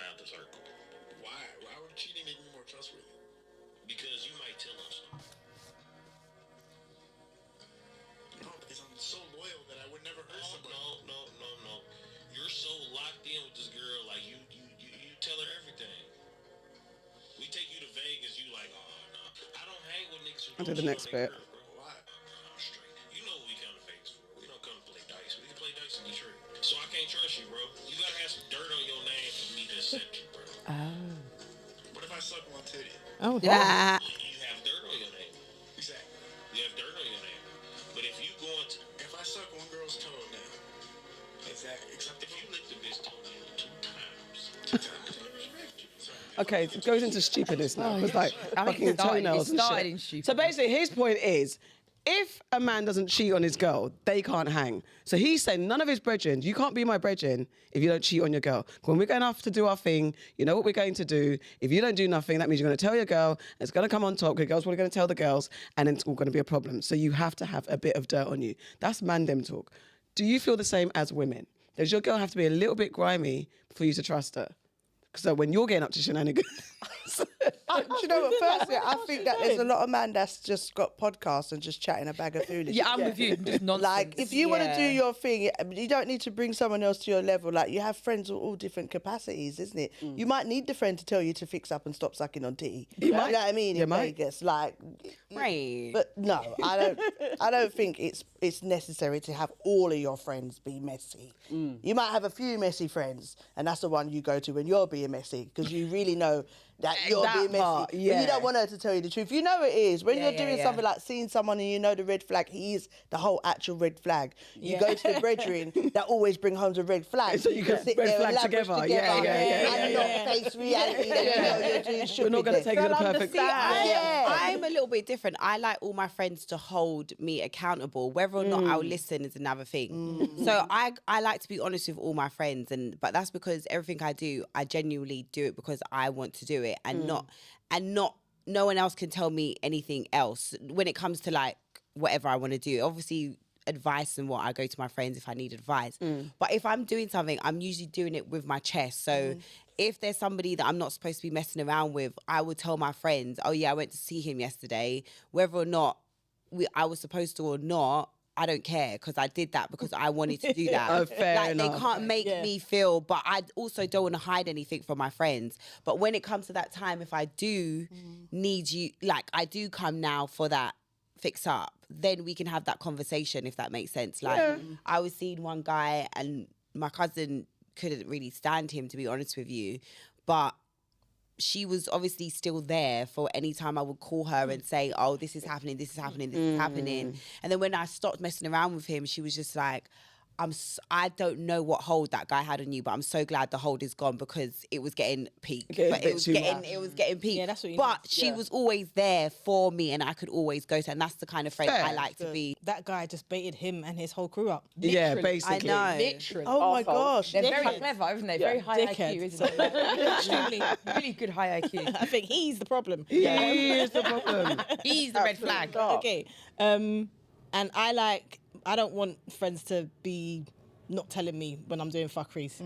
out the circle. Why? Why would cheating make me more trustworthy? Because you might tell them something. No, because I'm so loyal that I would never hurt somebody. No. You're so locked in with this girl, like you tell her everything. We take you to Vegas, you like, oh no, I don't hang with niggas who I'll do don't the cheat next on their bit. girl, bro. Why? Straight. You know what we come to Vegas for. We don't come to play dice. We can play dice in Detroit. So I can't trust you, bro. You gotta have some dirt on your name for me to accept you, bro. What if I suck one titty? Oh, Yeah. You have dirt on your name. Exactly. You have dirt on your name. But if you going to, If I suck one girl's toe now, is that acceptable? if you lick the bitch toenail 2 times, Okay, it goes into stupidness now. It's like fucking toenails and started shit. in stupid. So basically, his point is, if a man doesn't cheat on his girl, they can't hang. So he's saying, none of his brethren, you can't be my brethren if you don't cheat on your girl. When we're going off to do our thing, you know what we're going to do. If you don't do nothing, that means you're going to tell your girl, and it's going to come on top, because girls are going to tell the girls, and then it's all going to be a problem. So you have to have a bit of dirt on you. That's man-dem talk. Do you feel the same as women? Does your girl have to be a little bit grimy for you to trust her? So when you're getting up to shenanigans... Do you know what? Firstly, I think that there's a lot of men that's just got podcasts and just chatting a bag of foolishness. Yeah, I'm with you. Just nonsense. Like, if you want to do your thing, you don't need to bring someone else to your level. Like, you have friends of all different capacities, isn't it? You might need the friend to tell you to fix up and stop sucking on tea. You know what I mean? In Vegas, like, Right. But no, I don't think it's necessary to have all of your friends be messy. You might have a few messy friends, and that's the one you go to when you're being messy, because you really know that you're being messy. part, But you don't want her to tell you the truth. You know it is. When you're doing something like seeing someone and you know the red flag, he is the whole actual red flag. You go to the brethren that always bring home the red flag. So you can sit red there flag and together. lavish and not face reality that you know you're doing We're not going to take it to the perfect... I'm a little bit different. I like all my friends to hold me accountable. Whether or not I'll listen is another thing. So I like to be honest with all my friends, but that's because everything I do, I genuinely do it because I want to do it, and not no one else can tell me anything else when it comes to like whatever I want to do. Obviously, advice and what I go to my friends if I need advice. But if I'm doing something, I'm usually doing it with my chest. So if there's somebody that I'm not supposed to be messing around with, I would tell my friends, oh yeah, I went to see him yesterday. Whether or not I was supposed to or not, I don't care, because I did that because I wanted to do that. Oh, fair enough. They can't make me feel, but I also don't want to hide anything from my friends. But when it comes to that time, if I do need you, like I do come now for that fix up, then we can have that conversation, if that makes sense. Like I was seeing one guy and my cousin couldn't really stand him, to be honest with you, but she was obviously still there for any time I would call her and say, oh, this is happening, this is happening, this is happening. And then when I stopped messing around with him, she was just like, I don't know what hold that guy had on you, but I'm so glad the hold is gone, because it was getting peak. It was getting peak. Yeah, that's what you But need. she was always there for me, and I could always go to her, and that's the kind of friend I like to be. That guy just baited him and his whole crew up. Yeah, basically. I know. Literally. Oh my gosh. They're Dickhead. very clever, isn't they? Very high Dickhead. IQ, isn't it? Extremely, really good high IQ. I think he's the problem. He is the problem. He's the red flag. Okay. And I don't want friends to be not telling me when I'm doing fuckeries.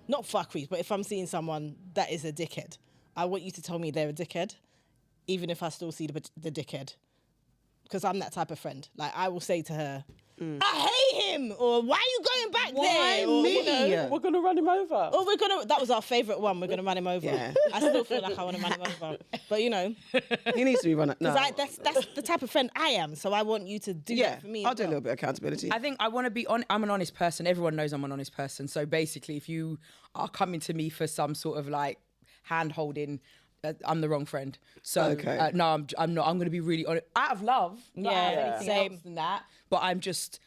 Not fuckeries, but if I'm seeing someone that is a dickhead, I want you to tell me they're a dickhead, even if I still see the dickhead. Because I'm that type of friend. Like, I will say to her, I hate him, or why are you going back there? Or, me? you know, We're going to run him over. or that was our favourite one, we're going to run him over. Yeah. I still feel like I want to run him over. But, you know, He needs to be run. No. because that's the type of friend I am, so I want you to do that for me. I'll as do a well. little bit of accountability. I think I want to be I'm an honest person. Everyone knows I'm an honest person. So basically, if you are coming to me for some sort of like hand holding, I'm the wrong friend. So Okay. no, I'm not. I'm going to be really honest. Out of love, not out of anything Same. else than that. But I'm just,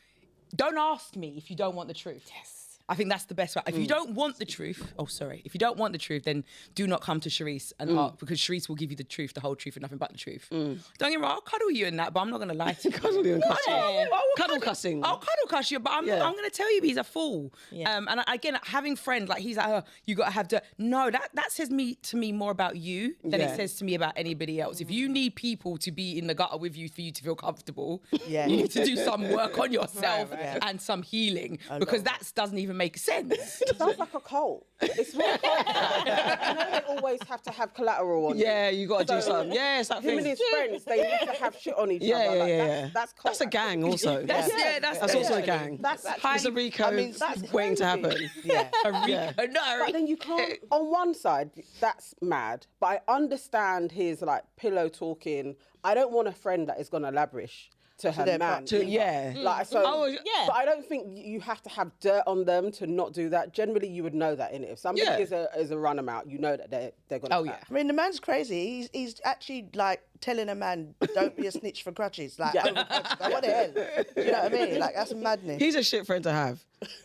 don't ask me if you don't want the truth. Yes. I think that's the best way. If you don't want the truth, if you don't want the truth, then do not come to Sherice and ask, because Sherice will give you the truth, the whole truth, and nothing but the truth. Don't get me wrong, I'll cuddle you in that, but I'm not going to lie to you. Cuddle you and cuss you. I will Cuddle cussing. I'll cuddle cuss you, but I'm going to tell you he's a fool. Yeah. And again, having friends, like he's like, oh, you got to have to. No, that says to me more about you than it says to me about anybody else. If you need people to be in the gutter with you for you to feel comfortable, you need to do some work on yourself and some healing, because that doesn't even make sense. It sounds like a cult. It's really hard. You know they always have to have collateral on. Yeah, you got to do So, something. Yeah, it's that Him thing. and his friends, they need to have shit on each Yeah, other. yeah, Like, yeah. That's cult. That's a gang also. That's That's also a gang. That's It's a Rico I mean, that's waiting to happen. crazy. Yeah. Yeah. No. But then you can't. On one side, that's mad. But I understand his like pillow talking. I don't want a friend that is gonna lavish to her their man. partner. Yeah. Like so. Oh, yeah. But I don't think you have to have dirt on them to not do that. Generally, you would know that in it. If somebody Yeah. is a runabout, you know that they're gonna. Oh, yeah. I mean, the man's crazy. He's actually like telling a man, "Don't be a snitch for grudges." Like, over grudges. Like, what the hell? Do you know what I mean? Like, that's madness. He's a shit friend to have.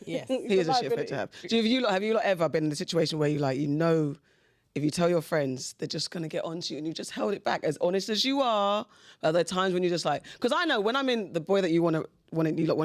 Yes. He is a shit friend to have. Have you lot ever been in a situation where you know, if you tell your friends, they're just gonna get onto you, and you just held it back, as honest as you are? Are there times when you're just like, because I know when I'm in the boy that you wanted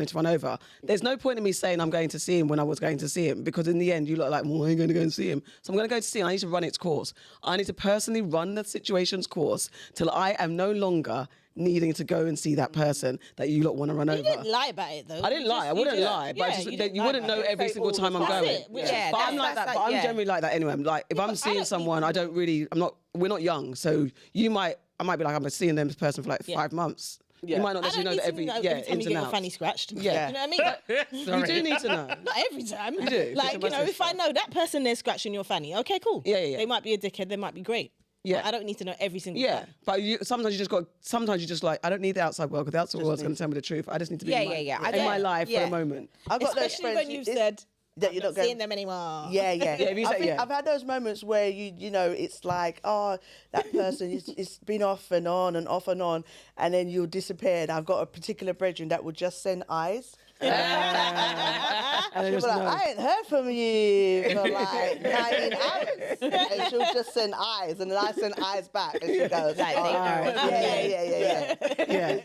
to run over, there's no point in me saying I'm going to see him when I was going to see him, because in the end you lot are like, well, I ain't going to go and see him. So I'm going to go to see him. I need to run its course. I need to personally run the situation's course till I am no longer needing to go and see that person that you lot want to run over. You didn't lie about it though. I didn't lie. I wouldn't lie, but you wouldn't know every single time I'm That's going. it. Yeah, But I'm that's like that. like- But I'm yeah. generally like that anyway. I'm like, if I'm but I seeing don't someone, I don't really. We're not young, so I might be like, I'm seeing them person for like 5 months. Yeah. You might not I don't necessarily know need that to every know yeah every time ins you get and your outs. fanny scratched. Yeah. You know what I mean? You do need to know. Not every time. You do, Like, because you know, your if I know that person there's scratching your fanny, okay, cool. Yeah, yeah, yeah. They might be a dickhead, they might be great. Yeah. But I don't need to know every single Yeah, time. but sometimes you just like, I don't need the outside world, because the outside world's going to tell me the truth. I just need to be Yeah, in yeah, my, yeah. in my life for Yeah. a moment. I've got those Especially friends when you've said that you're not not going. seeing them anymore. Yeah, yeah. if you I say- think yeah. I've had those moments where you know, it's like, oh, that person it's been off and on and off and on, and then you'll disappear. And I've got a particular brethren that would just send eyes. And I She'll just be like, know. I ain't heard from you for like 19 hours. And she'll just send eyes, and then I send eyes back, and she goes, Like, they know. yeah. Yeah.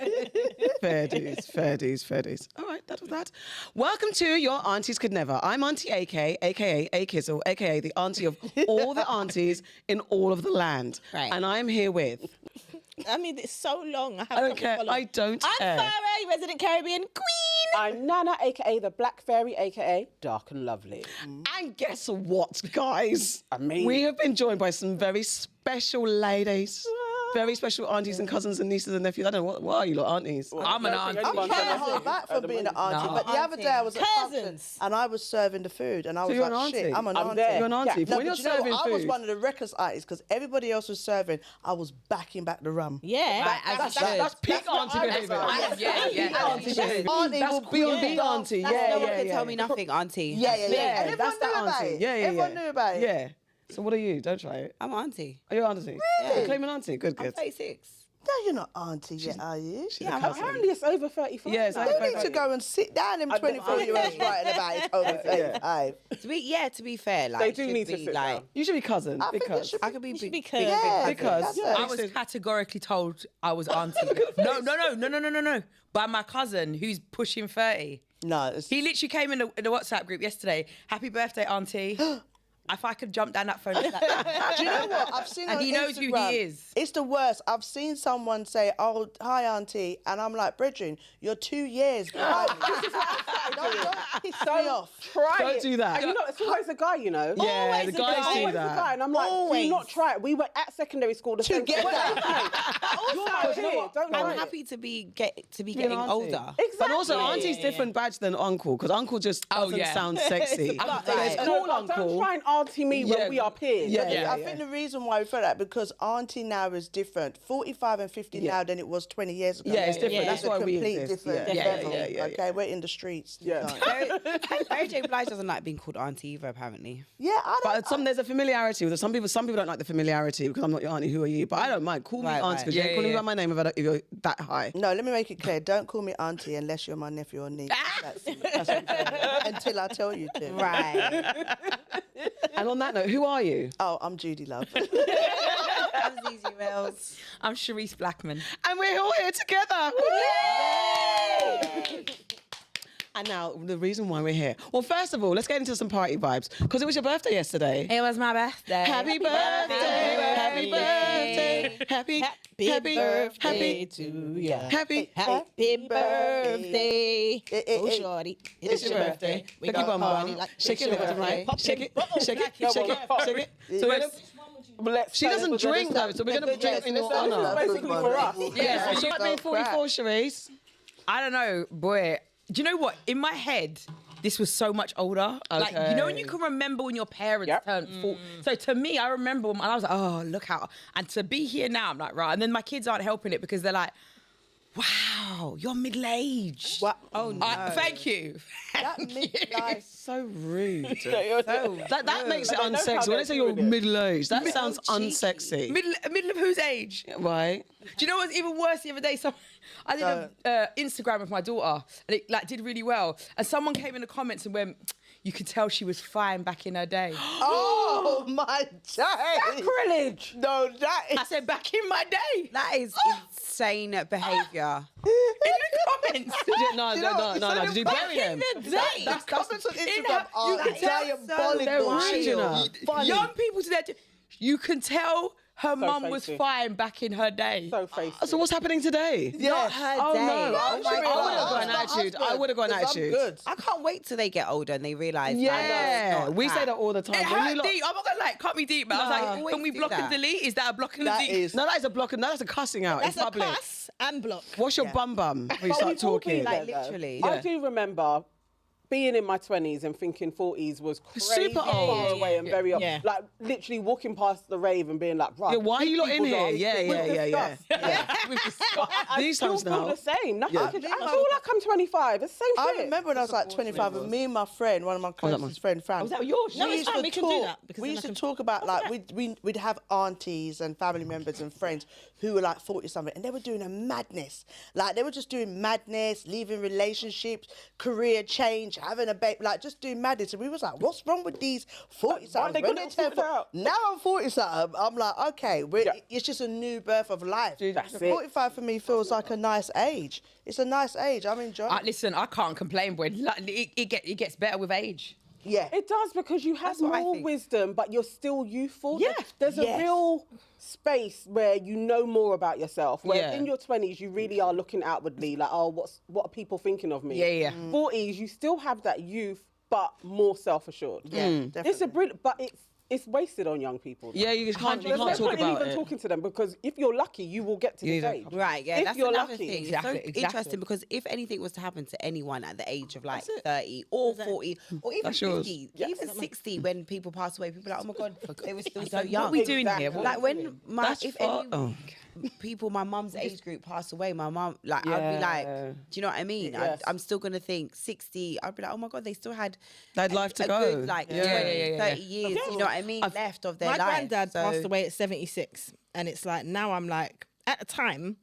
Fair dues. All right, that was that. Welcome to Your Aunties Could Never. I'm Auntie AK, aka A Kizzle, aka the auntie of all the aunties in all of the land. Right. And I'm here with, I mean, it's so long. I don't care. I don't I'm care. Farah, resident Caribbean queen. I'm Nana, aka the Black Fairy, aka Dark and Lovely. And guess what, guys? Amazing. We have been joined by some very special ladies. Very special aunties and cousins and nieces and nephews. I don't know, what are you lot, aunties? I'm an auntie. I'm trying to hold back from being an auntie, but the other day I was at a function Cousins. and I was serving the food, and I was you're an like, shit, auntie? I'm an I'm auntie. there. You're an auntie. Yeah. But No, when you're but you know serving what? I was food, one of the records artists because everybody else was serving. I was backing back the rum. Yeah. Right, as that's you should. peak auntie behaviour. Yeah. Auntie behaviour. Auntie That's will beyond be big auntie. That's Yeah, no one yeah, can yeah. tell me nothing, auntie. Yeah. Yeah, Everyone that's knew that about auntie. it. Yeah. Everyone knew about it. Yeah. So what are you? Don't try it. I'm auntie. Are you auntie? Really? You claim an auntie? Good, I'm good. 36. No, you're not auntie yet, are you? Yeah, I'm Apparently it's over 35. Yeah, it's now. over You 35. need to go and sit down in 24-year-olds writing about it over 35. To be fair, like They it do should need to be, sit like, down. You should be cousin I think it because should I could be should big, be big, cousin. big because cousin. Yeah. I was categorically told I was auntie. No. By my cousin who's pushing 30. No, it's, He literally came in the WhatsApp group yesterday. Happy birthday, auntie. If I could jump down that phone, like that. do you know what? I've seen And on he knows who he Instagram, is. It's the worst. I've seen someone say, "Oh, hi, auntie," and I'm like, "Brethren, you're 2 years behind me." Don't piss me off. Try Don't it. do that. And you know, it's always a guy, you know. Yeah, Always the a guys guy. do Always a guy. that. And I'm like, Always. do not try it. We were at secondary school the same get You're that. here. Don't I'm try it. happy to be getting An auntie. older. Exactly. But also, auntie's different badge than uncle, because uncle just doesn't yeah. sound sexy. Right. There's No, cool but uncle. don't try and auntie me Yeah. when we are peers. Yeah. I think the reason why we felt that because auntie now is different. 45 and 50 now than it was 20 years ago. Yeah, it's different. Yeah. That's It's a why we complete exist. different Yeah. level. Yeah. Okay, we're in the streets. Yeah. Mary J. Blige doesn't like being called auntie either, apparently. Yeah, I don't. But there's a familiarity with it. Some people don't like the familiarity because I'm not your auntie. Who are you? But I don't mind. Call me Right, auntie right. because you ain't calling me Yeah. by my name if you're that high. No, let me make it clear. Don't call me auntie unless you're my nephew or niece. That's what I'm saying. Until I tell you to. Right. And on that note, who are you? Oh, I'm Judi Love. I'm ZEZE MILLZ. I'm Sherice Blackman. And we're all here together. And now, the reason why we're here. Well, first of all, let's get into some party vibes. Because it was your birthday yesterday. It was my birthday. Happy birthday. Happy birthday. Happy birthday to you. Happy birthday. Oh, shorty. It's your birthday. We Shake your got bum party bum. like Shake it left and right. Shake it. Shake it. No, Shake it. Shake it. So we're gonna- she doesn't drink though, so we're going to drink in your honour. Basically for us. Yeah, so being 44, Sherice. I don't know, boy. Do you know what? In my head, this was so much older. Like, you know when you can remember when your parents turned 40. So to me, I remember when I was like, oh, look how. And to be here now, I'm like, right. And then my kids aren't helping it because they're like, wow, you're middle-aged. What? Oh, no. Thank you. That midlife. So rude. So That makes it They know how unsexy. When they're they say you're doing it. middle-aged, that sounds unsexy. Middle of whose age? Right? Do you know what's even worse the other day? I did an Instagram with my daughter, and it like did really well. And someone came in the comments and went, "You could tell she was fine back in her day." Oh my day! Sacrilege. No, that is. I said, "Back in my day." That is insane behaviour. In the comments. No. Did you bury them? The comments on Instagram are can tell diabolical. They're marginal. Young people today, you can tell her mum was facey. fine back in her day. So facey. So what's happening today? Yeah. Her Oh day. no! Oh my I would God. have got an attitude. I would have got an attitude. Good. I can't wait till they get older and they realise. Yeah, we say that all the time. It When you hurt lot- deep. I'm not gonna like cut me deep, but I was like, always can we do block and that. delete? Is that a block and That delete? is. No, that is a block. No, that's a cussing out That's in a public. cuss and block. What's your bum bum when you But start we've all been talking? there, Like, though. literally. Yeah. I do remember being in my 20s and thinking 40s was crazy Super old. far away and very up. Yeah. Like literally walking past the rave and being like, right. Yeah, why are you lot in here? Yeah. These Still times feel now. the same. Nothing Yeah. I feel like I'm 25. It's the same I shit. remember when I was like 25, and me and my friend, one of my closest friends, Fran. Was that yours? No, it's fine. We can do that. Because We then used I to can- talk about like we'd have aunties and family members and friends who were like 40 something, and they were doing a madness. Like they were just doing madness, leaving relationships, career change, having a baby, like just doing madness. And we was like, what's wrong with these 40 somethings? they couldn't sort it out? Now I'm 40 something. I'm like, okay, it's just a new birth of life. That's it. 45 for me feels like a nice age. It's a nice age. I'm enjoying it. Listen, I can't complain, boy. Like, it gets better with age. Yeah. It does because you have That's what I more think. wisdom, but you're still youthful. Yeah. There's a Yes. real space where you know more about yourself. Where Yeah. in your 20s, you really are looking outwardly, like, oh, what are people thinking of me? Yeah. 40s, you still have that youth, but more self-assured. Yeah, definitely. It's a brilliant, but it's wasted on young people. Yeah, you can't There's no talk point in about even it. talking to them because if you're lucky, you will get to the Yeah, stage. Right, yeah, If that's you're another lucky. thing. Exactly, It's so exactly. interesting because if anything was to happen to anyone at the age of like 30 or 40 or even That's yours. 50, even 60, when people pass away, people are like, oh my God, they were still so What young. are we doing Exactly. here? What Like are we when doing? if far- any people my mum's age group pass away, my mum, like I'd be like, do you know what I mean? Yes. I'm still gonna think 60. I'd be like, oh my God, they still had They had life to a go. good like Yeah. 20, 30 years. You know what I mean? Left of their My life. granddad So- passed away at 76, and it's like now I'm like, at the time,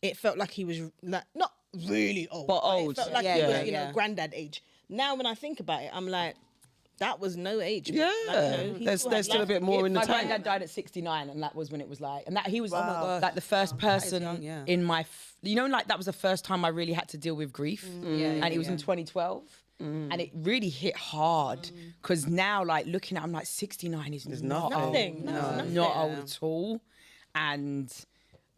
it felt like he was like not really old, But old. It felt like Yeah, he was, yeah, you know, yeah. granddad age. Now when I think about it, I'm like, that was no age. Yeah. Like, you know, he There's had still a life. bit more in the My tank. granddad died at 69, and that was when it was like, and that he was Wow. like the first person young, yeah. in my, like that was the first time I really had to deal with grief, and it was in 2012. And it really hit hard because now, like looking at, I'm like 69 is not Nothing. old, Nothing. not old at all, and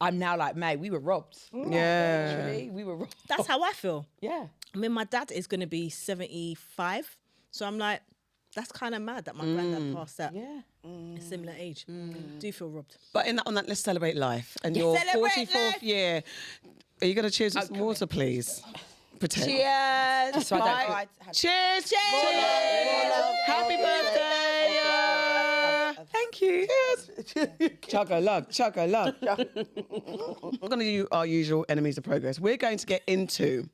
I'm now like, mate, we were robbed. Yeah. Literally, we were robbed. That's how I feel. Yeah. I mean, my dad is going to be 75, so I'm like, that's kind of mad that my granddad passed at a similar age. Do feel robbed. But on that, let's celebrate life and your Celebrate 44th life. year. Are you going to cheers with some water, please? Pretend. Cheers. So I don't Bye. Cheers! Cheers! Happy birthday! Thank you. Chug a lug, chug a lug. We're going to do our usual enemies of progress. We're going to get into,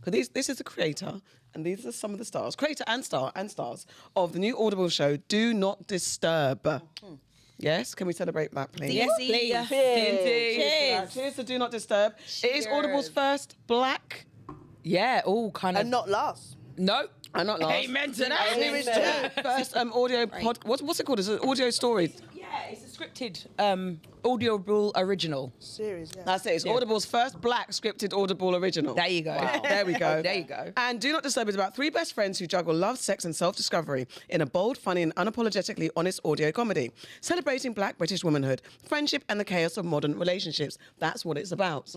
because this is the creator, and these are some of the stars, creator and stars of the new Audible show, Do Not Disturb. Yes, can we celebrate that, please? Yes, Please. Cheers. Cheers to Do Not Disturb. It is Audible's first black. Yeah, all kind of. And not last. No. And not last. Amen to that. Series 2. First audio pod. What's it called? Is it audio story? Yeah, it's a scripted Audible original. Series, yeah. That's it. It's Audible's first black scripted Audible original. There you go. Wow. There we go. There you go. And Do Not Disturb is about three best friends who juggle love, sex, and self-discovery in a bold, funny, and unapologetically honest audio comedy, celebrating black British womanhood, friendship, and the chaos of modern relationships. That's what it's about.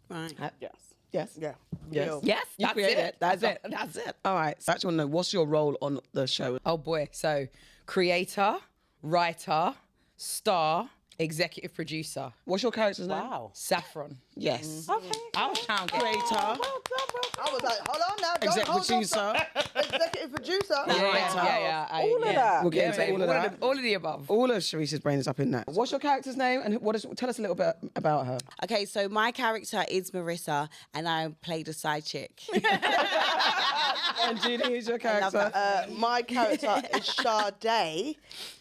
Right. Yes. Yes. Yeah. Yes. Real. Yes, You that's created it. That's it. That's it. All right. So I actually want to know, what's your role on the show? Oh boy. So, creator, writer, star, executive producer. What's your character's name? Wow. Saffron. Yes. Okay. I was trying to get Creator, I was like, hold on now. Don't executive hold producer. on. Executive producer. Yeah. All of that. We'll get into all of that. All of the above. All of Sherice's brain is up in that. What's your character's name, and tell us a little bit about her? Okay, so my character is Marissa, and I played a side chick. And Judi, who's your character? My character is Sade,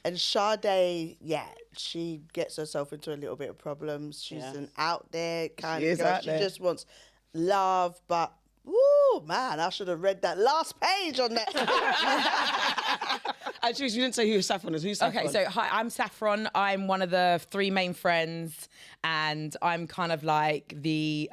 and Sade, she gets herself into a little bit of problems. She's an out there kind She of is girl. out She there. just wants love, but woo, man, I should have read that last page on that. And Sherice, you didn't say who Saffron is. Who's Saffron? Okay, so hi, I'm Saffron. I'm one of the three main friends, and I'm kind of like the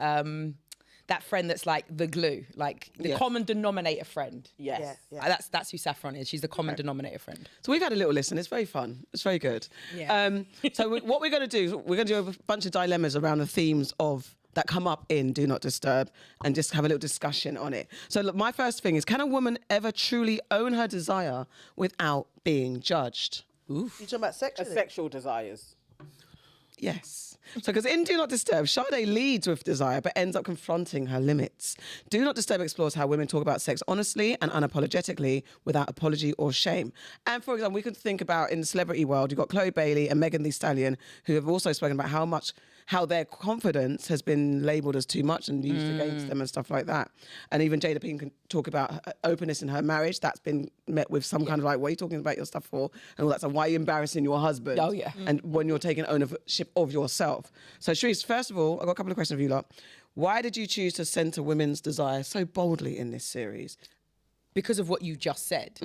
that friend that's like the glue, like the common denominator friend. Yes. Yeah. That's who Saffron is. She's the common denominator friend. So we've had a little listen. It's very fun. It's very good. Yeah. What we're going to do is we're going to do a bunch of dilemmas around the themes of that come up in Do Not Disturb and just have a little discussion on it. So look, my first thing is, can a woman ever truly own her desire without being judged? You talking about sexually? Sexual desires. Yes. So, because in Do Not Disturb, Sade leads with desire but ends up confronting her limits. Do Not Disturb explores how women talk about sex honestly and unapologetically without apology or shame. And for example, we could think about in the celebrity world, you've got Chloe Bailey and Megan Thee Stallion, who have also spoken about how their confidence has been labelled as too much and used against them and stuff like that. And even Jada Pinkett can talk about her openness in her marriage. That's been met with some kind of like, what are you talking about your stuff for? And all that stuff. Why are you embarrassing your husband? Oh, yeah. And when you're taking ownership of yourself. So Sherice, first of all, I've got a couple of questions for you lot. Why did you choose to centre women's desire so boldly in this series? Because of what you just said.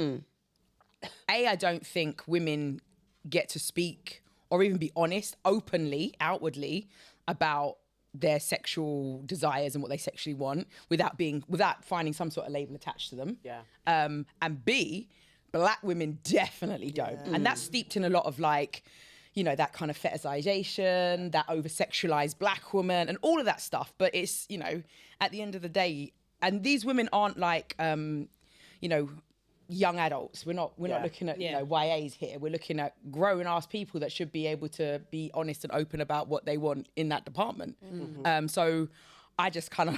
I don't think women get to speak or even be honest openly, outwardly, about their sexual desires and what they sexually want without finding some sort of label attached to them. Yeah. And B, black women definitely don't. And that's steeped in a lot of like, you know, that kind of fetishization, that over-sexualized black woman and all of that stuff. But it's, you know, at the end of the day, and these women aren't like, you know, young adults. We're not looking at, you know, YAs here. We're looking at grown-ass people that should be able to be honest and open about what they want in that department. So I just kind of,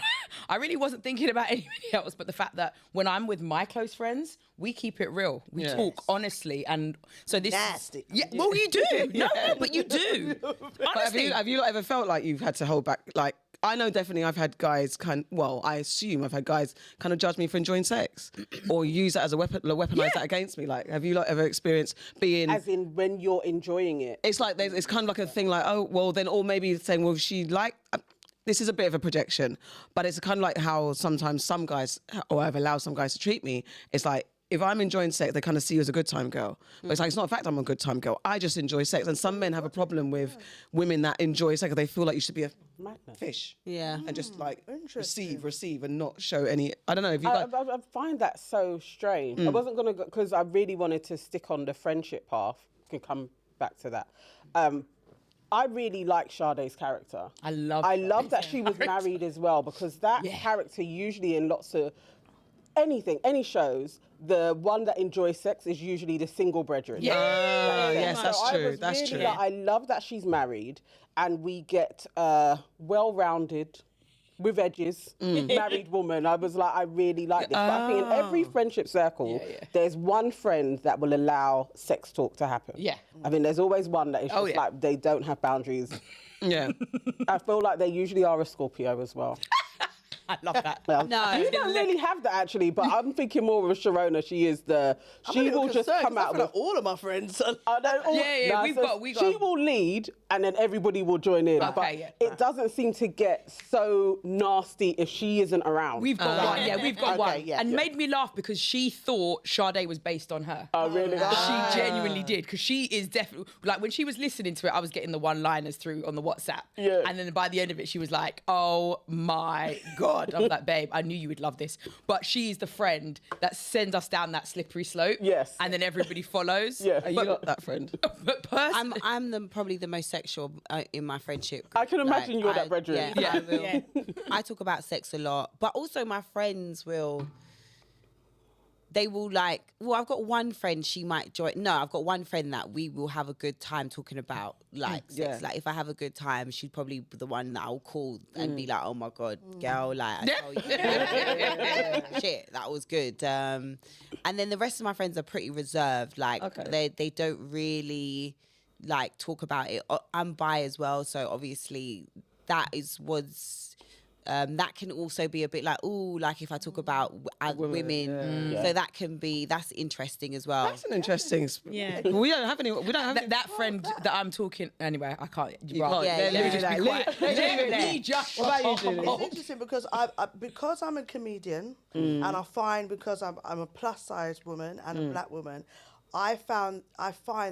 I really wasn't thinking about anybody else, but the fact that when I'm with my close friends, we keep it real. We talk honestly. And so this Nasty. Yeah, well, you do. No, but you do. But Honestly. have you ever felt like you've had to hold back? Like, I know definitely I've had guys I assume I've had guys kind of judge me for enjoying sex or use that as a weapon, weaponize that against me. Like, have you ever experienced being... As in when you're enjoying it. It's like, it's kind of like a thing like, oh, well then, or maybe saying, well, she like... This is a bit of a projection, but it's kind of like how sometimes some guys, or I've allowed some guys to treat me, it's like, if I'm enjoying sex, they kind of see you as a good time girl. But it's like, it's not a fact I'm a good time girl. I just enjoy sex. And some men have a problem with women that enjoy sex. They feel like you should be a fish. Yeah. And just like receive and not show any, I don't know if you guys... I find that so strange. I wasn't going to, because I really wanted to stick on the friendship path. Can come back to that. I really like Sade's character. I love that she was married as well, because that character usually in lots of any shows, the one that enjoys sex is usually the single brethren. Yes, So that's I true. was That's really true. like, I love that she's married and we get a well-rounded, with edges, married woman. I was like, I really like this. But I think in every friendship circle, there's one friend that will allow sex talk to happen. Yeah. I mean, there's always one that is just like, they don't have boundaries. Yeah. I feel like they usually are a Scorpio as well. I love that. Well, No. you don't really have that actually, but I'm thinking more of Sharona. She is the. She will just come out with all of my friends. Yeah, we got. She will lead, and then everybody will join in. Okay, but yeah. it doesn't seem to get so nasty if she isn't around. We've got one. Yeah, we've got one. yeah. And made me laugh because she thought Sade was based on her. Oh, really? She genuinely did, because she is definitely, like, when she was listening to it, I was getting the one-liners through on the WhatsApp. Yeah. And then by the end of it, she was like, oh my God. I was like, babe, I knew you would love this. But she is the friend that sends us down that slippery slope. Yes. And then everybody follows. Yeah. Are you not that friend? But personally, I'm probably the most sexual in my friendship. I can imagine you're that brethren. Yeah, I will. I talk about sex a lot, but also my friends will. They will like. Well, I've got one friend. She might join. No, I've got one friend that we will have a good time talking about like sex. Yeah. Like if I have a good time, she'd probably be the one that I'll call and be like, "Oh my God, girl, like I told you, shit, that was good." And then the rest of my friends are pretty reserved. Like they don't really like talk about it. I'm bi as well, so obviously that that can also be a bit like, ooh, like if I talk about women, so that's interesting as well. That's an interesting. Yeah. We don't have any. We don't have that friend that I'm talking. Anyway, I can't. You can't. Let me just be quiet. Let me just. What about you, Julie? It's interesting because because I'm a comedian and I find because I'm a plus size woman and a black woman, I find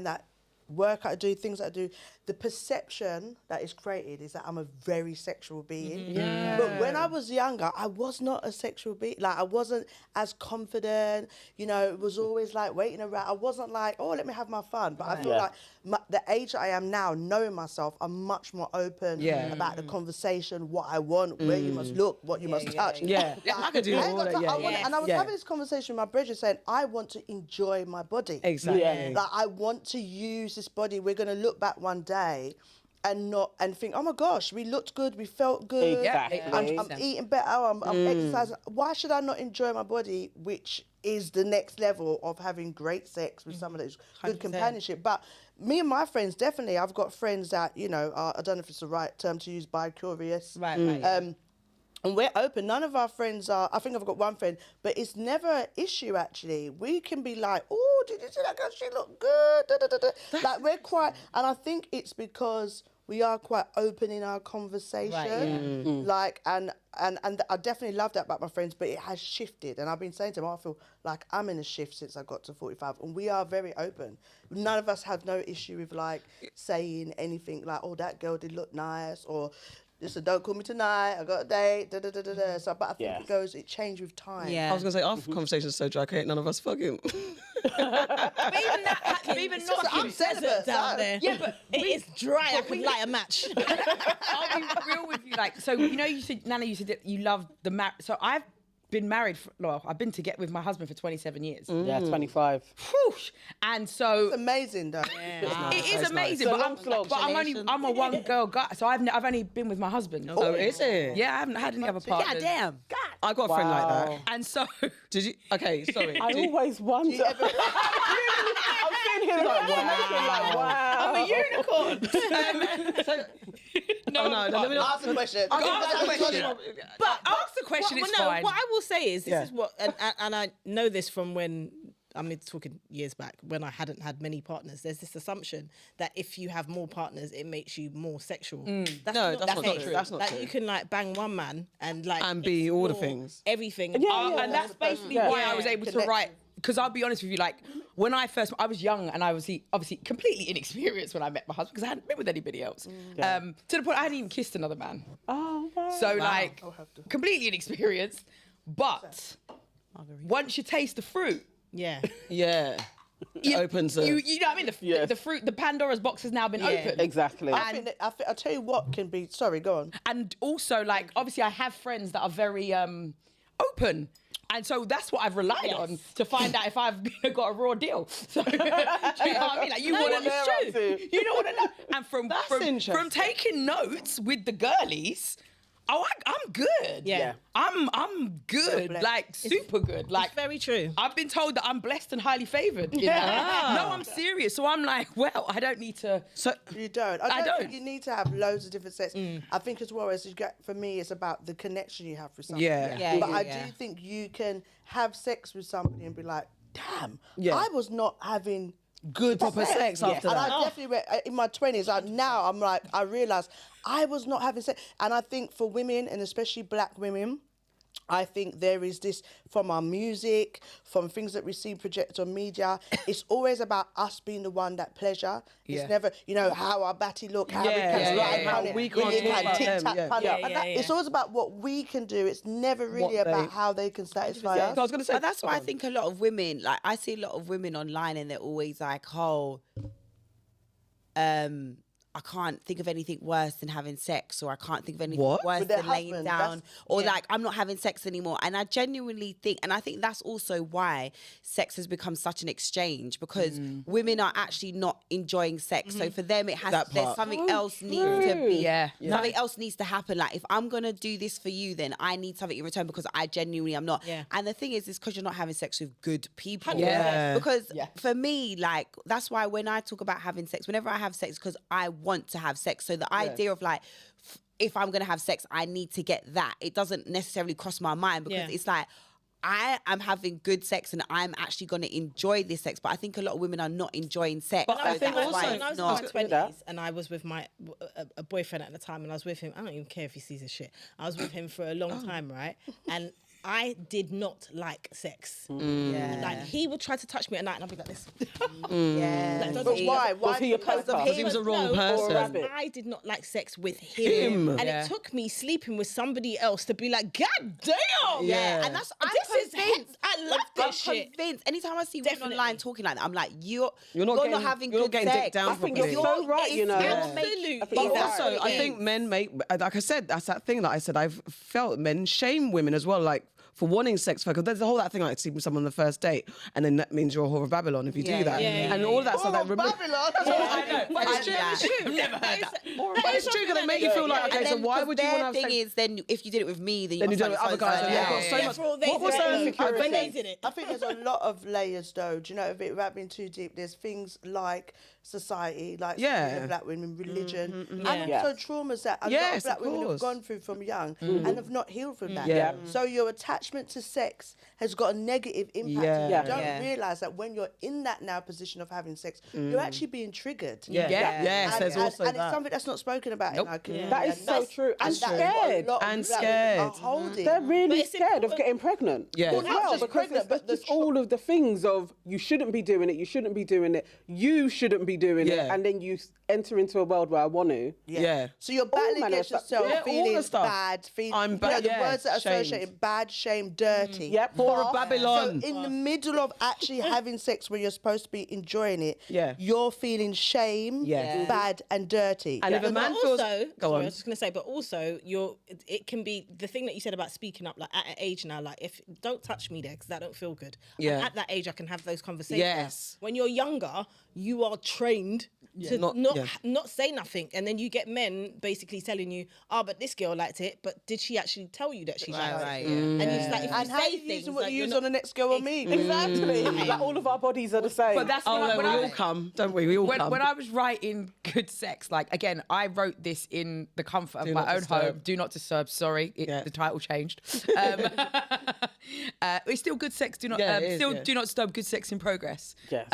that work I do, things I do, the perception that is created is that I'm a very sexual being. Yeah. But when I was younger, I was not a sexual being. Like I wasn't as confident. You know, it was always like waiting around. I wasn't like, oh, let me have my fun. But I feel like the age I am now, knowing myself, I'm much more open about the conversation, what I want, where you must look, what you must touch. Yeah. I could do all that. And I was having this conversation with my brethren saying, I want to enjoy my body. Exactly. Yeah. Like I want to use this body. We're going to look back one day and think, oh my gosh, we looked good, we felt good. Exactly. I'm eating better, I'm exercising. Why should I not enjoy my body, which is the next level of having great sex with someone that's good companionship? But me and my friends, definitely, I've got friends that, you know, I don't know if it's the right term to use, bi-curious. Right. And we're open. None of our friends are, I think I've got one friend, but it's never an issue actually. We can be like, oh, did you see that girl? She looked good. Da, da, da, da. Like we're quite, and I think it's because we are quite open in our conversation. Right, Like, and I definitely love that about my friends, but it has shifted. And I've been saying to them, I feel like I'm in a shift since I got to 45, and we are very open. None of us have no issue with like saying anything like, oh, that girl did look nice, or listen, don't call me tonight, I got a date, da da da da da. So, but I think it changed with time. I was gonna say our conversation is so dry, ain't none of us fucking. But even that, even not. I'm celibate down there. Yeah, but it is dry. I could light a match. I'll be real with you. Like, so you know, you said, Nana, you said that you love the marriage. So I've been married. I've been together with my husband for 27 years. Yeah, 25. Whoosh. And so It's amazing though. it is amazing. Nice. But I'm a one girl guy. So I've only been with my husband. Oh, is it? Yeah, I haven't had any other partners. God damn. I got a friend like that. And so Did you? Okay, sorry. I always wonder. I'm seeing him like, wow. I'm a unicorn. No, let me not. Ask the question. ask the question. But ask the question, it's fine. What I will say is, this is what, and I know this from when, I'm talking years back, when I hadn't had many partners. There's this assumption that if you have more partners, it makes you more sexual. That's No, not that's the not case. true. That's not like, true. you can like bang one man and like And be all the explore things. everything. And that's basically why I was able to write. Because I'll be honest with you, like when I was young and I was obviously completely inexperienced when I met my husband because I hadn't been with anybody else. To the point I hadn't even kissed another man. Oh, wow. So like completely inexperienced. But once you taste the fruit, Yeah. Yeah. It opens a... you know what I mean? The fruit, the Pandora's box has now been opened. Exactly. I'll tell you what can be. Sorry, go on. And also, like, obviously, I have friends that are very open. And so that's what I've relied on to find out if I've got a raw deal. So, do you know what I mean? Like, you want to know. You don't want to know. And from taking notes with the girlies, I'm good. Yeah. I'm good, like super good. Like It's very true. I've been told that I'm blessed and highly favoured. You know? No, I'm serious. So I'm like, well, I don't need to. So You don't. I don't think you need to have loads of different sex. I think as well as you get, for me, it's about the connection you have with somebody. Yeah. But I do think you can have sex with somebody and be like, damn, Yeah. I was not having good Proper sex after and that. I definitely in my 20s. I'm like, I realised I was not having sex. And I think for women, and especially black women, I think there is this from our music, from things that we see projected on media. It's always about us being the one that pleasure. Yeah. It's never, how our batty look, how we Yeah, can yeah, ride yeah. on it, We can't really talk can about tic-tac them, yeah. punch. Yeah, And yeah, It's yeah. always about what we can do. It's never really What about they- how they can satisfy I us. was going to say. But that's why I think a lot of women, like I see a lot of women online and they're always like, oh, I can't think of anything worse than having sex, or I can't think of anything What? worse With their than laying husband, down, that's- or like I'm not having sex anymore. And I genuinely think, and I think that's also why sex has become such an exchange, because women are actually not enjoying sex. So for them, it has That there's part. something So else needs to be, Yeah. something else needs to happen. Like if I'm gonna do this for you, then I need something in return because I genuinely am not. Yeah. And the thing is because you're not having sex with good people. Yeah. Because for me, like that's why when I talk about having sex, whenever I have sex, because I want to have sex. So the idea of like, if I'm gonna have sex, I need to get that. It doesn't necessarily cross my mind because it's like I am having good sex and I'm actually gonna enjoy this sex. But I think a lot of women are not enjoying sex. But I think that's also- why when it's I was not. in my 20s and I was with my a boyfriend at the time, and I was with him. I don't even care if he sees his shit. I was with him for a long time, right? And I did not like sex. Yeah. Like he would try to touch me at night, and I'd be like this. Yeah. Like, don't But touch me. why? Was he a Because pervert? of he was a him. wrong No, person. because Rabbit. I did not like sex with him. And Yeah. it took me sleeping with somebody else to be like, God damn! Yeah, and that's I'm This is convinced. I love I'm this shit. convinced. Anytime I see women Definitely. online talking like that, I'm like, you're not getting- having you're not good getting sex. dick down I think you're properly. so right, you know. Absolutely. But you're also, right. I think men make, like I said, that's that thing that I said, I've felt men shame women as well, like for wanting sex. Because there's the whole that thing like sleeping with someone on the first date, and then that means you're a whore of Babylon if you Yeah, do that. yeah, and yeah, all of that stuff. Oh, That remove- Babylon. But it's true. Yeah. It's true. Never heard that. But it's true because they make you feel like, okay, And so then, why 'cause would you want to their have thing sex? is, then if you did it with me, then Then you do it with must other find guys, and so- they've got so yeah. much. Therefore, they What was say- insecurity? when they did it. I think there's a lot of layers, though. Do you know, if it without being too deep, there's things like society, like Yeah. black women, religion, and Yeah. also traumas that a lot Yes, of black of women have course. gone through from young and have not healed from that. Yeah. So your attachment to sex has got a negative impact. Yeah. And Yeah. you don't Yeah. realise that when you're in that now position of having sex, you're actually being triggered. Yeah. Yeah. Yes, And, there's also and that. it's something that's not spoken about in our community. That is And so that's- true. And that's what a scared. lot of And black women are scared. holding. They're But really it's scared of important- getting pregnant. Yeah. As Not well, just because pregnant, but it's all of the things of you shouldn't be doing it, you shouldn't be doing it, you shouldn't be doing it, Yeah. and then you enter into a world where I want to. Yeah. So you're battling manner of against stuff. yourself, Yeah, all the feeling stuff. bad, feeling I'm bad, You know, the yeah, words that are shamed. associated: bad, shame, dirty. Yep. Whore of But- Babylon. So in the middle of actually having sex, where you're supposed to be enjoying it, Yeah. you're feeling shame, Yeah. bad, and dirty. And if a But man also, feels, go sorry, on. I was just gonna say, but also, it can be the thing that you said about speaking up. Like at an age now, like if don't touch me there because that don't feel good. Yeah. And at that age, I can have those conversations. Yes. When you're younger, you are trained to Not- not yeah. not say nothing, and then you get men basically telling you, "Oh, but this girl liked it, but did she actually tell you that she liked it?" right, And it's like if and you how say you things using what like you you're use not- on the next girl or me? Exactly. Like all of our bodies are the same. But that's Oh, when, I, no, when we I all was, come, don't we? We all come. when I was writing Good Sex, like again, I wrote this in the comfort of Do my not own disturb. home. Do not disturb. Sorry, Yeah. the title changed. It's still Good Sex. Do not Yeah, it is, still yeah. do not disturb. Good Sex in progress. Yes.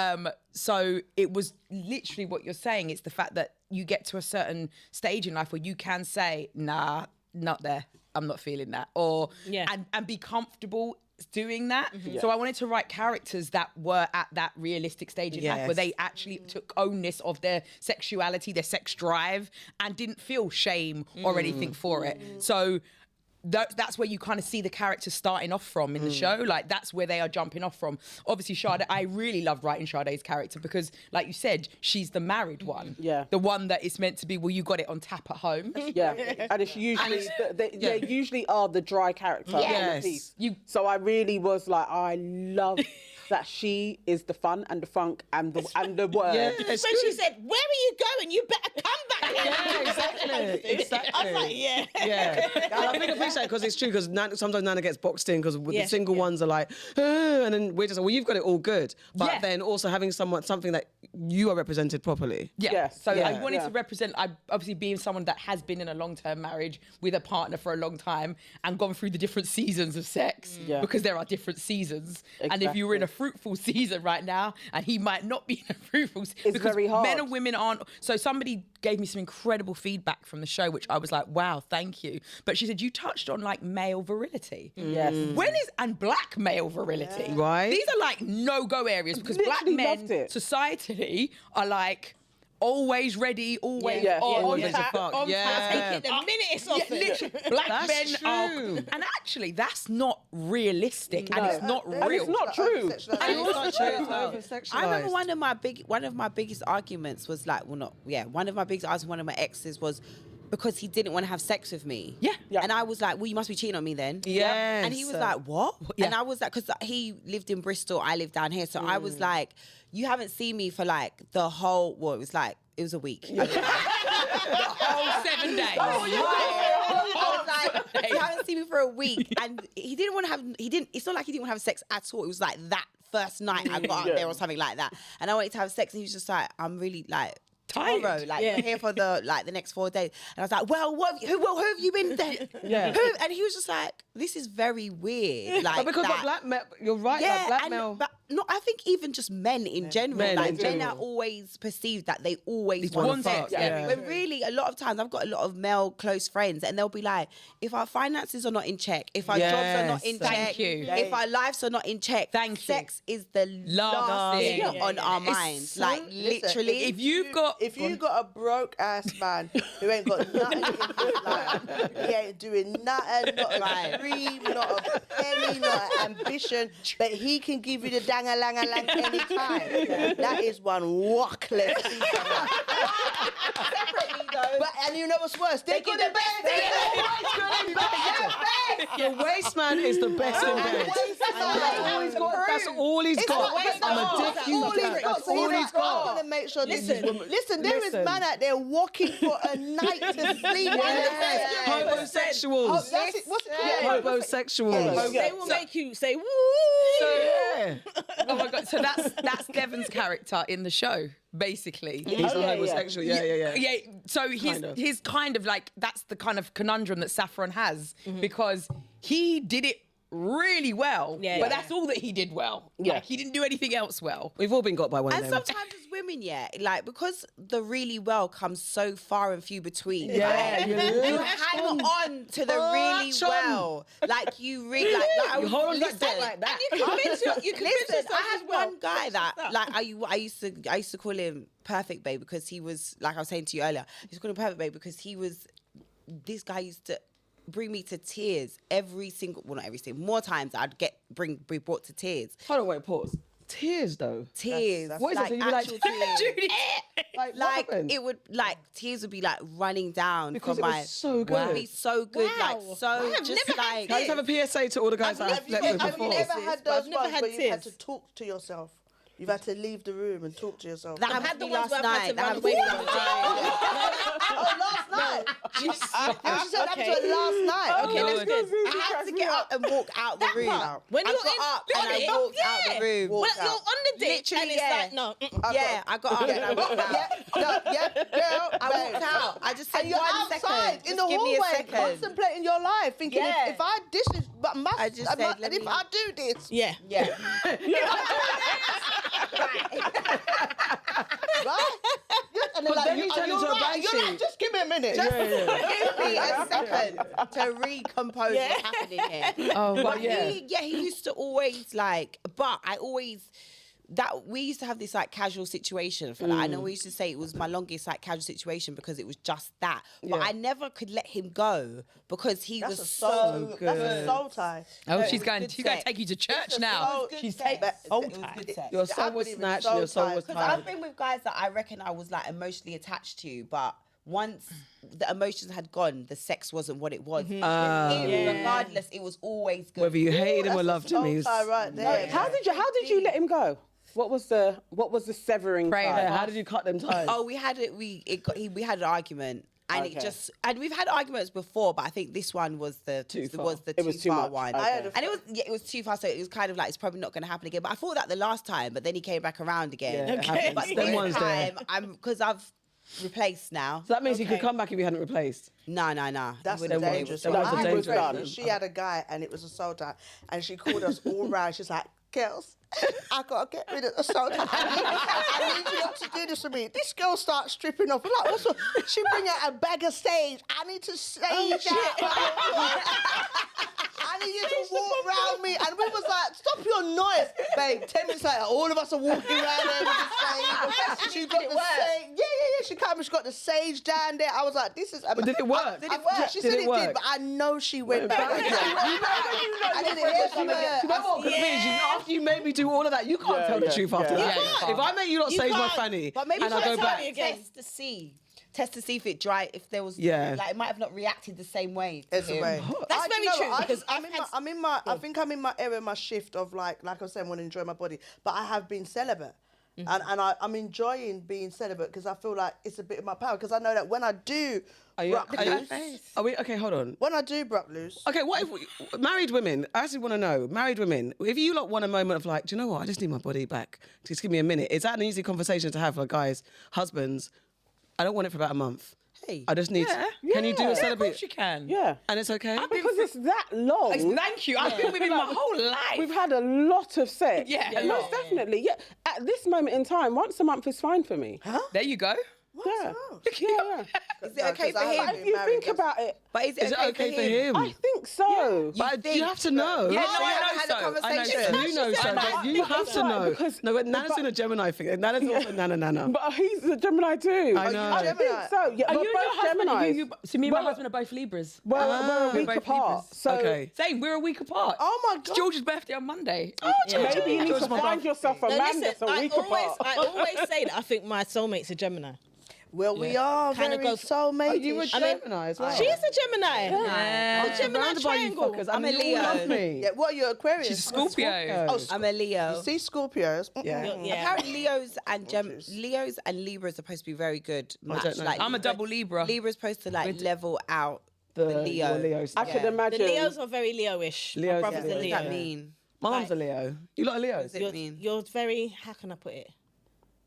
So it was literally what you're saying. It's the fact that you get to a certain stage in life where you can say, "Nah, not there. I'm not feeling that," or Yeah. and be comfortable doing that. Mm-hmm. So I wanted to write characters that were at that realistic stage in life where Yes. they actually took ownness of their sexuality, their sex drive, and didn't feel shame or anything for it. So that's where you kind of see the characters starting off from in the show. Like that's where they are jumping off from. Obviously, Sade, I really love writing Sade's character because, like you said, she's the married one. Yeah. The one that it's meant to be, well, you got it on tap at home. Yeah, and it's usually they usually are the dry character. in the Yes. piece. You- So I really was like, I love that she is the fun and the funk and the word. Yeah, When it's she good. said, "Where are you going? You better come back here." Yeah, exactly. I was like, yeah. Yeah. And I think I appreciate it because it's true, because sometimes Nana gets boxed in because Yeah, the single ones are like, and then we're just like, well, you've got it all good. But Yeah. then also having something that you are represented properly. Yeah. Yes. So Yeah. I wanted to represent, I obviously being someone that has been in a long-term marriage with a partner for a long time and gone through the different seasons of sex, Yeah. because there are different seasons. And if you were in a fruitful season right now, and he might not be in a fruitful season, It's because very hard. men and women aren't. So somebody gave me some incredible feedback from the show, which I was like, wow, thank you. But she said, you touched on like male virility. Yes. And black male virility. Right. These are like no-go areas because black Literally loved men it. societally are like always ready, always Yeah. on, Always on a tap, fuck. on Yeah. tap. Take it the minute it's off. Literally, black That's men are, true. and actually, that's not realistic, and it's not And real. it's not true. And it's not true, it's over-sexualised. I remember one of my biggest arguments was like, one of my biggest arguments with one of my exes was because he didn't want to have sex with me. Yeah. Yeah. And I was like, well, you must be cheating on me then. Yes. And he was like, what? Yeah. And I was like, because he lived in Bristol, I lived down here. So I was like, you haven't seen me for like the whole, it was a week. The whole 7 days. I was like, you haven't seen me for a week. And it's not like he didn't want to have sex at all. It was like that first night I got up there or something like that. And I wanted to have sex and he was just like, I'm really like, Tired. tomorrow, like you're here for the next 4 days. And I was like, well, who have you been then? Yeah. Who? And he was just like, this is very weird. Like, But because that. of black men, you're right, like black male. But no, I think even just men in general, Men like in men general. are always perceived that they always wanna want sex. fuck, yeah. When really, a lot of times, I've got a lot of male close friends, and they'll be like, if our finances are not in check, if our jobs are not in Yes. check, Thank you. if our lives are not in check, Thank you. sex is the last thing thing. on our minds. Like literally, If you've got, If you got a broke ass man who ain't got nothing in his life, he ain't doing nothing, not a Right. dream, not a penny, not an ambition, but he can give you the dang-a-lang-a-lang anytime. That is one walkless piece of that. separately though. And you know what's worse? They're good in bed. They're always good in bed. The waste man is the best in bed. That's all he's got. I'm addicted to that. That's all he's I'm got. gonna make sure this is woman. Listen, there is man out there walking for a night to sleep. Homosexuals. That's it. What's it called? Homosexuals. They will make you say, woo. Yeah. oh my god, so that's Devon's character in the show, basically. He's a homosexual. Yeah. Yeah, so he's kind of like, that's the kind of conundrum that Saffron has, because he did it really well, Yeah, but yeah. that's all that he did well. Yeah. Like, he didn't do anything else well. We've all been got by one And of them. sometimes as women, like because the really well comes so far and few between. Yeah, right? you you latch hang on. on to the really Latch on. well. Like you really like I You was, hold on listen, that like that. You convince Listen, yourself I as had well. one guy that like I used to call him Perfect Babe because he was, like I was saying to you earlier, I used to call him Perfect Babe because this guy used to bring me to tears not every single, more times I'd be brought to tears. Hold on, wait, pause. Tears, though. Tears. What is it? So you'd be like, actual tears. Judy. Like, what Like happened? it would, like tears would be like running down Because from it my. was so good. It would be so good, like Wow. so I have just never had like. Can I just have a PSA to all the guys that I've slept with Have you before? ever had those I've never ones had where you've had tears. to talk to yourself? You've had to leave the room and talk to yourself. That I've happened had to the me ones last where I've had night. to That run happened to away me from last night. She said that to her last night. Okay, that's good. I had to get up and walk out the room. When I you're got in up and I body, walked out the room. When Walked you're out. on the dick, Literally, and it's yeah. like, no. Yeah, I got up and I walked out. Girl, I walked out. I just said And you're 1 outside second. in Just the give me a hallway, second. contemplating your life, thinking Yeah. if I this is, but must, I just I said, must- let and if me- I do this, Yeah. Yeah. right? And they're like, then you turn into a right. banshee. You're like, just give me a minute. Give me a second to recompose what's happening here. Oh, But yeah. he used to always we used to have this like casual situation for that. I know we used to say it was my longest like casual situation because it was just that. But Yeah. I never could let him go because he That's a was soul. so That's a good. soul tie. Oh, it she's was going good to sex. take you to church It's a now. soul- She's good taking sex. soul It was tie. good sex. Your soul I was believe in snatched, soul your soul ties. was Because I've tied. been with guys that I reckon I was like emotionally attached to, but once the emotions had gone, the sex wasn't what it was. Regardless, it was always good. Whether you hated him or That's loved the him, he was... soul tie right there. How did you let him go? What was the severing Pray tie? Yeah, how did you cut them ties? Oh, we had we had an argument. And Okay. and we've had arguments before, but I think this one was the too was too far much. one. Okay. And it was too far, so it was kind of like it's probably not going to happen again. But I thought that the last time, but then he came back around again. Yeah, it happens. But Them this ones there. time, because I've replaced now. So that means he could come back if you hadn't replaced. No. That's He wouldn't be able dangerous. to. That was I a had a dangerous friend, one. she had a guy and it was a soul tie, and she called us all round. She's like, girls, I gotta get rid of the soul tie. I need you not to do this for me. This girl starts stripping off. We're like, what's wrong? She bring out a bag of sage. I need to sage that. I need you to walk around me. And we was like, stop your noise. Babe, 10 minutes later, all of us are walking around there with the sage. She got the sage. Yeah. She came and she got the sage down there. I was like, this is... But did it work? Did it work? She said it work? did, but I know she went back. I didn't hear from her. You know what? After you made me do all of that, you can't tell the truth after that. If I make you not sage my fanny But maybe and I go back, test to see if it dry, if there was like it might have not reacted the same way. It's a way. That's very true, because I think I'm in my era, my shift of like I said, I want to enjoy my body, but I have been celibate. And I'm enjoying being celibate because I feel like it's a bit of my power, because I know that when I do okay, hold on. when I do broke loose, Okay, what if married women? I actually want to know, married women, if you lot want a moment of like, do you know what? I just need my body back. Just give me a minute. Is that an easy conversation to have for guys, husbands? I don't want it for about a month. Hey. I just need. Can you do a Yeah, of celibate? course you can. Yeah. And it's okay. Because it's that long. Thank you. I've been with him my whole life. We've had a lot of sex. Yeah. Most definitely. Yeah. At this moment in time, once a month is fine for me. There you go. Yeah. Is it okay for him? If you think about it, But is it okay for him? I think so. But you have to know. Yeah, no, I I had know a so. conversation. You know so, but you have to know. Because- No, but Nana's doing a Gemini thing. Nana's also Nana. But he's a Gemini too. I know. I think so. Yeah, Are but you and both your husband? Geminis. So me and my husband are both Libras. Well, we're a week both apart. Libras. So Okay. Same, we're a week apart. oh my It's god, George's birthday on Monday. maybe you need to find yourself a man that's a week apart. I always say that I think my soulmate's a Gemini. well we are Kinda very go- soulmates. Are you a Gemini as well? She is a Gemini. I'm The Gemini surrounded by you triangle. fuckers. I'm a you all Leo. love me. Yeah, what are you, Aquarius? She's a Scorpio. Oh, I'm a Leo. you see Scorpios. Yeah. Apparently Leos and Libra are supposed to be very good match. don't know. Like I'm a double Libra. Libra's supposed to like level out the Leo. your Leo I stuff. could The imagine. Leos are very Leo-ish. Leos My brother's are a What does Leo. that mean? My mum's a Leo. You lot are Leos. What does it mean? You're very, how can I put it?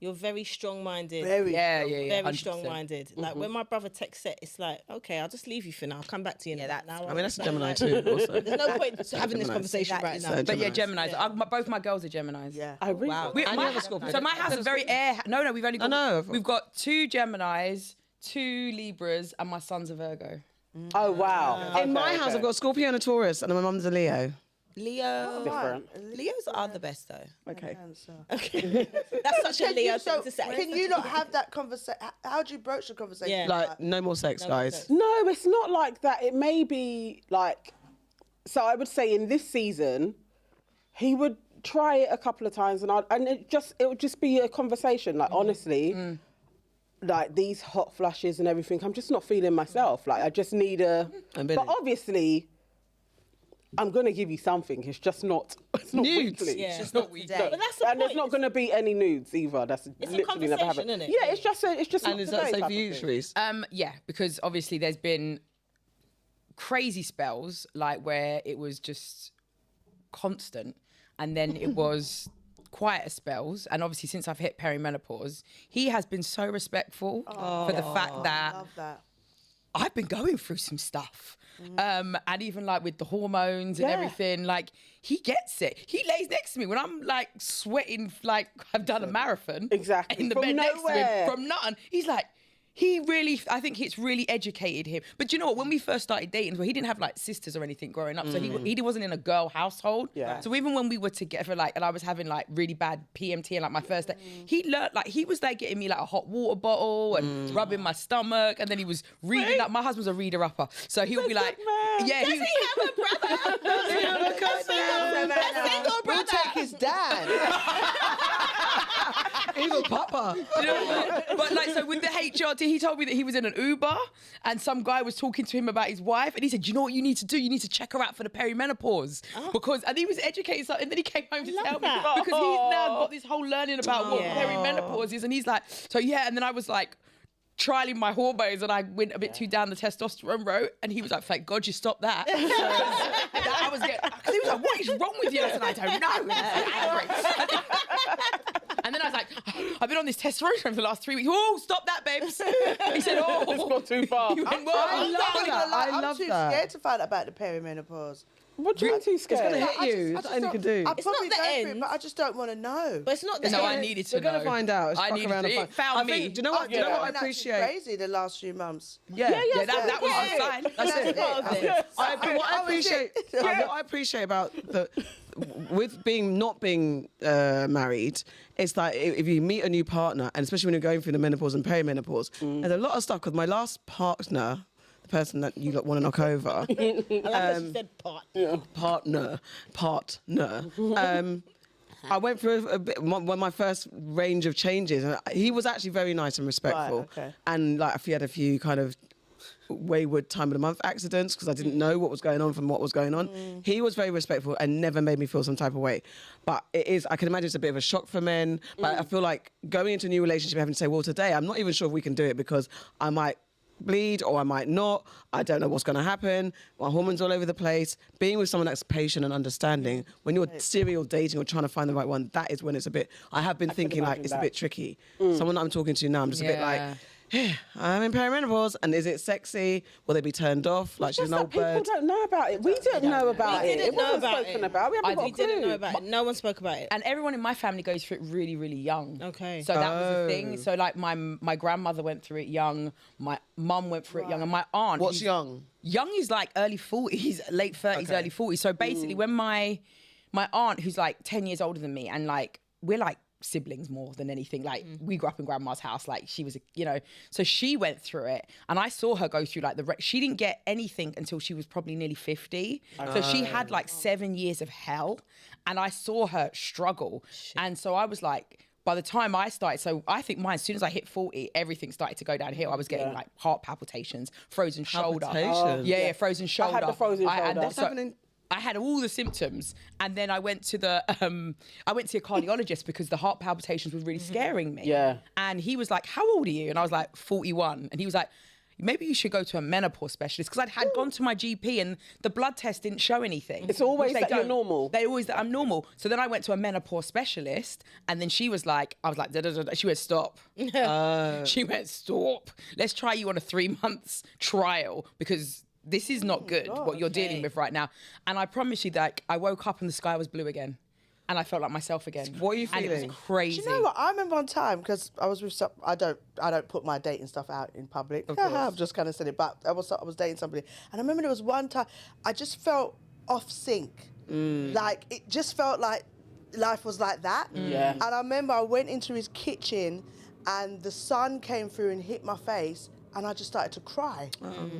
You're very strong-minded. Very. Yeah. Very 100%. strong-minded. Like when my brother texts it, it's like, okay, I'll just leave you for now. I'll come back to you. Yeah, now. that's- I mean, that's a Gemini too. Also. There's no point having this Geminis. conversation That right is now. a But yeah, Geminis. Geminis. Both my girls are Geminis. Yeah. I really. Wow. We, And my, you have a Scorpio. so my house is very air. No, we've only got. know. We've got 2 Geminis, 2 Libras, and my son's a Virgo. Oh wow. In my house, I've got a Scorpio and a Taurus, and my mum's a Leo. Leo. Different. Leos are the best though. Okay. That's such a Can Leo you, so, thing to say. can you not have that conversation? How do you broach the conversation? Yeah. Like, no more sex, guys. sex. No, it's not like that. It may be like. So I would say in this season, he would try it a couple of times, and it would just be a conversation. Like honestly. Like these hot flushes and everything, I'm just not feeling myself. Like I just need Billy. But obviously, I'm gonna give you something. It's just not. It's not Nudes. weekly. Yeah. It's not weekday. But that's the And there's point. not gonna be any nudes either. That's It's a literally never conversation, happened. isn't it? Yeah, it's just. And not is that today safe type for you, of thing. Sherice? Yeah, because obviously there's been crazy spells like where it was just constant, and then it was quieter spells. And obviously since I've hit perimenopause, he has been so respectful for the fact that Love that. I've been going through some stuff. And even like with the hormones and Yeah. everything, like he gets it. He lays next to me when I'm like sweating, like I've done a marathon. Exactly. In the From bed next to nowhere. him from nothing. He's like, I think it's really educated him. But do you know what? When we first started dating, well, he didn't have like sisters or anything growing up. So he wasn't in a girl household. Yeah. So even when we were together, like, and I was having like really bad PMT and like my first day, he learned, like, he was like getting me like a hot water bottle and rubbing my stomach. And then he was reading, like, my husband's a reader upper. So he'll be like, yeah. Does he have a brother? Does he have a cousin? A single We'll brother. take his dad. Even Papa. You know, but like, so with the HRT, he told me that he was in an Uber and some guy was talking to him about his wife, and he said, "You know what you need to do? You need to check her out for the perimenopause because." And he was educated, so, and then he came home to tell me because he's now got this whole learning about what perimenopause is, and he's like, "So yeah." And then I was like, trialing my hormones, and I went a bit too down the testosterone road, and he was like, "Thank God you stopped that." That I was getting, because he was like, "What is wrong with you?" I said, "I don't know." And then I was like, "I've been on this testosterone for the last 3 weeks." "Oh, stop that, babes." He said, "Oh, It's gone too far. You went, I love that. I I'm love too that. scared to find out about the perimenopause. What do you mean too scared? It's gonna hit you. That's all you can do. I'll It's probably not the go through it, end. but I just don't want to know. But it's not the No, I end. needed to We're gonna know. find out. It's I fuck needed around to. and It find. found I me. think, do you know what? Do you know what I I've been actually appreciate? crazy the last few months. Yeah, that was a sign. That's it. part of it. What I appreciate about with not being married, it's like if you meet a new partner, and especially when you're going through the menopause and perimenopause, there's a lot of stuff. Because my last partner, the person that you want to knock over, I like that she said partner. I went through a bit, my first range of changes, and he was actually very nice and respectful. Right, okay. And like, if he had a few kind of wayward time of the month accidents because I didn't know what was going on from what was going on. He was very respectful and never made me feel some type of way. But I can imagine it's a bit of a shock for men. But I feel like going into a new relationship, having to say, well, today I'm not even sure if we can do it because I might bleed or I might not. I don't know what's going to happen. My hormones all over the place. Being with someone that's patient and understanding, when you're serial dating or trying to find the right one, that is when it's a bit, I have been thinking like it's a bit tricky. Someone that I'm talking to now, I'm just a bit like, I'm in perimenopause, and is it sexy? Will they be turned off? Like she's an old people bird. don't know about it. We didn't know about it. It wasn't spoken about. We haven't got a We didn't know clue. about it. No one spoke about it. And everyone in my family goes through it really, really young. Okay. So that was the thing. So like my grandmother went through it young, my mum went through it young, and my aunt. What's young? Young is like early 40s, late 30s, early 40s. So basically when my aunt, who's like 10 years older than me, and like we're like siblings more than anything, like we grew up in grandma's house, like she was so she went through it, and I saw her go through like she didn't get anything until she was probably nearly 50. So she had like 7 years of hell, and I saw her struggle. And so I was like, by the time I started, so I think mine, as soon as I hit 40, everything started to go downhill. I was getting like heart palpitations, frozen shoulder. Palpitations? Yeah, frozen shoulder. I had the frozen shoulder. What's happening? I had all the symptoms, and then I went to a cardiologist because the heart palpitations were really scaring me. Yeah. And he was like, "How old are you?" And I was like, 41. And he was like, "Maybe you should go to a menopause specialist," because had gone to my GP and the blood test didn't show anything. It's always which they that you're don't. normal. They always that I'm normal. So then I went to a menopause specialist, and then she was like, I was like, da, da, da, da. She went, "Stop." She went, "Stop. Let's try you on a 3 months trial because this is not good, what you're dealing with right now." And I promise you that I woke up and the sky was blue again. And I felt like myself again. What are you And it feeling? was crazy. Do you know what? I remember one time because I was with some. I don't put my dating stuff out in public. I've just kind of said it, but I was dating somebody, and I remember there was one time I just felt off sync. Like it just felt like life was like that. Yeah. And I remember I went into his kitchen, and the sun came through and hit my face. And I just started to cry.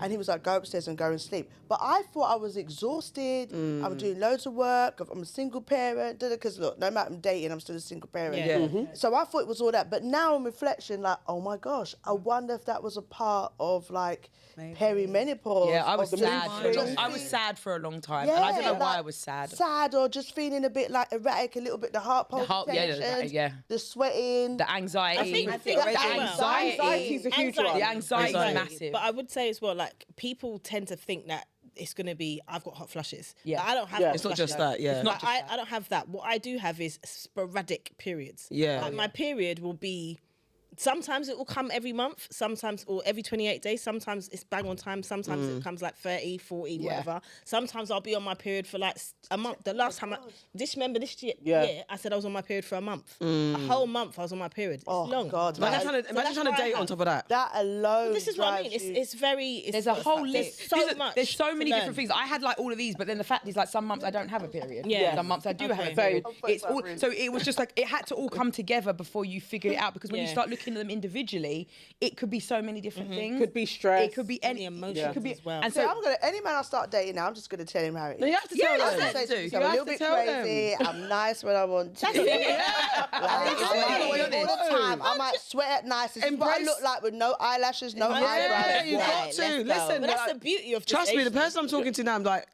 And he was like, "Go upstairs and go and sleep." But I thought I was exhausted. I'm doing loads of work. I'm a single parent. Because look, no matter I'm dating, I'm still a single parent. Yeah. So I thought it was all that. But now on reflection, like, oh my gosh, I wonder if that was a part of like perimenopause. Yeah, I was of sad. just I was feeling- sad for a long time. And I don't know why like, I was sad. Sad or just feeling a bit like erratic, a little bit the heart palpitations, the sweating. The anxiety. I think the Anxiety's a huge one. The anxiety is massive. But I would say as well, like people tend to think that it's going to be, I've got hot flushes. Yeah. Like, I don't have Yeah. hot It's not flushes. just that, yeah. It's not Like, I don't have that. What I do have is sporadic periods. Yeah. Like my period will be, sometimes it will come every month, sometimes, or every 28 days. Sometimes it's bang on time. Sometimes it comes like 30, 40, whatever. Sometimes I'll be on my period for like a month. The last time, this year, I said I was on my period for a month. A whole month I was on my period. It's long. God, Imagine trying to that's what I date on have. top of that. that alone. This is what I drives mean. you. It's very. There's a whole list. So Listen, much. There's so many to different learn. things. I had like all of these, but then the fact is like some months I don't have a period. Yeah. Some months I do have a Okay. period. So- It's all, so it was just like it had to all come together before you figure it out, because when you Yeah. start looking looking at them individually, it could be so many different things. Could be stress. It could be any emotions It could be as well. And So so I'm gonna any man I start dating now, I'm just gonna tell him how it is. No, you have to tell that's them. what I do. You I'm a have little to bit tell crazy. I'm nice when I want to. That's it. Like, it's Exactly. all the time. I might sweat at nice. This is what I Embrace- look like with no eyelashes, no Yeah, eyebrows. you got Right, to. let's go. Listen, But that's like, the beauty of this trust me, the age. person I'm talking to now, I'm like,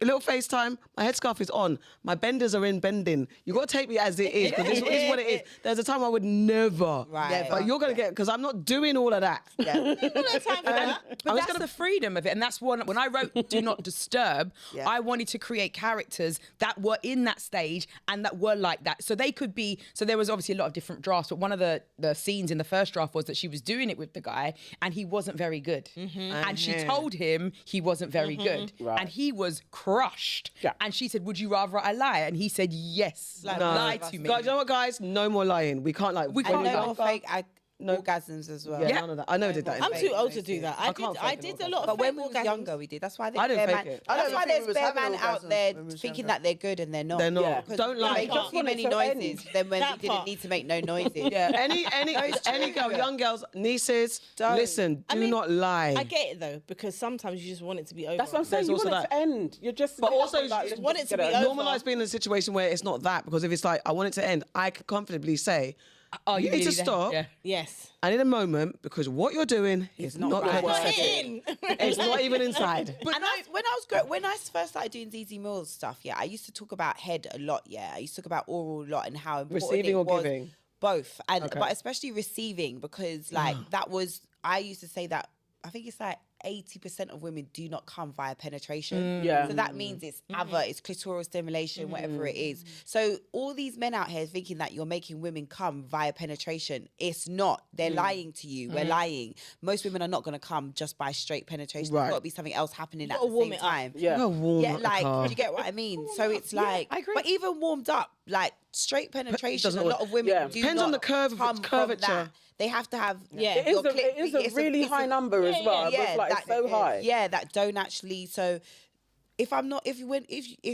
a little FaceTime, my headscarf is on, my benders are in bending. You got to take me as it is, because this is what it is. There's a time I would never. Right. But you're going to get, because I'm not doing all of that. No time for that. But that's the freedom of it. And that's when I wrote Do Not Disturb, Yeah. I wanted to create characters that were in that stage and that were like that. So they could be, so there was obviously a lot of different drafts, but one of the scenes in the first draft was that she was doing it with the guy and he wasn't very good. And she told him he wasn't very good. Right. And he was crushed. Yeah. And she said, would you rather I lie? And he said, yes. Lie to me. Guys, you know what, guys? No more lying. We can't like. We And can't no lie. more fake orgasms as well. Yeah, none of that. I never did that. I'm too old to do that. I can't did. fake I an did a orgasm. lot of. But when fake we was orgasms. younger, we did. That's why I didn't there's fake it. I That's don't why think we there's was bare having man out orgasms there when we was thinking younger. that they're good and they're not. They're not. Yeah. Because Don't we lie. make Just too want it many to noises. end. Then when That we didn't part. need to make no noises. Yeah, any girl, young girls, nieces, listen, do not lie. I get it though, because sometimes you just want it to be over. That's what I'm saying. There's You also want it that. to end. You're just. But also, like, just want it to get be over. over. normalize being in a situation where it's not that, because if it's like, I want it to end, I can comfortably say, Oh, you need to really there? stop. Yeah. Yes. I need a moment, because what you're doing is not right. copacetic. It's not even inside. And when I first started doing ZEZE MILLZ stuff, yeah, I used to talk about head a lot. Yeah, I used to talk about oral a lot and how important Receiving it or was. giving? Both, and Okay. but especially receiving, because like that was, I used to say that I think it's like 80% of women do not come via penetration. Yeah. So that means it's other, it's clitoral stimulation, whatever it is. So all these men out here thinking that you're making women come via penetration, it's not. They're lying to you. We're lying. Most women are not going to come just by straight penetration. Right. There's got to be something else happening at gotta the warm same it up. time. Yeah. You're warm Yeah, at the like, car. do you get what I mean? So it's like, I agree. but even warmed up, like straight penetration, doesn't a lot work. of women Yeah. do Depends not on the curve- come from curvature. that. They have to have Yeah. your It is a really high number as well. It's like it's so high. Yeah, that don't actually. So if I'm not, if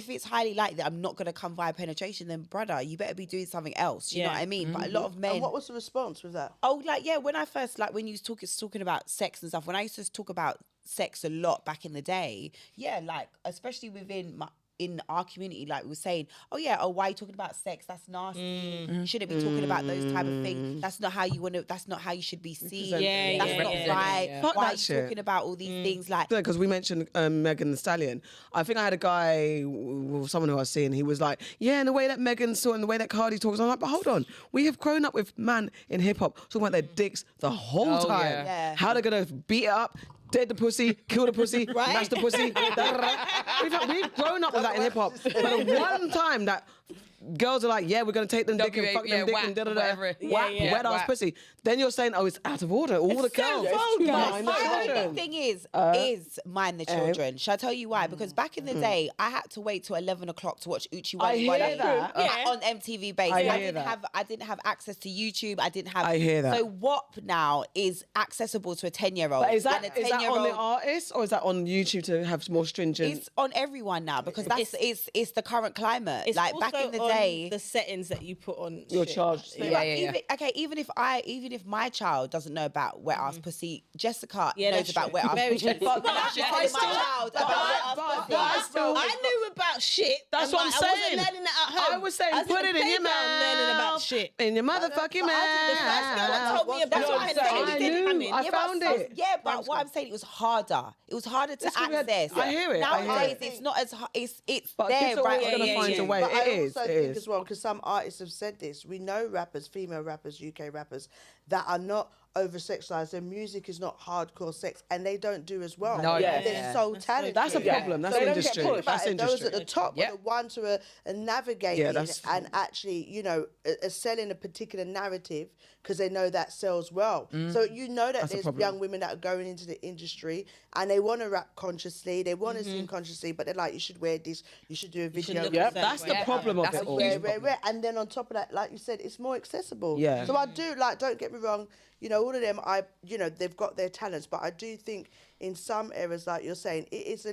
it's highly likely that I'm not gonna come via penetration, then brother, you better be doing something else. You know Yeah. what I mean? But a lot of men. And what was the response with that? Oh, like, yeah, when I first, like, when you was talking about sex and stuff, when I used to talk about sex a lot back in the day, yeah, like, especially in our community, like, we were saying, oh, yeah, oh, why are you talking about sex? That's nasty. You shouldn't be talking about those type of things. That's not how you want to, that's not how you should be seen. Yeah, That's yeah, not yeah, right. yeah. Fuck Why that are you shit. talking about all these things? Like, Because we mentioned Megan Thee Stallion. I think I had a guy, someone who I was seeing, he was like, yeah, and the way that Megan's talking, the way that Cardi talks, I'm like, but hold on. We have grown up with man in hip hop talking about their dicks the whole Oh, time. yeah. Yeah. How they're going to beat it up, dead the pussy, kill the pussy, mash the pussy. We've grown up with that in hip hop. But the one time that girls are like, yeah, we're going to take them dick and fuck them dick and da-da-da, whatever. wet ass pussy. Then you're saying, oh, it's out of order. All the girls. Mind the my children. only thing is mind the children. Shall I tell you why? Because back in the day, I had to wait till 11 o'clock to watch Uchi I hear Wali that. on MTV base. I I hear didn't that. have access to YouTube. I didn't have. I hear that. So WAP now is accessible to a 10-year-old. But is that And a on the 10-year-old artist or is that on YouTube to have more stringent? It's on everyone now because it's the current climate. It's Like back also in the on day, the settings that you put on. Your shit. charge. Even if my child doesn't know about wet ass pussy, Jessica Yeah, knows that's about true. wet ass Very pussy. true. But But I I telling still- my child about wet ass pussy. I knew about shit. That's and, what I'm like, I saying. wasn't learning that at home. I was saying, I put it in your playground mouth. learning about shit. In your motherfucking mouth. The first girl that told me about That's what I'm saying. I knew. I found it. Yeah, but what I'm saying, it was harder. It was harder to That's what we had- access. I hear it, I hear Nowadays, it. it's not as hard. It's But there kids are right always on going to yeah, find yeah. a way. But It I is. also It think is. as well, because some artists have said this, we know rappers, female rappers, UK rappers, that are not over-sexualized. Their music is not hardcore sex, and they don't do as well. No, yeah. They're so talented. That's a problem. That's So they don't industry. get pushed. That's Those industry. at the top Yep. are the ones who are navigating that's- and actually, are selling a particular narrative because they know that sells well. So you know that That's a there's problem. young women that are going into the industry and they want to rap consciously, they want to sing consciously, but they're like, you should wear this, you should do a video. look Yep. That's the problem of it all. And then on top of that, like you said, it's more accessible. Yeah. So I do don't get me wrong, all of them, they've got their talents, but I do think in some areas, like you're saying, it's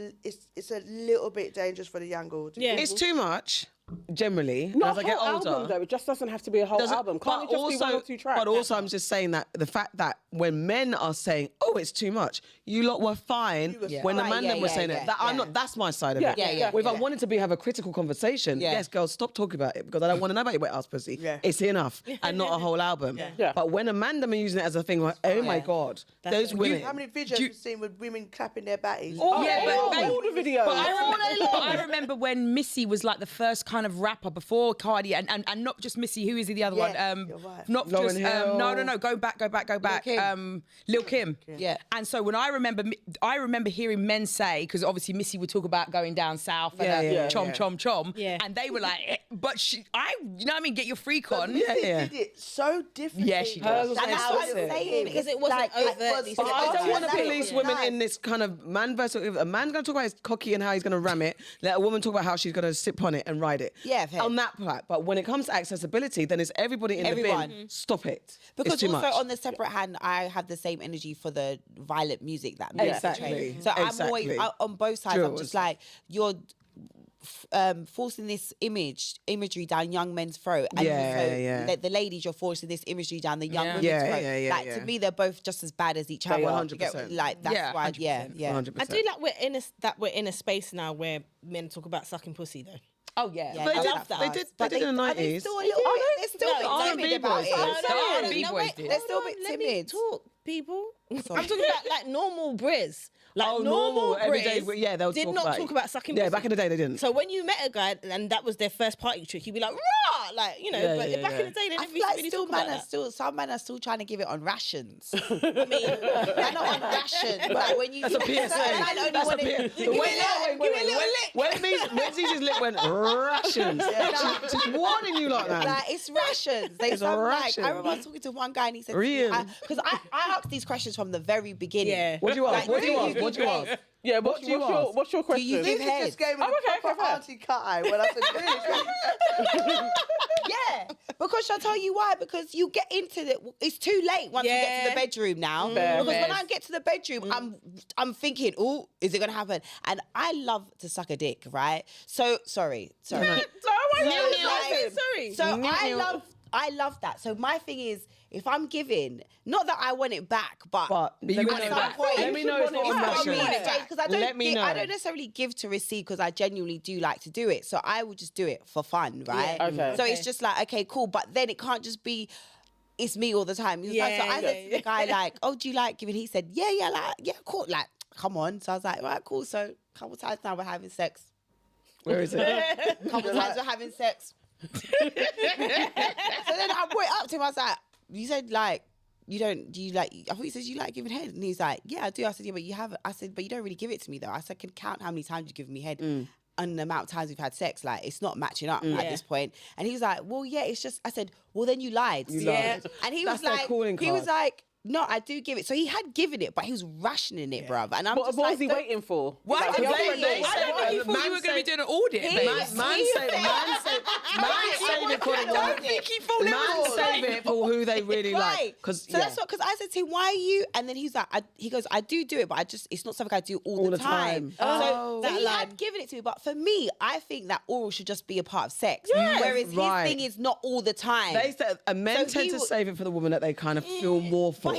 a little bit dangerous for the younger audience. Yeah. It's too much. generally. And Not as I a get whole older, album though. It just doesn't have to be a whole album. Can't it just be one or two tracks? But also, I'm just saying that the fact that when men are saying, "Oh, it's too much," you lot were fine when the man them were saying it. That I'm not. That's my side of it. If I wanted to have a critical conversation, yes, girls, stop talking about it because I don't want to know about your wet ass pussy. It's enough, and not a whole album. But when a man them are using it as a thing, like, oh my god, those women. How many videos you've seen with women clapping their batties? All the videos. But I remember when Missy was like the first kind of rapper before Cardi, and not just Missy. Who is the other one? Not Lauryn just Hill. no. Go back. Lil' Kim. Yeah. And so when I remember hearing men say, because obviously Missy would talk about going down south and chom, and they were like, but you know what I mean? Get your freak on. Missy did it so differently. Yeah, she does. And that's what I'm saying. Because it wasn't overtly. But I don't want to That's police what women nice. in this kind of man versus. If a man's going to talk about his cocky and how he's going to ram it, let a woman talk about how she's going to sip on it and ride it. Yeah, fair. On that part. But when it comes to accessibility, then it's everybody in the Everyone. bin. Stop it. Because it's too also much. on the separate hand, I have the same energy for the violent music that makes Exactly. So I'm always on both sides. I'm True. just like you're forcing this imagery down young men's throat, and also the ladies, you're forcing this imagery down the young women's throat. Like to me, they're both just as bad as each other. 100%. Like that's why, 100%. I do like we're in a space now where men talk about sucking pussy though. Oh yeah. Yeah, They I did. love that. They did. They did in the 90s. They're still a bit R&B timid about boys it. did. The R&B boys did. They're still a bit Let me timid. talk, people. I'm talking about like normal Briz. Like Oh, normal everyday. Briz Yeah, they'll did talk not about talk it. about sucking Yeah, pussy. back in the day they didn't. So when you met a guy and that was their first party trick, you'd be like, rah! Like, you know, but back in the day, they I didn't feel like really still talk about men are that. some men are still trying to give it on rations. I mean, they're not on rations. Like when you That's a PSA. That's a PSA. When ZEZE's lip went rations. She's warning you like that. Like it's rations. They It's sound like rations. I remember I was talking to one guy and he said Real. because I asked these questions from the very beginning. Yeah. What do you ask? Like, What do you do ask? you What do you give ask? Yeah, What do you ask? what's your question? you give This head? just gave me okay, the proper auntie cut eye when I said, really? Yeah, because I'll tell you why. Because you get into it, it's too late once you get to the bedroom now. Because when I get to the bedroom, I'm thinking, oh, is it gonna happen? And I love to suck a dick, right? So sorry. Sorry. So I love that. So my thing is, if I'm giving, not that I want it back, but you want it back. Let me know it's not on because rations. I Let me know. I don't necessarily give to receive because I genuinely do like to do it. So I will just do it for fun, right? Yeah. Okay. So it's just like, okay, cool. But then it can't just be, it's me all the time. So I said to the guy, like, oh, do you like giving? He said, yeah, cool. Like, come on. So I was like, right, cool. So a couple times now we're having sex. Where is it? A couple times we're having sex. So then I brought it up to him. I was like, you said like, do you like, I thought you said you like giving head. And he's like, yeah, I do. I said, yeah, but you haven't. I said, but you don't really give it to me though. I said, I can count how many times you've given me head and the amount of times we've had sex. Like, it's not matching up at this point. And he was like, well, yeah, it's just, I said, well, then you lied. lied. And he That's was their like, calling he was card. like, no, I do give it. So he had given it, but he was rationing it, bruv. And I'm What just was like, he waiting for? Why Like, did your they- friend they- was I don't think he thought you were going to be doing an audit. babe. Man save it for the I one. don't think he thought Man save it for who they really like. Right. Because That's what, because I said to him, why are you? And then he's like, he goes, I do it, but it's not something I do all the time. Oh. So he had given it to me. But for me, I think that oral should just be a part of sex. Whereas Right. his thing is not all the time. They said, men So tend he to will- save it for the woman that they kind of feel more for. But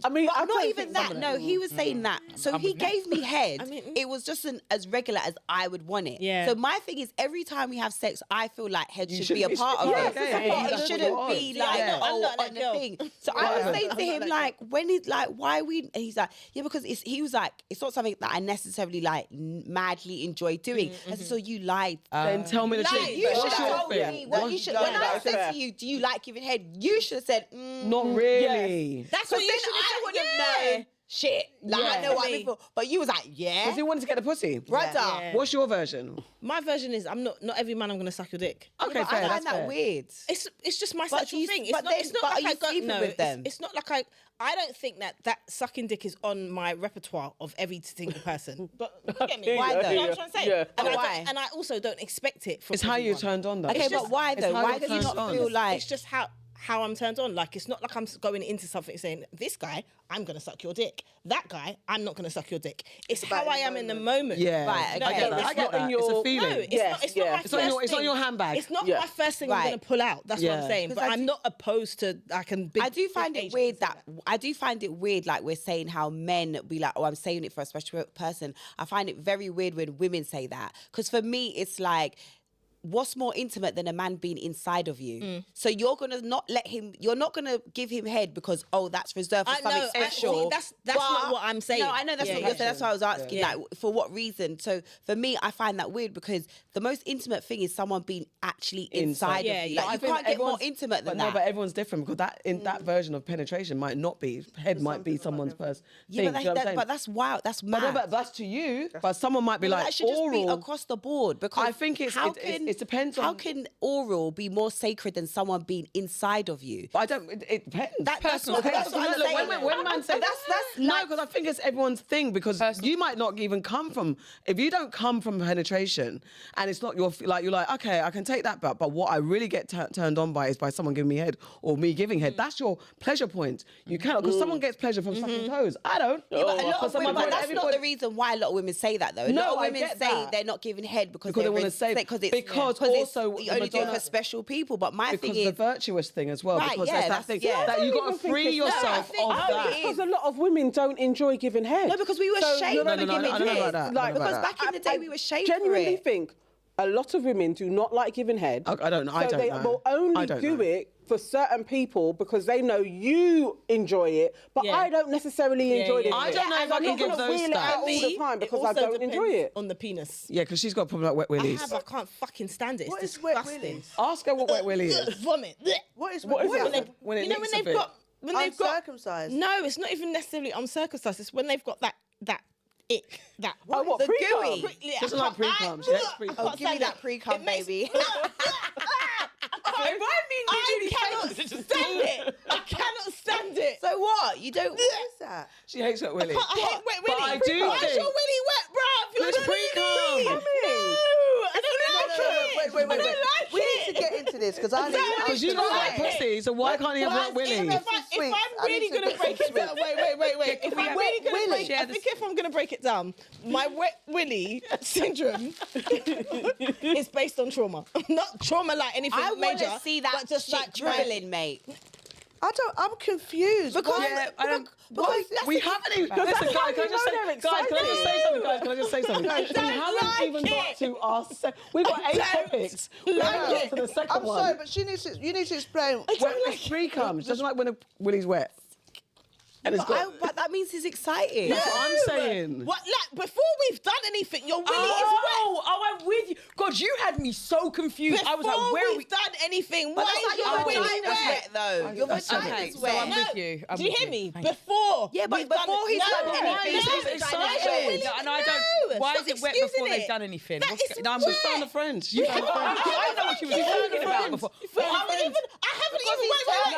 I mean, but I not don't even think that. some of No, them- he was saying that. So he gave me head. It was just as regular as I would want it. Yeah. So my thing is, every time we have sex, I feel like head should be a it part should- of yeah, it. yeah, yeah, It that's shouldn't what it be was. like, Yeah. I'm not that on the girl. thing. So I was saying to him, like, when he's like, why are we? And he's like, yeah, because he was like, it's not something that I necessarily like madly enjoy doing. I said, so you lied. Then tell me the Like, truth. you should What's have your told thing? me what you should. When I said to you, do you like giving head? You should have said, Not really. That's so what you then should I would have have known. Shit, like I know what I'm in for. But you was like, yeah, Because he wanted to get the pussy. brother. Yeah. What's your version? My version is not every man I'm gonna suck your dick. Okay, But fair. I That's find that fair. weird. It's just my But sexual you- thing. but It's not but like are I you go sleeping no. with them? It's not like I don't think that sucking dick is on my repertoire of every single person. But you get me? Why though? You know what I'm trying to say? Yeah. And But why? I also don't expect it from It's how you everyone. turned on though. Okay, but why It's though? how Why you're do you turned not on. feel like? It's just how how I'm turned on. Like, it's not like I'm going into something saying, this guy, I'm going to suck your dick. That guy, I'm not going to suck your dick. It's how I am in the moment. Yeah. Right, I get that. I get that. It's a feeling. No, it's not my It's not first it's not thing. your handbag. It's not my first thing I'm going to pull out. That's what I'm saying. But I'm not opposed to, I do find it weird like we're saying how men be like, oh, I'm saying it for a special person. I find it very weird when women say that. Because for me, it's like, what's more intimate than a man being inside of you? So you're gonna not you're not gonna give him head because, oh, that's reserved for something special. That's not what I'm saying. No, I know that's not what you're saying. That's why I was asking, like, for what reason? So for me, I find that weird because the most intimate thing is someone being actually inside of you. Like, you can't get more intimate than that. No, but everyone's different because that version of penetration might not be. Head might be someone's first thing. But that's wild. That's mad. But that's to you. But someone might be like, that should just be oral. across the board because I think it depends on. How can oral be more sacred than someone being inside of you? But I don't. It depends. That's what I'm saying. When man say that's no, because I think it's everyone's thing. Because you might not even come from. If you don't come from penetration, and it's not your like, you're like, okay, I can take that, but what I really get turned on by is by someone giving me head or me giving head. That's your pleasure point. You cannot, because someone gets pleasure from sucking toes. I don't. Yeah, but a lot of women, but that's not the reason why a lot of women say that though. A lot of women say they're not giving head because they want to say because also you only do it for special people. But my thing is the virtuous thing as well. Right, because yeah, there's that thing that you got to free yourself of that. Because a lot of women don't enjoy giving head. No, because we were shamed for giving head. Because back in the day we were shamed for it. Genuinely think a lot of women do not like giving head. I don't know. So they will only do it for certain people because they know you enjoy it, but I don't necessarily enjoy it. I don't know if I can give those stats all the time because I don't enjoy it. On the penis. Yeah, because she's got probably like wet willies. I can't fucking stand it. It's What is disgusting. wet willies? Ask her what wet willy is. Vomit. What is What is wet it? When it leaks a bit. When they've got uncircumcised? No, it's not even necessarily uncircumcised. It's when they've got that ick, that What the pre-cum? gooey. Doesn't like pre-cum. She hates pre-cum. Oh, give me that pre-cum, baby. I cannot stand it. I cannot stand it. So what? You don't. What is that? She hates wet willy. I hate wet willy. But I do Why is think- your willy wet, bruv? It's pre-cum. No, I don't like it. Wait. I don't like We it. need to get into this because I need to. Because you don't like pussy, so why can't he have wet willy? If I'm really gonna break it down, wait. If I'm really gonna break it, I think if I'm gonna break it down, my wet willy syndrome is based on trauma, not trauma like anything I want major. to see that but just shit like dribbling, mate. I'm confused. Because We haven't even. Listen, guys, can I just say something? Guys, can I just say something? We haven't even got to our. We've got 8 topics. We haven't got to the second I'm one. sorry, but you need to explain. It's pre-cum. She doesn't like when a willy's wet. And it's got. But that means he's excited. That's what I'm saying. What? Like before we've done anything, your willy is wet. Oh, I'm with you. God, you had me so confused. I was like, Before where are we? we've done anything, But why that's is like your your willy vagina's wet? wet, though. Your vagina's Okay, so wet. I'm with you. Do you hear me? Before. Yeah, but we've done before it- he's done No, anything, no, he's no, excited. no, And I don't. no, Why stop is it wet excusing before it. they've done anything? That What's is go- no, I'm wet. just Found a friend. You found a I friend. know what she was talking about before. I haven't even.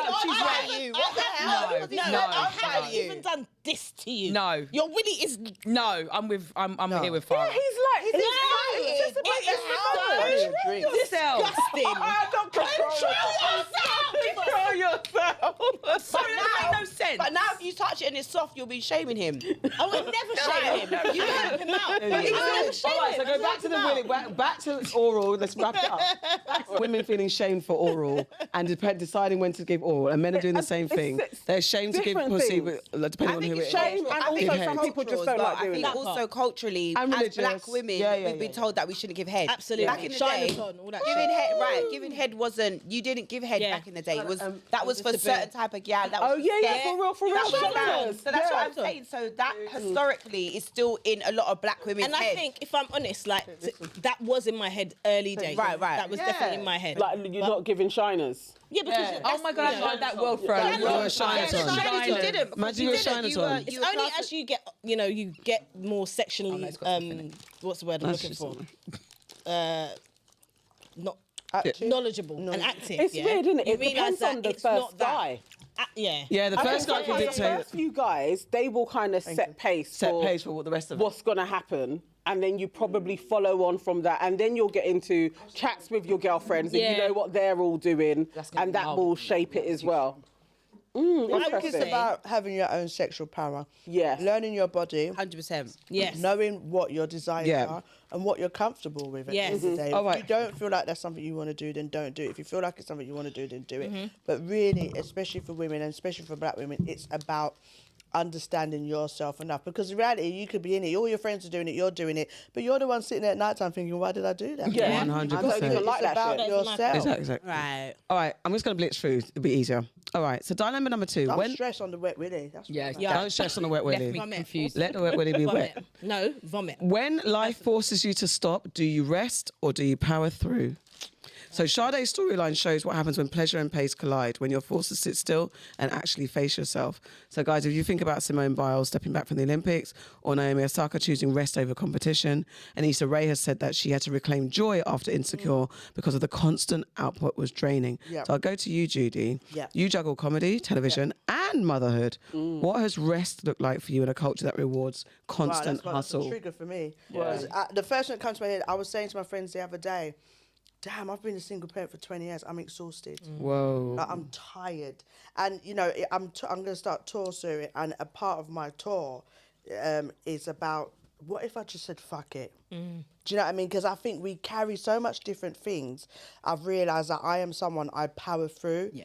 No, she's right. No, I haven't no. even done this to you. No. Your willy is. No, I'm here with Farah. He's excited. It is Yourself. disgusting. Control yourself. Sorry, that made no sense. But now if you touch it and it's soft, you'll be shaming him. I would never shame him. You help him out. You never shame All right, him. so go back to the willy, back to oral. Let's wrap it up. Women feeling shamed for oral and deciding when to give oral, and men are doing the same thing. They're ashamed to give different pussy, things. depending on who it is. shame, and also Give some head. people just don't like I doing think it. also culturally, And as religious. black women, Yeah, we've been told that we shouldn't give head. Absolutely. Back in the Shine day, us on, all that giving shit. head, right? Giving head wasn't. You didn't give head Yeah. back in the day. It was that was it for was certain taboo. type of gal. That Oh was yeah, for real. That was Shoulders. banned. So that's Yeah. what I'm saying. So that historically is still in a lot of black women's And I head. think, if I'm honest, like that was in my head early days. Right. That was definitely in my head. Like you're not giving shiners. Yeah, because Oh my God, I like that word for Yeah, you're a it. shiner. Yeah, the shiners you didn't. because Imagine you you're a didn't. shiner You ton. were- it's you were only classed as you get, you get more sexually, it's got something. what's the word I'm looking just for? something. Not Active. knowledgeable and active. It's yeah? weird, isn't it? You It realise depends that on the it's not first that. guy. Yeah. Yeah, the first guy can the dictate first few guys, they will kind of set pace for what the rest of it. what's going to happen. And then you probably follow on from that. And then you'll get into chats with your girlfriends and you know what they're all doing. And that will shape it as well. I think it's Interesting. about having your own sexual power. Yeah. Learning your body. 100%. Yes. Knowing what your desires Yeah. are and what you're comfortable with at the end of the day. All If right. you don't feel like that's something you want to do, then don't do it. If you feel like it's something you want to do, then do it. But really, especially for women and especially for black women, it's about understanding yourself enough, because in reality you could be in it, all your friends are doing it, you're doing it, but you're the one sitting there at night time thinking, why did I do that? Yeah. 100%. I don't even like It's that about shit. yourself. Exactly. Right. All right, I'm just going to blitz through. It'll be easier. All right, so dilemma number 2. I'm When stressed on the wet willy. That's Yeah, what I'm yeah. Don't stress on the wet willy. Left me confused. Let the wet willy be Vomit. wet. No, vomit. When life forces you to stop, do you rest or do you power through? So Sade's storyline shows what happens when pleasure and pace collide, when you're forced to sit still and actually face yourself. So guys, if you think about Simone Biles stepping back from the Olympics, or Naomi Osaka choosing rest over competition, and Issa Rae has said that she had to reclaim joy after Insecure because of the constant output was draining. Yeah. So I'll go to you, Judi. Yeah. You juggle comedy, television, and motherhood. What has rest looked like for you in a culture that rewards constant That's a hustle? trigger for me. The first one that comes to my head, I was saying to my friends the other day, damn, I've been a single parent for 20 years. I'm exhausted. Whoa. Like, I'm tired. And, you know, I'm going to start tour soon. And a part of my tour is about, what if I just said, fuck it? Do you know what I mean? Because I think we carry so much different things. I've realised that I am someone I power through. Yeah.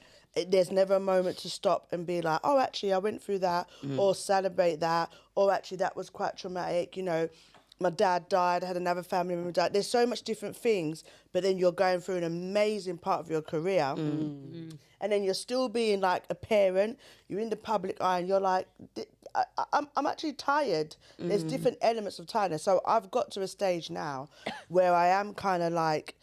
There's never a moment to stop and be like, oh, actually, I went through that, or celebrate that, or actually, that was quite traumatic, you know. My dad died, I had another family member die. There's so much different things, but then you're going through an amazing part of your career. And then you're still being like a parent, you're in the public eye and you're like, I'm actually tired. There's different elements of tiredness. So I've got to a stage now where I am kind of like,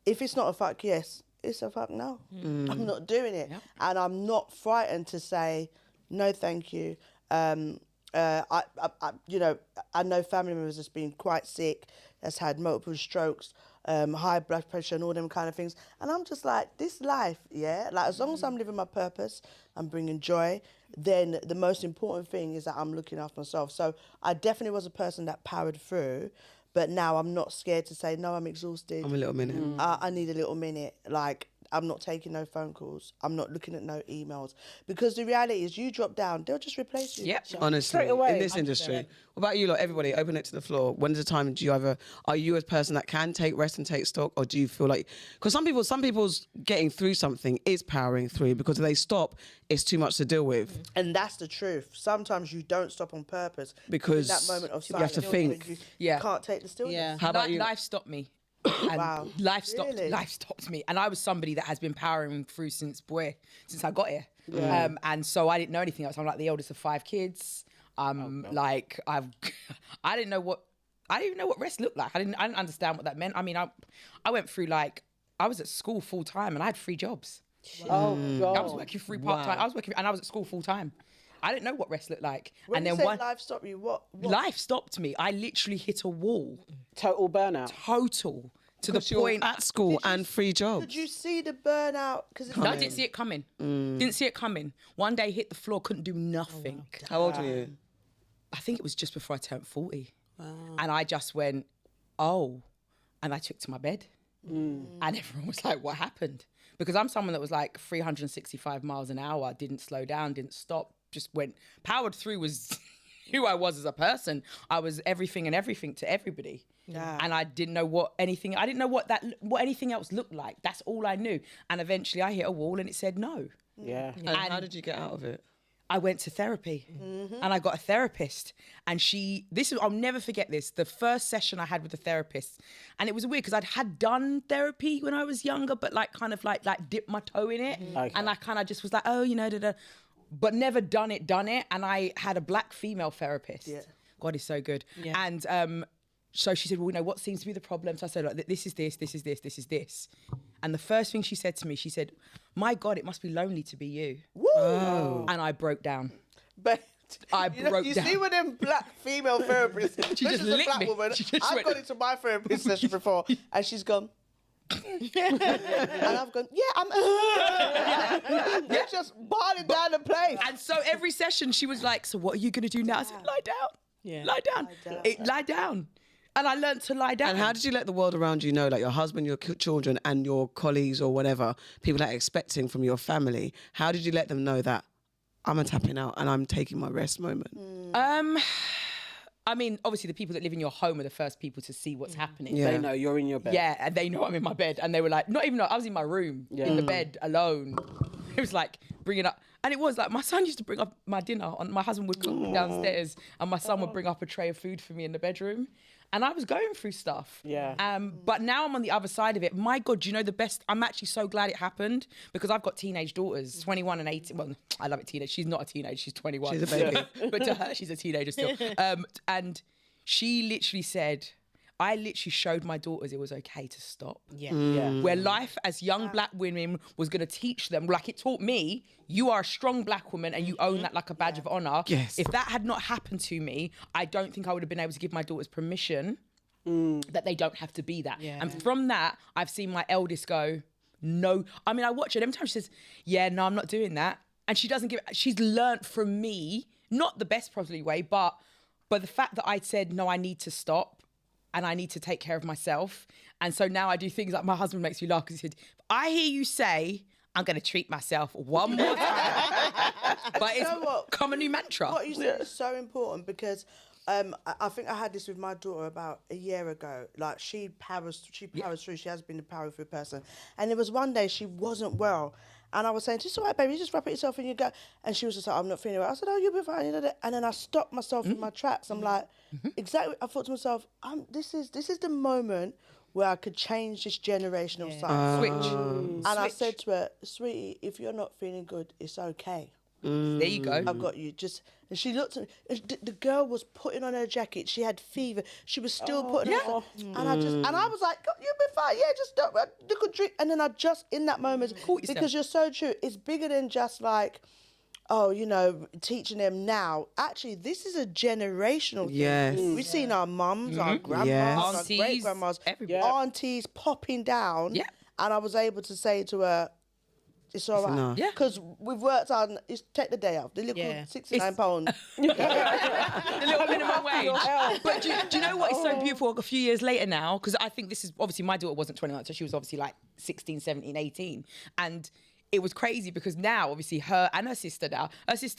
if it's not a fuck yes, it's a fuck no. I'm not doing it. Yep. And I'm not frightened to say, no, thank you. You know, I know family members that's been quite sick, that's had multiple strokes, high blood pressure and all them kind of things. And I'm just like, this life, yeah, like as long as I'm living my purpose, I'm bringing joy, then the most important thing is that I'm looking after myself. So I definitely was a person that powered through, but now I'm not scared to say, no, I'm exhausted. I'm a little minute. I need a little minute. Like, I'm not taking no phone calls. I'm not looking at no emails. Because the reality is, you drop down, they'll just replace you. Yep, honestly, Straight away. in this industry. What about you lot, everybody? Open it to the floor. When is the time do you are you a person that can take rest and take stock, or do you feel like, because some people's getting through something is powering through, because if they stop, it's too much to deal with. And that's the truth. Sometimes you don't stop on purpose. Because in that moment of you have silence, to think. You can't take the stillness. Yeah. How about you? Life stopped me. And Wow. life stopped. Really? Life stopped me, and I was somebody that has been powering through since I got here. And so I didn't know anything else. I'm like the oldest of 5 kids. Like I didn't know what rest looked like. I didn't understand what that meant. I mean, I went through, like, I was at school full time and I had 3 jobs. Oh, God. I was working 3 part time. I was working and I was at school full time. I didn't know what rest looked like. When and you then say one life stopped you, what? life stopped me. I literally hit a wall. Total burnout. Total. To the Because you're point at school and 3 jobs. Did you see the burnout? Because No, I didn't see it coming. Didn't see it coming. One day hit the floor, couldn't do nothing. How old were you? I think it was just before I turned 40. And I just went, oh. And I took to my bed. And everyone was like, what happened? Because I'm someone that was like 365 miles an hour, didn't slow down, didn't stop, just went, powered through was who I was as a person. I was everything and everything to everybody. Yeah. And I didn't know what anything anything else looked like. That's all I knew. And eventually I hit a wall and it said no. Yeah. And how did you get out of it? I went to therapy and I got a therapist, and I'll never forget this, the first session I had with the therapist. And it was weird because I'd had done therapy when I was younger, but like kind of like dipped my toe in it. Okay. And I kind of just was like, oh, you know, but never done it. And I had a black female therapist. Yeah. God, he's so good. Yeah. And so she said, well, you know, what seems to be the problem? So I said, like, this is this, this is this, this is this. And the first thing she said to me, she said, my God, it must be lonely to be you. Woo! Oh. And I broke down. But I broke you down. see with them black female therapists, She this just is a licked black me. woman. She just I've went- gone into my therapist session before, and she's gone, and I've gone, they're just boiling down the place. And so every session she was like, so what are you going to do now? I said, lie down. Yeah. Lie down. Lie down. And I learned to lie down. And how did you let the world around you know, like your husband, your children, and your colleagues or whatever, people that are expecting from your family, how did you let them know that I'm tapping out and I'm taking my rest moment? I mean, obviously the people that live in your home are the first people to see what's happening. Yeah. They know you're in your bed. Yeah, and they know I'm in my bed. And they were like, not even know, I was in my room, in the bed, alone. It was like, bringing up, and it was like, my son used to bring up my dinner, my husband would cook downstairs, and my son would bring up a tray of food for me in the bedroom. And I was going through stuff. Yeah. But now I'm on the other side of it. My God, do you know the best? I'm actually so glad it happened because I've got teenage daughters, 21 and 18. Well, I love it, teenage. She's not a teenager, she's 21. She's a baby. But to her, she's a teenager still. And she literally said, I literally showed my daughters it was okay to stop. Where life as young black women was going to teach them, like it taught me, you are a strong black woman and you own that like a badge of honor. Yes. If that had not happened to me, I don't think I would have been able to give my daughters permission that they don't have to be that. And from that, I've seen my eldest go, no. I mean, I watch her every time she says, yeah, no, I'm not doing that. And she doesn't she's learnt from me, not the best probably way, but the fact that I said, no, I need to stop. And I need to take care of myself. And so now I do things like my husband makes me laugh because he said, I hear you say, I'm going to treat myself one more time. But it's become a new mantra. What you said is so important because I think I had this with my daughter about a year ago. Like she powers through. She has been a power through person. And there was one day she wasn't well. And I was saying, just all right, baby, you just wrap it yourself in your gut. And she was just like, I'm not feeling well. I said, oh, you'll be fine. And then I stopped myself in my tracks. I'm like, exactly. I thought to myself, this is the moment where I could change this generational cycle. Switch. And I said to her, sweetie, if you're not feeling good, it's okay. There you go. I've got you. And she looked at me. The girl was putting on her jacket. She had fever. She was still putting on. And I was like, you'll be fine. Yeah, just don't. You could drink. And then I just in that moment, because you're so true. It's bigger than just like, teaching them now. Actually, this is a generational thing. Yes. We've seen our mums, our grandmas, our great grandmas, aunties popping down. Yeah. And I was able to say to her, it's all right. Yeah. Because we've worked on, take the day off. The little £69. The little minimum wage. But do you know what is so beautiful a few years later now? Because I think this is, obviously my daughter wasn't 21, so she was obviously like 16, 17, 18. And it was crazy because now, obviously, her and her sister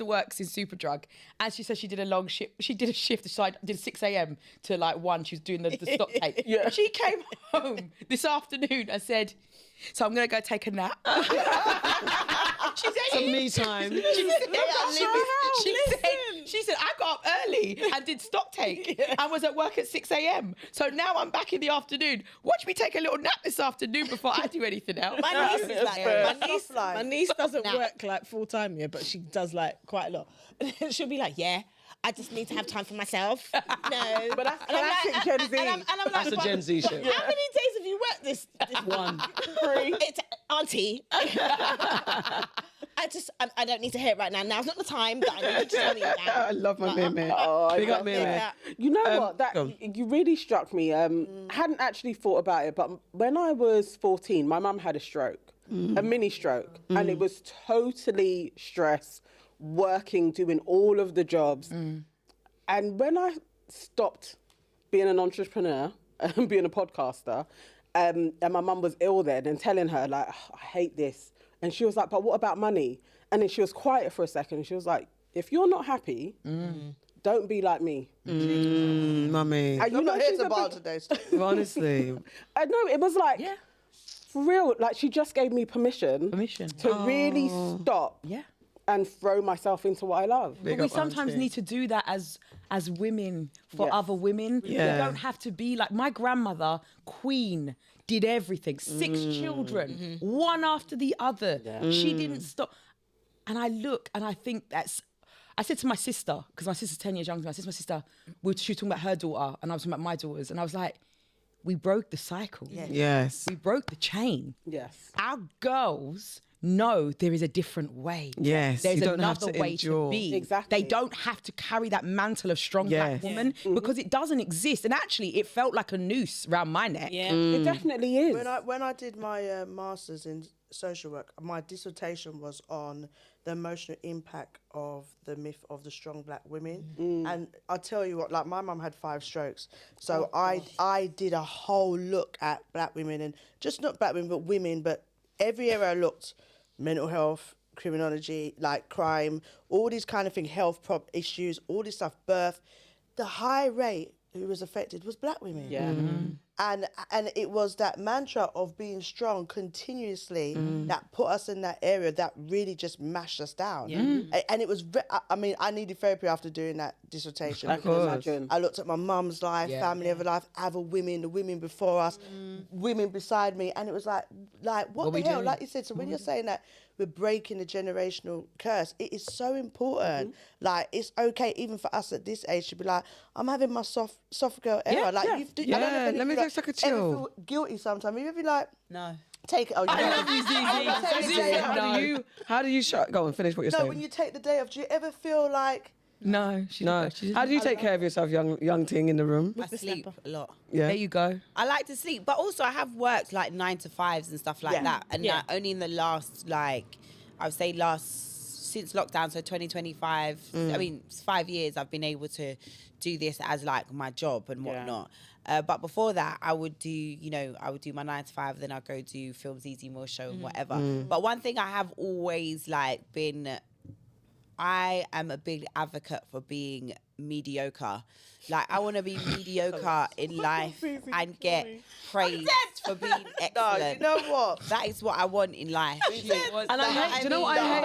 works in Superdrug. And she said she did a long shift. She did a shift, so I did 6 a.m. to like 1. She was doing the stock take. And she came home this afternoon and said, so I'm going to go take a nap. She said, Some me time. She said, I got up early and did stock take and was at work at 6 a.m. So now I'm back in the afternoon. Watch me take a little nap this afternoon before I do anything else. My niece is like my niece doesn't work like full time, but she does like quite a lot. She'll be like, yeah, I just need to have time for myself. No. But that's classic Gen Z. And I'm like, That's a Gen Z shit. how many days have you worked this One. 3? It's Auntie. I don't need to hear it right now. Now's not the time, but I need to tell you that. I love my Mimi. Big up Mimi. You know what? That you really struck me. Hadn't actually thought about it, but when I was 14, my mum had a stroke, a mini stroke, and it was totally stress, working, doing all of the jobs. And when I stopped being an entrepreneur and being a podcaster, and my mum was ill then, and telling her like, I hate this. And she was like, but what about money? And then she was quiet for a second. And she was like, if you're not happy, don't be like me. Mummy. You're not here to bar today. Honestly. I know, it was like, for real, like she just gave me permission to really stop and throw myself into what I love. But we sometimes need to do that as women for other women. Yeah. We don't have to be like my grandmother, Queen, did everything. 6 children, one after the other. She didn't stop. And I look and I think I said to my sister, because my sister's 10 years younger than me, I said to my sister, she was talking about her daughter and I was talking about my daughters. And I was like, we broke the cycle. Yes. We broke the chain. Yes. Our girls no, there is a different way. Yes, There's you don't have another to way endure. to be. Exactly. They don't have to carry that mantle of strong Yes. black woman because it doesn't exist. And actually, it felt like a noose around my neck. Yeah. It definitely is. When I did my masters in social work, my dissertation was on the emotional impact of the myth of the strong black women. And I'll tell you what, like my mum had 5 strokes. So I did a whole look at black women, and just not black women, but every area I looked, mental health, criminology, like crime, all these kind of things, health issues, all this stuff, birth. The high rate who was affected was black women. Yeah. And it was that mantra of being strong continuously that put us in that area that really just mashed us down. And it was, I mean, I needed therapy after doing that dissertation. I can imagine. I looked at my mum's life, family of life, other women, the women before us, women beside me, and it was like what the hell? Like you said, so when you're saying that we're breaking the generational curse, it is so important. Like, it's okay even for us at this age to be like, I'm having my soft girl era. Like, I don't know if let me like, just take a ever chill. feel guilty sometimes. You ever be like, No. take it. Oh, I love you, ZZ. How do you go and finish what you're No, saying? when you take the day off, do you ever feel like, No. How do you take care of yourself, young ting in the room? I sleep a lot. Yeah. There you go. I like to sleep, but also I have worked like 9 to 5s and stuff like that. And Yeah. like, only in the last, like, I would say since lockdown, so 2025, I mean, it's 5 years I've been able to do this as like my job and whatnot. But before that, I would do my 9 to 5, then I'd go do film ZEZE MILLZ show and whatever. But one thing I have always like been, I am a big advocate for being mediocre. Like, I want to be mediocre in life and get praised for being excellent. no, you know what? That is what I want in life. And I hate, do you know what I hate?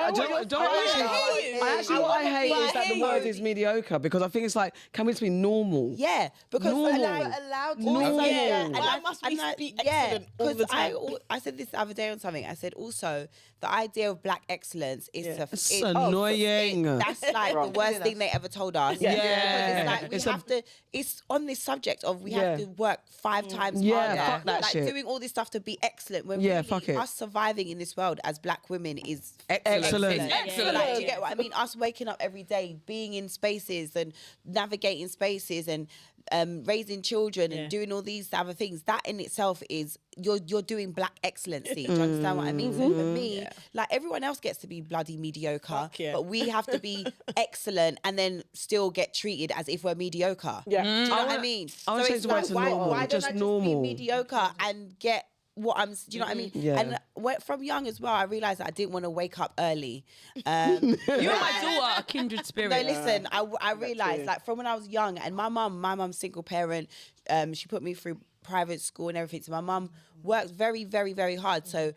What I hate is that the word is mediocre, because I think it's like, can we just be normal? Yeah, because Normal. allowed to Normal. say Yeah. that. Why must we be excellent all the because time? I said this the other day on something. I said also the idea of black excellence is It's annoying. That's like the worst thing they ever told us. Yeah. Because it's like It's we have to. It's on this subject of we have to work 5 times Yeah, harder. fuck that like shit. doing all this stuff to be excellent. When Yeah, really fuck it. us surviving in this world as black women is Excellent. It's excellent. Like, do you get what I mean? Us waking up every day, being in spaces and navigating spaces and raising children and doing all these other things. That in itself is you're doing black excellency. Do you understand what I mean? So for me, like, everyone else gets to be bloody mediocre, yeah. but we have to be excellent and then still get treated as if we're mediocre. Yeah. Do you know what I mean? I wanna So change it's the word like, to why normal, don't just I just normal. be mediocre and get what I'm, do you know what I mean? Yeah. And from young as well, I realised that I didn't want to wake up early. You and my daughter are kindred spirits. No, listen, I realised, like, from when I was young, and my mum's single parent, she put me through private school and everything. So my mum worked very, very, very hard. So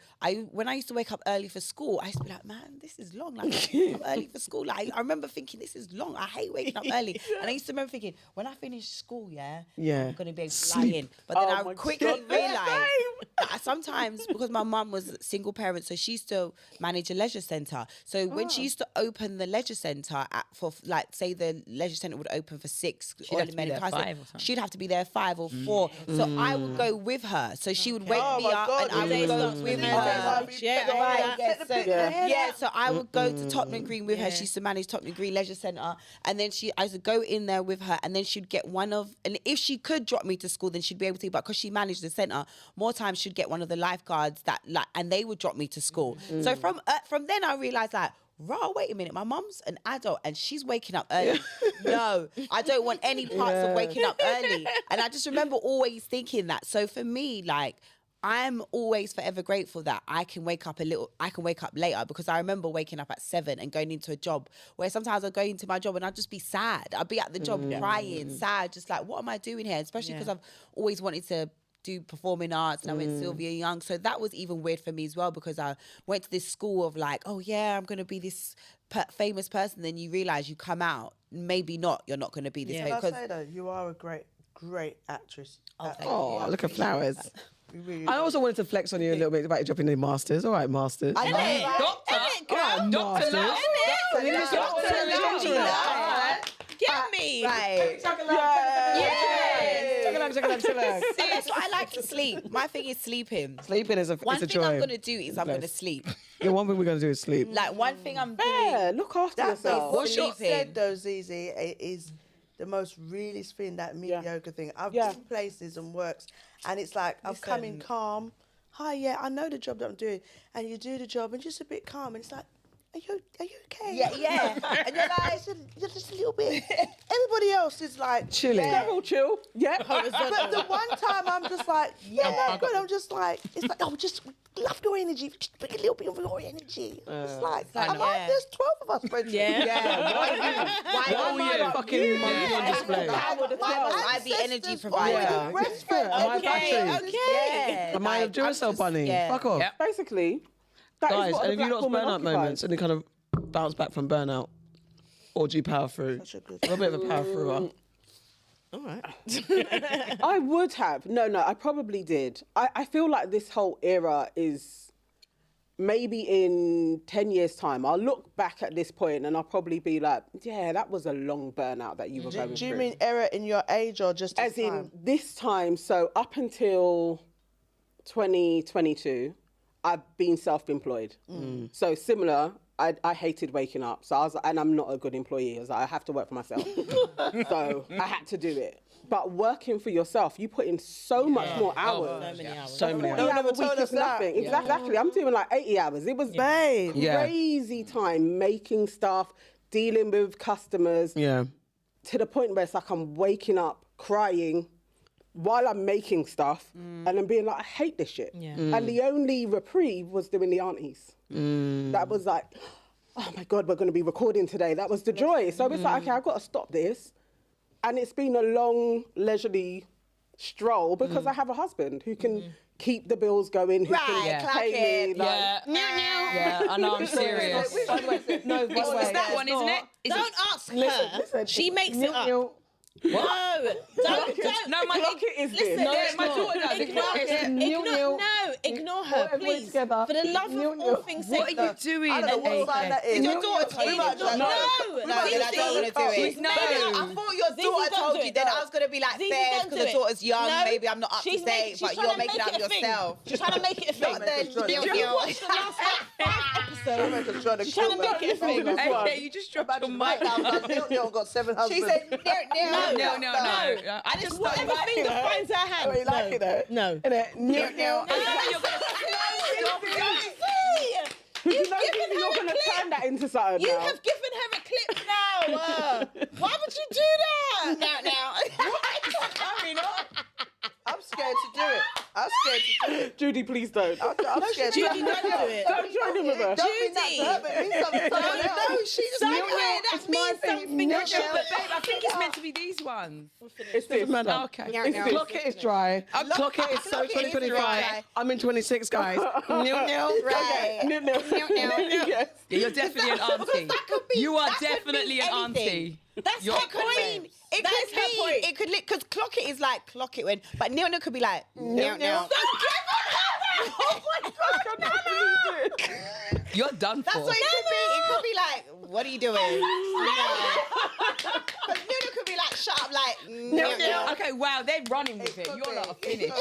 when I used to wake up early for school, I used to be like, man, this is long. Like, I wake up early for school. Like, I remember thinking, this is long. I hate waking up early. And I used to remember thinking, when I finish school, I'm going to be able to lie in. But then I quickly realised that sometimes, because my mum was a single parent, so she used to manage a leisure centre. So when she used to open the leisure centre for, like, say the leisure centre would open for 6, She'd have to be there at 5 or something. she'd have to be there 5 or 4. So I would go with her. So she would wake me up and I would go with her. So I would go to Tottenham Green with her. She used to manage Tottenham Green Leisure Centre. And then I used to go in there with her, and then she'd get and if she could drop me to school, then she'd be able to, but because she managed the centre, more times she'd get one of the lifeguards and they would drop me to school. So from then I realised, like, wait a minute, my mum's an adult and she's waking up early. No, I don't want any parts of waking up early. And I just remember always thinking that. So for me, like, I'm always forever grateful that I can wake up later, because I remember waking up at 7 and going into a job where sometimes I'd go into my job and I'd just be sad. I'd be at the job crying, sad, just like, what am I doing here? Especially because I've always wanted to do performing arts, and I went to Sylvia Young. So that was even weird for me as well, because I went to this school of like, oh yeah, I'm going to be this famous person. Then you realise you come out, maybe not, you're not going to be this famous. Can I say though, you are a great actress. Oh, look at flowers. I also wanted to flex on you a little bit about you dropping the masters. All right, masters. I know. Doctor Love. Get me. Right. Yeah. That's why I like to sleep. My thing is sleeping. Sleeping is a One it's a thing joy. I'm gonna do is I'm gonna sleep. Yeah, one thing we're gonna do is sleep. Like one thing I'm doing. Yeah, look after That's yourself. what you Sleeping. said though, ZEZE, it is the most realist thing, that mediocre thing. I've been places and works, and it's like I've come in calm. Hi, yeah, I know the job that I'm doing, and you do the job, and just a bit calm, and it's like, are you okay? Yeah. And you're like, you're just a little bit. Everybody else is like Chilling. They're all chill. Yeah. But the one time I'm just like, no, good. I'm just like, it's like, oh, just love your energy. Just bring a little bit of your energy. It's like, there's 12 of us, friends. Why All year, fucking monkey on display. I be energy provider. My battery. Okay. Am I a Duracell bunny? Fuck off. Yep. Basically, that is Guys, what and the have you black lost woman burnout occupies. moments and then kind of bounce back from burnout? Or do you power through? I'm a bit of a power througher. All right. I would have. No, I probably did. I feel like this whole era is maybe in 10 years' time. I'll look back at this point and I'll probably be like, yeah, that was a long burnout that you were going Do through. you mean error in your age or just As in this time, so up until 2022, I've been self-employed. So similar, I hated waking up. So I was, and I'm not a good employee. I was like, I have to work for myself. So I had to do it. But working for yourself, you put in so much more hours. So many hours. So many No, hours. a week is nothing. Exactly. I'm doing like 80 hours. It was crazy time making stuff, dealing with customers. Yeah. To the point where it's like I'm waking up crying while I'm making stuff and then being like, I hate this shit. Yeah. And the only reprieve was doing the Aunties. That was like, oh my God, we're going to be recording today. That was the joy. So it's like, okay, I've got to stop this. And it's been a long, leisurely stroll because I have a husband who can keep the bills going, who can pay me. Like, Yeah, I know, I'm serious. No, It's that one, isn't it? Don't ask her. She makes it up. No, don't. No, my Clock it is Listen, this. No, my daughter does. Ignore her, Put everybody please. together. For the love of all things What are sake. you doing? I don't know what sign that is. Your daughter told you No. then I don't want to do it. No. I thought your daughter don't told do you, it. then I was going to be like, ZEZE fair, don't because do the it. daughter's young, No. maybe I'm not up to She's date, but you're making it up yourself. She's trying to make it a thing. Then If you watch the last 5 episodes, she's trying to make it a thing. Hey, you just dropped your mic. Neil got 7 husbands. She said, No. I just Whatever thing that finds her hand. You like it though? No. Innit? You're gonna You're going to turn that into something You now. have given her a clip now. Why would you do that? I'm scared to do it. I'm scared to do it. Judy, please don't. I'm scared to Judy, don't do it. Don't join in with her. Don't mean that to her, but it means something to someone else. No, she just that means something. But babe, I think it's meant to be these ones. It's this. Okay. Clock it is dry. Clock it is so Clock it is 2025. dry. I'm in 26, guys. Right. No. Yes. Yeah, you're definitely an auntie. You are definitely an anything. auntie. That's You're her point. It That could is her be, point. it could, because clock it is like clock it when, but Neil could be like, Neil. Oh my God, You're done for. That's what it could be. It could be like, what are you doing? Because Neil could be like, shut up, like, Neil. Okay, wow, they're running with it. You're not finished.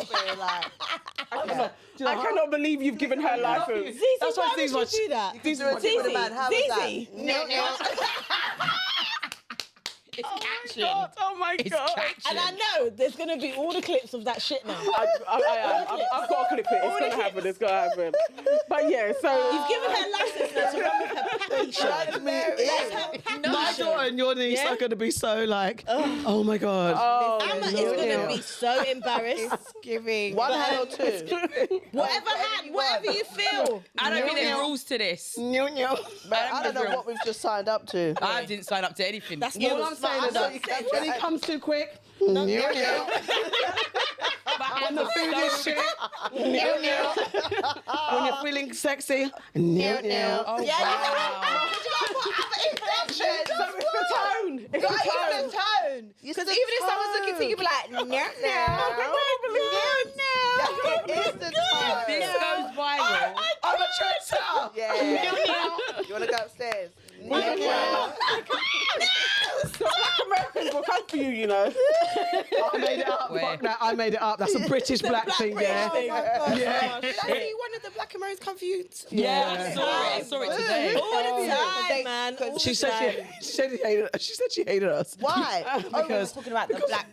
I cannot believe you've given her life. ZEZE, That's why why would these you ones- do that? These are a man. How was that? ZEZE. It's catching. Oh my It's God. And I know there's going to be all the clips of that shit now. I've got to clip it. It's going to happen. It's going to happen. But yeah, so... You've given her license now to run with her package show. That's her package My show. daughter and your niece are going to be so like, oh my God. Emma is going to be so embarrassed. It's giving. One hand or two? Whatever you feel. I don't think there's rules to this. But I don't know what we've just signed up to. I didn't sign up to anything. That's All not I'm saying is that when it comes too quick, But when the food is shit, when you're feeling sexy, Oh, wow. So it's the tone. It's the tone. tone. Because even if someone's looking to you, be like, no. It's the tone. This goes viral. I'm a trendsetter. Yeah. You want to go upstairs? So Black Americans will come for you, you know. I made it up. Fuck that. I made it up. That's a British black thing, yeah. thing. Yeah. Did I see one of the Black Americans come for you? Yeah, I saw it today. All the time, man. All She the said time. she said she hated us. Why? Because talking about the Black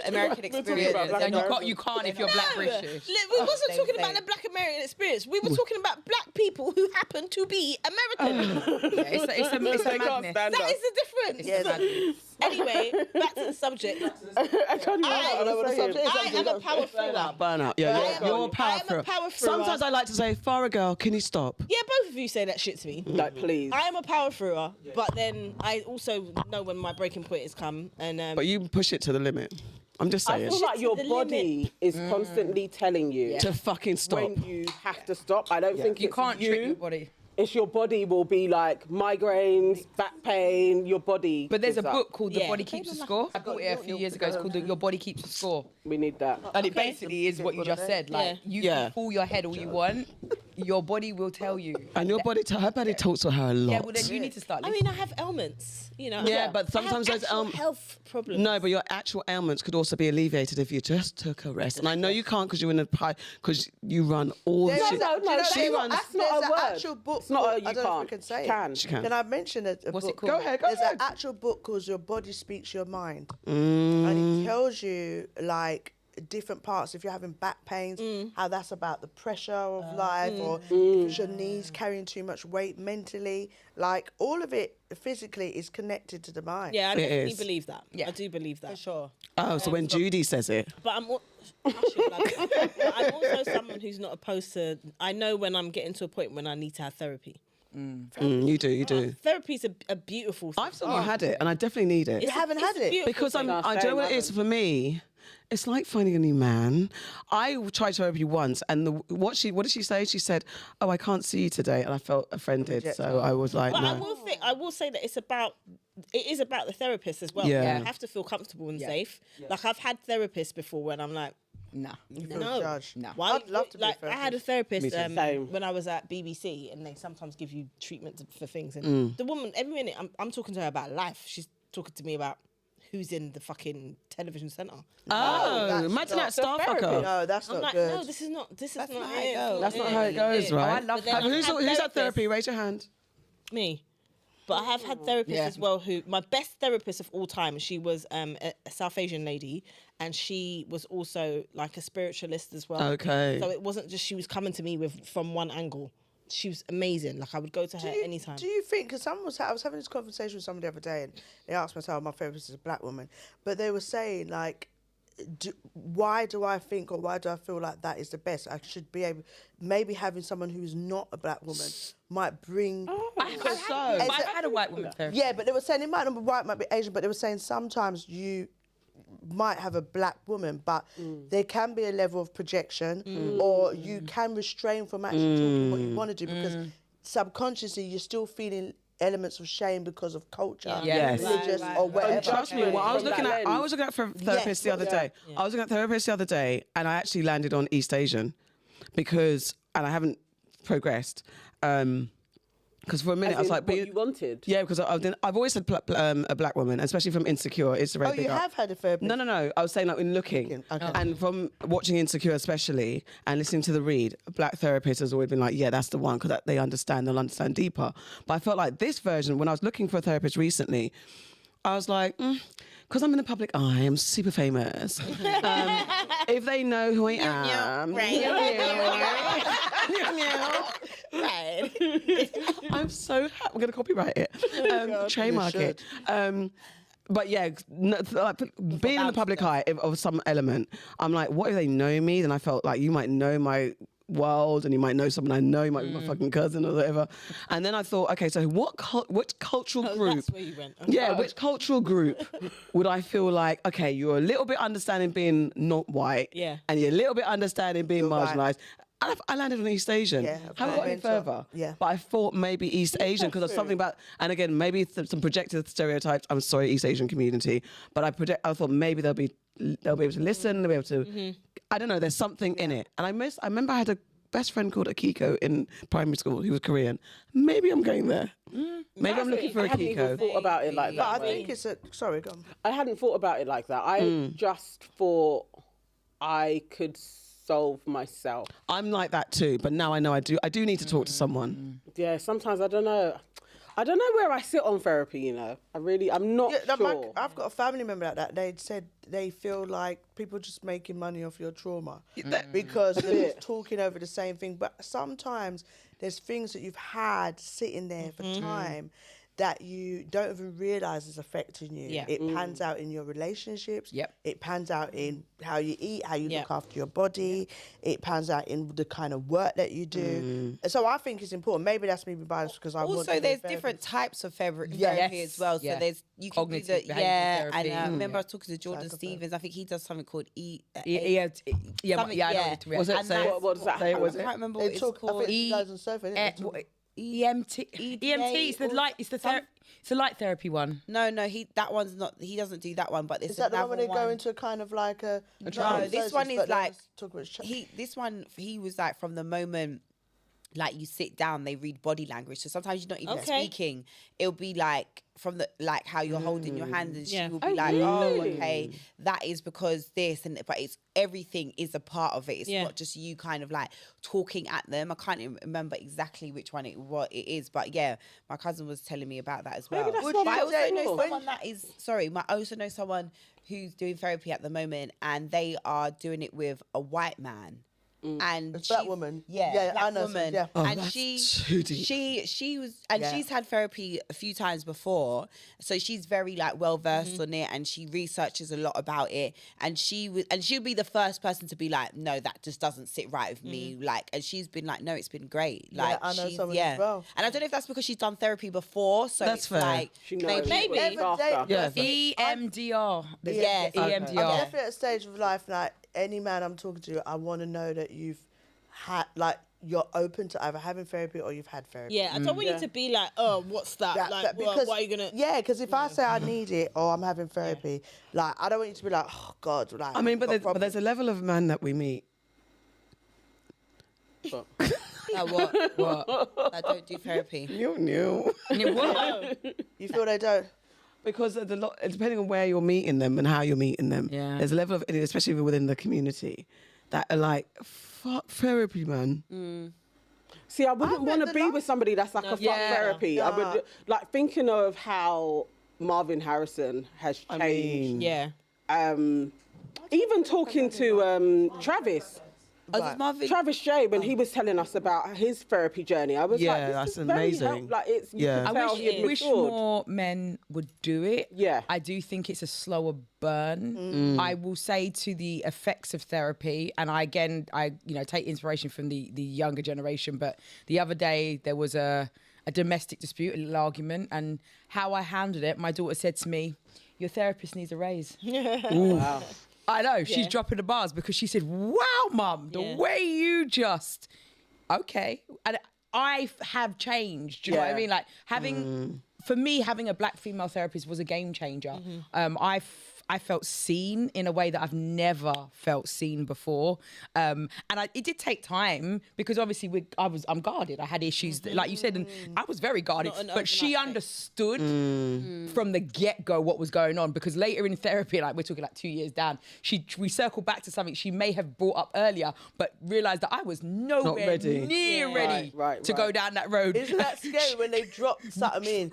American experience. about Black And American. you can't if you're black British. Look, we wasn't talking about the Black American experience. We were talking about black people who happen to be American. Yeah, it's a They can't madness. stand That us. is the difference. Yeah, Anyway, back to the subject. I can't even know what the subject is. I am a power thrower. Burn out. Yeah, you're a power I am a thrower. power thrower. Sometimes I like to say, Farah girl, can you stop? Yeah, both of you say that shit to me. Like, please. I am a power thrower, but then I also know when my breaking point has come. And But you push it to the limit. I'm just I saying. feel like your the body is constantly telling you To fucking stop. when you have to stop. I don't think You it's can't trick your body. It's your body will be like migraines, back pain, your body. But there's a gives up. book called The Yeah. Body Keeps a Score. I bought it a few years ago. It's called Your Body Keeps a Score. We need that. And it basically is what you just said. Like, you can fool your head all you want. Your body will tell you. And your body, her body talks to her a lot. Yeah, well, then you need to start I listening. mean, I have ailments, you know. Yeah, but sometimes I have those actual health problems. No, but your actual ailments could also be alleviated if you just took a rest. And I know you can't because you're in a pie, because you run all the shit. She runs. That's not a There's word. an actual book. It's not a called- you I don't know if can't. we can say Can. it. She can. Can I mention a What's book? it called? Go ahead, go There's ahead. an actual book called Your Body Speaks Your Mind. And it tells you, like, different parts. If you're having back pains, how that's about the pressure of life, or if it's your knees carrying too much weight mentally. Like, all of it physically is connected to the mind. Yeah, I definitely is. believe that. Yeah. I do believe that. For sure. Oh, so when Judi says it. But I'm also someone who's not opposed to. I know when I'm getting to a point when I need to have therapy. You do. Therapy's a beautiful thing. I've still not had it, and I definitely need it. You haven't had It's a it? beautiful Because thing. I don't know what it is for me. It's like finding a new man. I tried therapy once, and what did she say? She said, "Oh, I can't see you today," and I felt offended. So I was like, But "No." I will say that it is about the therapist as well. Yeah. You have to feel comfortable and safe. Like, I've had therapists before when I'm like, Nah. no. Judged. No. Why? I'd love to be a like, I had a therapist Same. when I was at BBC, and they sometimes give you treatment for things. And the woman, every minute, I'm talking to her about life. She's talking to me about who's in the fucking television centre. Oh, imagine that star fucker. No, that's I'm not like, good. no, this is not not it. how it goes. That's not how it goes, right? I love But then Who's I've had at therapy? therapists- Raise your hand. Me. But I have had therapists as well who, my best therapist of all time, she was a South Asian lady, and she was also like a spiritualist as well. Okay. So it wasn't just she was coming to me from one angle. She was amazing. Like, I would go to her anytime. Do you think, because I was having this conversation with someone the other day, and they asked me, my therapist is a black woman, but they were saying, like, why do I think, or why do I feel like that is the best? I should be able, maybe having someone who's not a black woman might bring. I've had a white woman therapist. Yeah, but they were saying it might not be white, might be Asian, but they were saying sometimes you might have a black woman, but there can be a level of projection, or you can restrain from actually talking what you want to do, because subconsciously you're still feeling elements of shame because of culture, Yes. religious, or whatever. Trust me, what I was From looking that at, I lens. was looking at for therapist the other day. I was looking at therapist the other day, and I actually landed on East Asian, because, and I haven't progressed, because for a minute I was like, what you wanted. yeah, because I've always said a black woman, especially from Insecure. It's a very Oh, big you up. have had a therapist? No. I was saying, like, in looking, Okay. and from watching Insecure especially, and listening to the read, a black therapist has always been like, yeah, that's the one, because they'll understand deeper. But I felt like this version, when I was looking for a therapist recently, I was like, because I'm in the public eye, I'm super famous. If they know who I am, Right. I'm so happy. We're going to copyright it. Trademark it. But yeah, like, being in the public eye of some element, I'm like, what if they know me? Then I felt like you might know my world, and you might know someone I know, you might be my fucking cousin or whatever. And then I thought, okay, so which cultural group? That's where you went. Okay. Yeah, which cultural group would I feel like, okay, you're a little bit understanding being not white, Yeah. and you're a little bit understanding being You're right. marginalised. I landed on East Asian. Yeah, Haven't got any mental. further. Yeah. But I thought maybe East Asian, because there's something about, and again, maybe some projected stereotypes. I'm sorry, East Asian community, but I thought maybe they'll be able to listen, they'll be able to. I don't know. There's something in it, and I remember I had a best friend called Akiko in primary school. He was Korean. Maybe I'm going there. Maybe I'm looking for I hadn't even Akiko. thought about it like But that. I think it's a. Sorry, go on. I hadn't thought about it like that. I just thought I could solve myself. I'm like that too, but now I know I do. I do need to talk to someone. Yeah, sometimes I don't know. I don't know where I sit on therapy, you know. I'm not sure. I've got a family member like that. They said they feel like people just making money off your trauma because they're just talking over the same thing. But sometimes there's things that you've had sitting there for time that you don't even realise is affecting you. Yeah. It pans out in your relationships. Yep. It pans out in how you eat, how you look after your body. It pans out in the kind of work that you do. So I think it's important. Maybe that's me being biased because I want to Also, be there's a different types of therapy Yes. as well. So Yeah. there's you can Cognitive do the behavioural and therapy. I remember I was talking to Jordan Stevens. I think he does something called Yeah, something, I know yeah. what you're Was it And say? that's- What does that Say it, have? was I it? can't remember They what it's talk. I called. think it's 2007. Isn't it? EMT. It's the light. It's the light therapy one. No, that one's not. He doesn't do that one. But there's Is that the one another where they go into kind of like a No, this one is like talk about he was like from the moment like you sit down, they read body language. So sometimes you're not even Okay. speaking. It'll be like from the like how you're holding your hands, and she Yeah. will be like, "Oh, okay, that is because this," and but it's everything is a part of it. It's Yeah. not just you kind of like talking at them. I can't even remember exactly which one what it is, but yeah, my cousin was telling me about that as well. Maybe that's But not I what also they know do. someone that is sorry. I also know someone who's doing therapy at the moment, and they are doing it with a white man. And A black she's- woman. yeah, Yeah, black I know some, woman. yeah. Oh, and that's she too deep. she was, and Yeah. she's had therapy a few times before, so she's very like well versed on it, and she researches a lot about it. And she'll be the first person to be like, no, that just doesn't sit right with me. Like, and she's been like, no, it's been great. Like, I know she's- someone as well. And I don't know if that's because she's done therapy before, so That's it's fair. like She knows maybe. what it's after. Yeah. EMDR. Yeah, I'm EMDR. definitely at a stage of life like any man I'm talking to, I want to know that you've had like you're open to either having therapy or you've had therapy. Yeah, I don't want you to be like, oh, what's that? What are you gonna? Yeah, because if I say I need it or I'm having therapy, like I don't want you to be like, oh God, like. I mean, but I've got there's a level of man that we meet. What? I don't do therapy. New. You feel they don't? Because depending on where you're meeting them and how you're meeting them, Yeah. there's a level of, especially within the community, that are like, fuck therapy, man. See, I wouldn't want to the be last- with somebody that's like a fuck Yeah. therapy. I would like thinking of how Marvin Harrison has changed. I mean, Yeah. Even talking to Travis. Does Marvin- Travis J, when he was telling us about his therapy journey, I was Yeah, like, this that's is very amazing. Like, it's, you Yeah. can I tell he had wish matured. more men would do it. Yeah. I do think it's a slower burn. I will say to the effects of therapy, and I take inspiration from the younger generation, but the other day there was a domestic dispute, a little argument, and how I handled it, my daughter said to me, your therapist needs a raise. Wow. I know, she's Yeah. dropping the bars because she said, wow, mum, the Yeah. way you just, okay. And I have changed, do you know what I Yeah. mean? Like having, for me, having a black female therapist was a game changer. I felt seen in a way that I've never felt seen before. And it did take time because obviously I'm guarded. I had issues, like you said, and I was very guarded. Not an But she overnight thing. understood from the get-go what was going on, because later in therapy, like we're talking like 2 years down, we circled back to something she may have brought up earlier, but realised that I was nowhere ready. near Yeah. ready Right, to go down that road. Isn't that scary when they drop something in?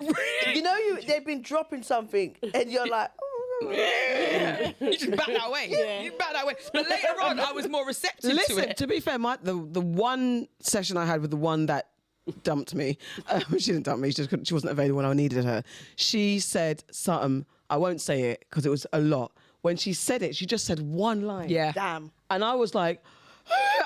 You know, they've been dropping something, and you're like, You just back that way. You back that way. But later on, I was more receptive to Listen, it. to be fair, the one session I had with the one that dumped me, she didn't dump me, she wasn't available when I needed her. She said something, I won't say it because it was a lot. When she said it, she just said one line. Yeah. damn. And I was like,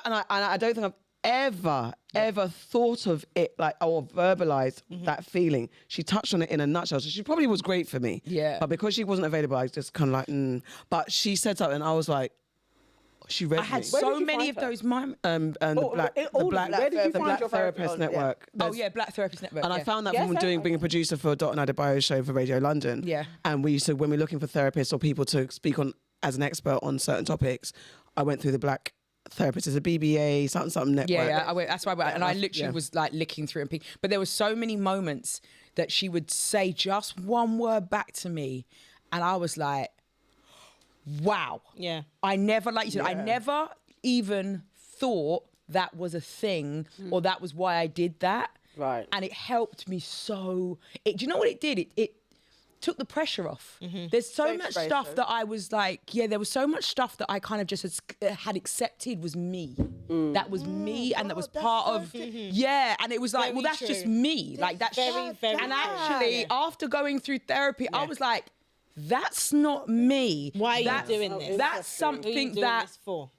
and I don't think I've ever thought of it like or verbalized that feeling. She touched on it in a nutshell. So she probably was great for me. Yeah. But because she wasn't available, I was just kind of like, But she said something, and I was like, she read I had me. Where so did you many find of her? those moments. And Oh, where did you find your Therapist therapist? Network. Oh There's- yeah, Black Therapist Network. And I yeah. found that Yes, from being a producer for Dot and Adebayo's show for Radio London. Yeah. And we used to, when we're looking for therapists or people to speak on as an expert on certain topics, I went through the Black therapist. It's a BBA, something network. Yeah, that's why. And I literally was like licking through and but there were so many moments that she would say just one word back to me, and I was like, wow. Yeah. I never, like you said, I never even thought that was a thing or that was why I did that. Right. And it helped me so. Do you know what it did? It took the pressure off. There's so much stuff that I was like, there was so much stuff that I kind of just had accepted was me. That was me, and that was part of, and it was like, well, that's just me. Like that's very, very and actually, after going through therapy, I was like, that's not me. Why are you doing this? That's something that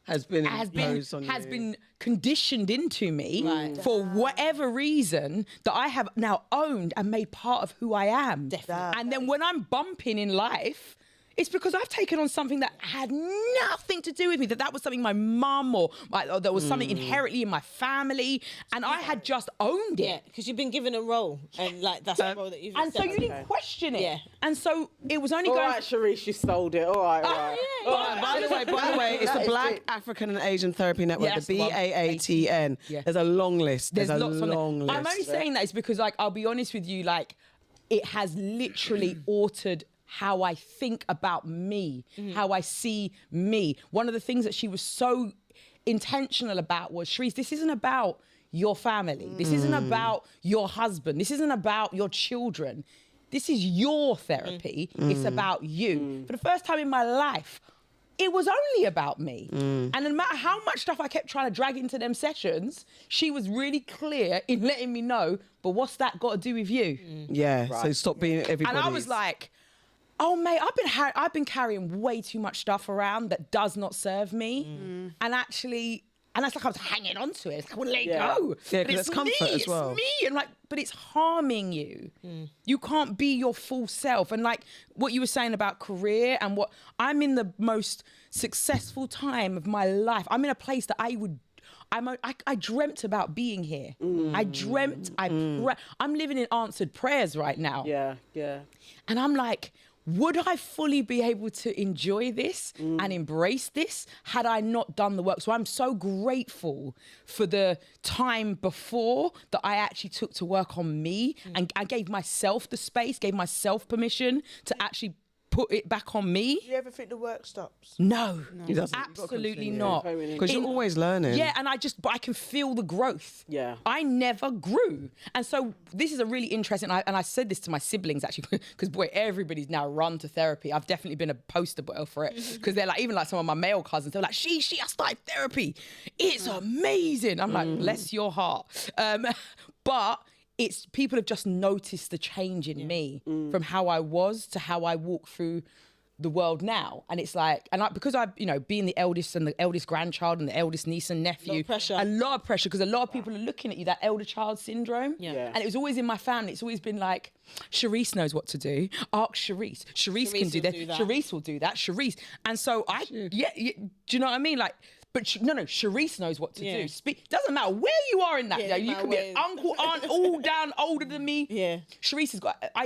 has been imposed on has you. been conditioned into me for whatever reason that I have now owned and made part of who I am. Definitely. And then when I'm bumping in life, it's because I've taken on something that had nothing to do with me, that was something my mum or there was something inherently in my family, and I had just owned it. Yeah, because you've been given a role, and like that's the role that you've And so accepted. you didn't question it. Yeah. And so it was only All going... right, Sherice, you sold it. All right, all right. By the way, it's the Black African and Asian Therapy Network, Yeah, the that's the one. BAATN. Yeah. There's a long list. There's a lots on long there. list. I'm only saying that is because, like, I'll be honest with you, like, it has literally altered how I think about me, how I see me. One of the things that she was so intentional about was, Sherice, this isn't about your family. This isn't about your husband. This isn't about your children. This is your therapy. It's about you. For the first time in my life, it was only about me. And no matter how much stuff I kept trying to drag into them sessions, she was really clear in letting me know, but what's that got to do with you? Yeah, so stop being everybody. And I was like, oh, mate, I've been carrying way too much stuff around that does not serve me. And actually, and that's like I was hanging on to it. It's like, I wouldn't let it go. Yeah, But 'cause it's it's comfort me, as well. It's me. And like, but it's harming you. You can't be your full self. And like what you were saying about career and what I'm in the most successful time of my life. I'm in a place that I dreamt about being here. I dreamt, I'm living in answered prayers right now. Yeah, yeah. And I'm like, would I fully be able to enjoy this and embrace this had I not done the work? So I'm so grateful for the time before that I actually took to work on me, and I gave myself the space, gave myself permission to actually put it back on me. Do you ever think the work stops? No, It doesn't. absolutely not. Because you're always learning. Yeah, and but I can feel the growth. Yeah. I never grew. And so this is a really interesting, and I said this to my siblings actually, because boy, everybody's now run to therapy. I've definitely been a poster boy for it. Because they're like, even like some of my male cousins, they're like, I started therapy. It's amazing. I'm like, bless your heart. But people have just noticed the change in me from how I was to how I walk through the world now. And it's like, because I've, being the eldest and the eldest grandchild and the eldest niece and nephew, a lot of pressure because a lot of people are looking at you, that elder child syndrome. Yeah. And it was always in my family. It's always been like, Sherice knows what to do. Ask Sherice. Sherice can do that. Sherice will do that. Sherice. And so do you know what I mean? Like, but Sherice knows what to do. Doesn't matter where you are in that. You could be an uncle, aunt, all down older than me. Yeah. Sherice has got, I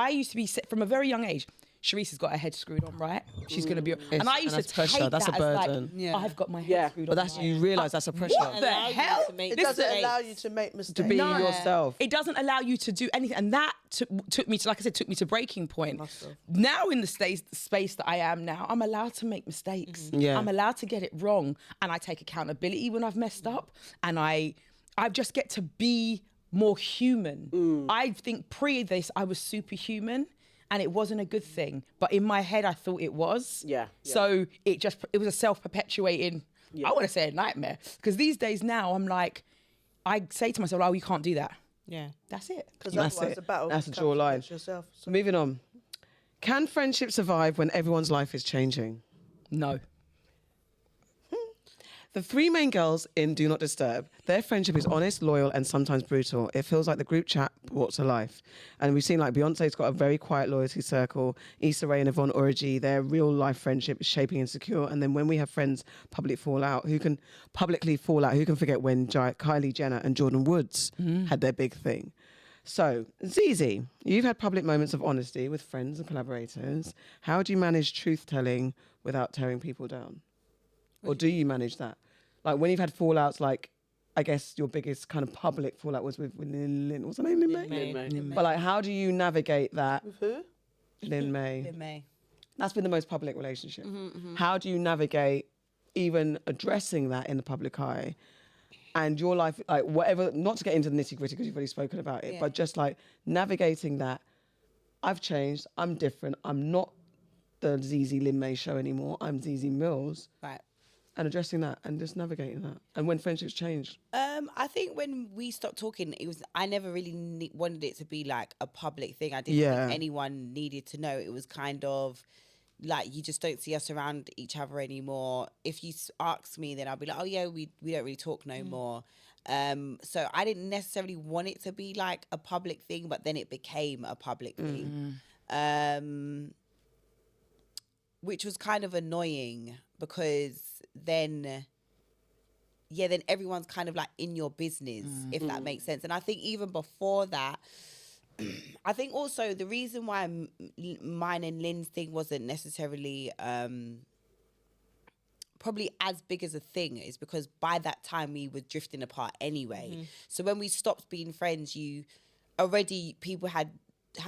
used to be, from a very young age, Sherice has got her head screwed on, right? She's going to be, and I used to take pressure. That's that a burden. as like, I've got my head screwed on. But you realise that's a pressure. What the hell? It doesn't allow you to make mistakes. To be yourself. It doesn't allow you to do anything. And that took me to, like I said, breaking point. Now in the space that I am now, I'm allowed to make mistakes. Yeah. I'm allowed to get it wrong. And I take accountability when I've messed up. And I just get to be more human. I think pre this, I was superhuman. And it wasn't a good thing. But in my head, I thought it was. Yeah. So it was a self-perpetuating, I want to say a nightmare. Because these days now, I'm like, I say to myself, you can't do that. Yeah. That's it. Because That's otherwise it. the battle That's a comes draw line. against yourself. So Moving on. Can friendship survive when everyone's life is changing? No. The three main girls in Do Not Disturb, their friendship is honest, loyal, and sometimes brutal. It feels like the group chat brought to life. And we've seen like Beyonce's got a very quiet loyalty circle. Issa Rae and Yvonne Orji, their real life friendship is shaping and secure. And then when we have friends publicly fall out, who can forget when Kylie Jenner and Jordan Woods had their big thing? So, ZEZE, you've had public moments of honesty with friends and collaborators. How do you manage truth-telling without tearing people down? Or do you manage that? Like when you've had fallouts, like I guess your biggest kind of public fallout was with Lynn. What's her name? Lynn May. But like, how do you navigate that? With who? Lynn May. Lynn May. That's been the most public relationship. How do you navigate even addressing that in the public eye? And your life, like whatever, not to get into the nitty gritty because you've already spoken about it, but just like navigating that. I've changed. I'm different. I'm not the ZEZE Lynn May show anymore. I'm ZEZE MILLZ. Right. And addressing that and just navigating that. And when friendships changed. I think when we stopped talking, I never really wanted it to be like a public thing. I didn't think anyone needed to know. It was kind of like, you just don't see us around each other anymore. If you ask me, then I'll be like, oh yeah, we don't really talk no more. So I didn't necessarily want it to be like a public thing, but then it became a public thing. Which was kind of annoying because then everyone's kind of like in your business, if that makes sense. And I think even before that, I think also the reason why mine and Lynn's thing wasn't necessarily probably as big as a thing is because by that time we were drifting apart anyway. So when we stopped being friends, people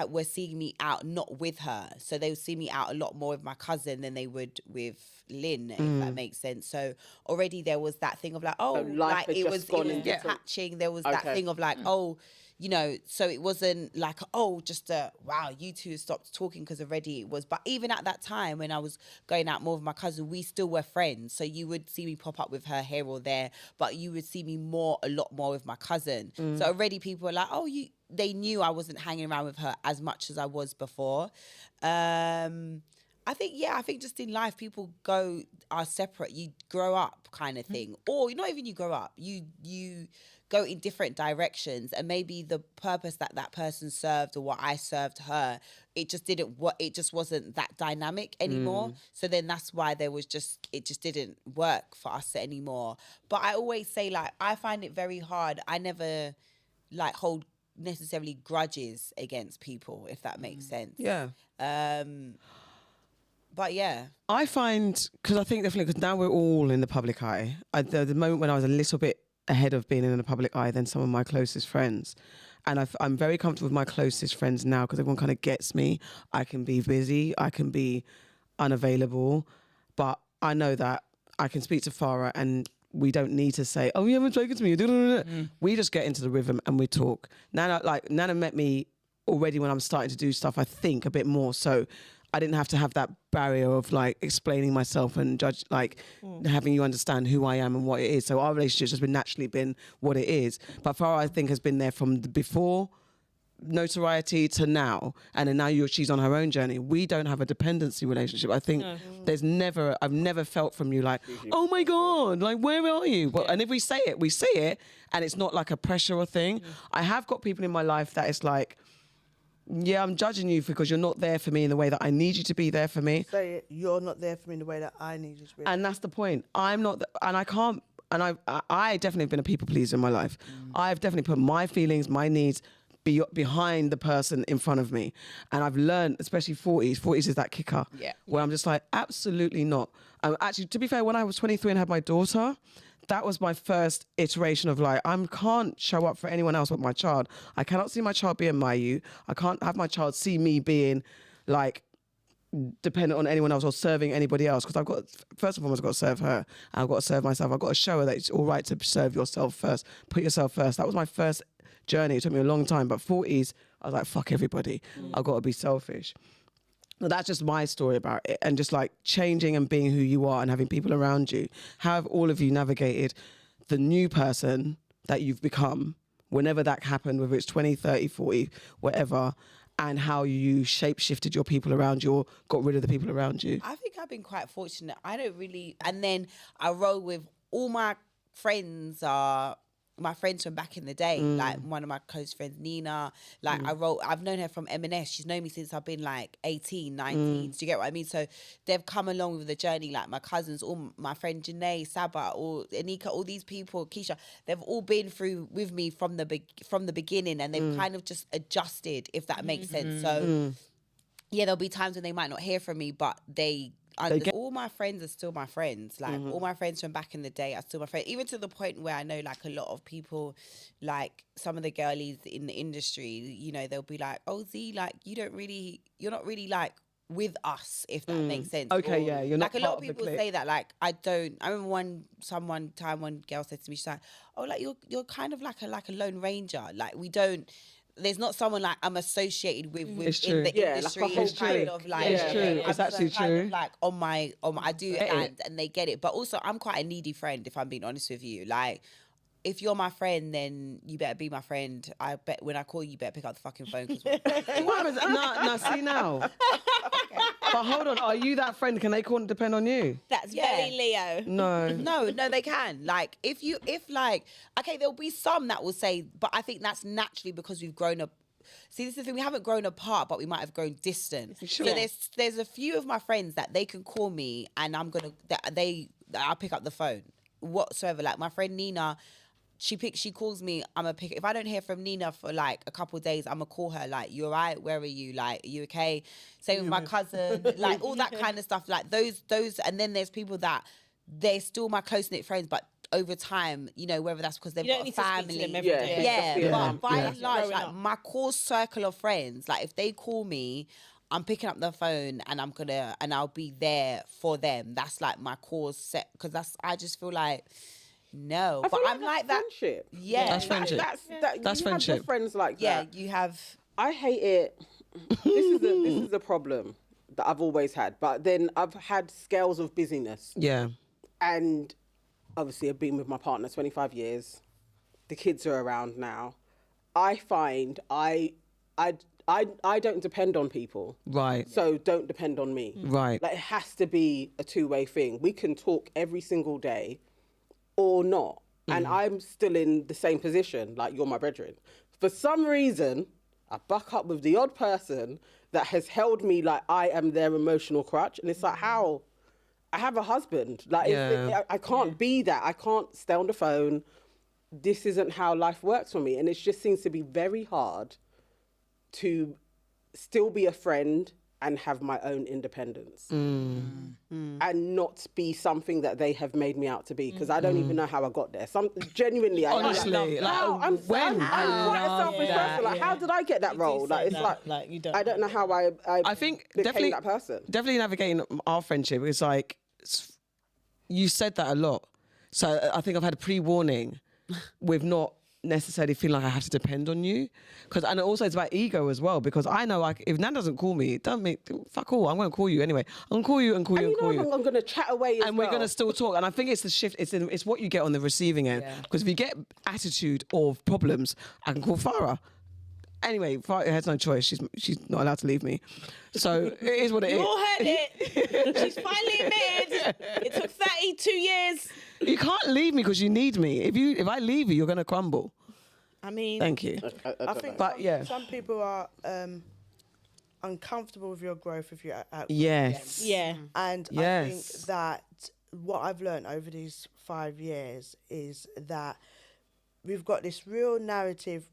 were seeing me out not with her, so they would see me out a lot more with my cousin than they would with Lynn, if that makes sense. So already there was that thing of like, oh, like it was detaching. There was that thing of like, oh, you know, so it wasn't like, oh, just wow, you two stopped talking because already it was. But even at that time when I was going out more with my cousin, we still were friends. So you would see me pop up with her here or there, but you would see me a lot more with my cousin. So already people were like, oh, they knew I wasn't hanging around with her as much as I was before. I think just in life, people are separate. You grow up kind of thing. Or not even you grow up, you go in different directions, and maybe the purpose that person served or what I served her, it just wasn't that dynamic anymore. So then that's why it just didn't work for us anymore. But I always say, like, I find it very hard. I never like hold necessarily grudges against people, if that makes sense. Yeah. But yeah, I find, because I think definitely, because now we're all in the public eye. The moment when I was a little bit ahead of being in the public eye than some of my closest friends, and I'm very comfortable with my closest friends now because everyone kind of gets me. I can be busy, I can be unavailable, but I know that I can speak to Farah and we don't need to say, oh, you haven't spoken to me. We just get into the rhythm and we talk. Nana met me already when I'm starting to do stuff, I think, a bit more. So I didn't have to have that barrier of like explaining myself and having you understand who I am and what it is. So our relationship has naturally been what it is. But Farah, I think, has been there from before notoriety to now, and then now she's on her own journey. We don't have a dependency relationship. I think I've never felt from you like, oh my God, like where are you? But and if we say it, and it's not like a pressure or thing. I have got people in my life that it's like, yeah, I'm judging you because you're not there for me in the way that I need you to be there for me. Say it, you're not there for me in the way that I need you to be. And that's the point. I'm not, and I can't, and I definitely have been a people pleaser in my life. I've definitely put my feelings, my needs behind the person in front of me. And I've learned, especially 40s is that kicker. Yeah. Where I'm just like, absolutely not. Actually, to be fair, when I was 23 and had my daughter, that was my first iteration of like, I can't show up for anyone else but my child. I cannot see my child being my you. I can't have my child see me being like dependent on anyone else or serving anybody else. Because first and foremost, I've got to serve her. And I've got to serve myself. I've got to show her that it's all right to serve yourself first. Put yourself first. That was my first journey. It took me a long time. But 40s, I was like, fuck everybody. I've got to be selfish. Well, that's just my story about it, and just like changing and being who you are and having people around you. How have all of you navigated the new person that you've become, whenever that happened, whether it's 20, 30, 40, whatever, and how you shape-shifted your people around you or got rid of the people around you? I think I've been quite fortunate. I don't really... And then I roll with all my friends my friends from back in the day, like one of my close friends, Nina, like I've known her from M&S. She's known me since I've been like 18, 19. Do you get what I mean? So they've come along with the journey, like my cousins, all my friend Janae, Saba, all Anika, all these people, Keisha, they've all been through with me from the beginning, and they've kind of just adjusted, if that makes sense. So yeah, there'll be times when they might not hear from me, but all my friends are still my friends. Like all my friends from back in the day are still my friends. Even to the point where I know like a lot of people, like some of the girlies in the industry, you know, they'll be like, "Oh, Z, like you're not really like with us," if that makes sense. Okay, Or, yeah, you're not like a lot part of of the people clique. say that. Like I remember one girl said to me, she's like, "Oh, like you're kind of like a lone ranger. Like we don't." There's not someone like I'm associated with It's in true. the Yeah, like a industry. whole It's kind clique. of like It's true. It's I'm actually kind of true. like on my I do Get and they get it. But also I'm quite a needy friend, if I'm being honest with you. Like if you're my friend, then you better be my friend. I bet when I call you, you better pick up the fucking phone. What happens? No, see now. But hold on, are you that friend? Can they call and depend on you? That's Yeah. very Leo. No. No, they can. Like, if okay, there'll be some that will say, but I think that's naturally because we've grown up. See, this is the thing, we haven't grown apart, but we might have grown distant. Sure. So there's a few of my friends that they can call me and I'll pick up the phone whatsoever. Like my friend Nina, she calls me, if I don't hear from Nina for like a couple of days, I'm gonna call her like, "You alright? Where are you? Like, are you okay?" Same with my cousin, like all that kind of stuff. Like those, and then there's people that they're still my close knit friends, but over time, you know, whether that's because they've You got don't a need to speak to family, them every day. yeah. Yeah. But by Yeah. and large, Growing like up. my core circle of friends, like if they call me, I'm picking up the phone and I'll be there for them. That's like my core set, because I just feel like. No, I but feel I'm like that's that. friendship. Yeah, That's friendship. That's That's you have friendship. your friends like Yeah, that. you have. I hate it. This is a problem that I've always had. But then I've had scales of busyness, Yeah. and obviously I've been with my partner 25 years. The kids are around now. I find I don't depend on people. Right. So don't depend on me. Right. Like it has to be a two-way thing. We can talk every single day or not. And I'm still in the same position, like you're my brethren. For some reason, I buck up with the odd person that has held me like I am their emotional crutch. And it's like, how? I have a husband. Like, Yeah. I can't be that. I can't stay on the phone. This isn't how life works for me. And it just seems to be very hard to still be a friend and have my own independence and not be something that they have made me out to be, because I don't even know how I got there. Genuinely, Honestly, I'm quite a selfish person. Like, how did I get that role? Like, it's like you don't. I don't know how I think became definitely that person. Definitely navigating our friendship is like, you said that a lot. So I think I've had a pre-warning with not necessarily feeling like I have to depend on you, and also it's about ego as well, because I know like if Nan doesn't call me, fuck all, I'm going to call you anyway. I'm going to call you and call you and call you. I'm going to chat away as And well. we're going to still talk. And I think it's the shift. It's what you get on the receiving end. Because if you get attitude or problems, I can call Farah. Anyway, Farah has no choice. She's not allowed to leave me. So it is what it is. You all heard it. She's finally admitted. It took 32 years. You can't leave me because you need me. If I leave you, you're going to crumble. I mean, Thank you. I think But yeah. some people are uncomfortable with your growth if you're out. Yes. yeah. And I Yes. think that what I've learned over these 5 years is that we've got this real narrative.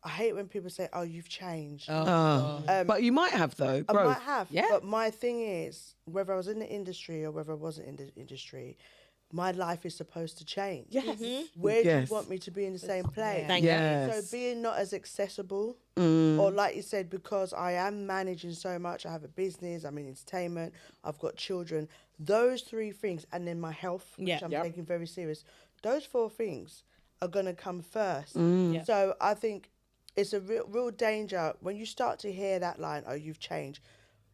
I hate when people say, "Oh, you've changed." But you might have though. I Growth. might have, Yeah. but my thing is, whether I was in the industry or whether I wasn't in the industry, my life is supposed to change. Yes. Where do Yes. you want me to be in the same place? Thank you. Yes. So being not as accessible, or like you said, because I am managing so much, I have a business, I'm in entertainment, I've got children, those three things, and then my health, which Yeah. I'm Yep. taking very serious, those four things are going to come first. Yeah. So I think it's a real danger when you start to hear that line, "Oh, you've changed."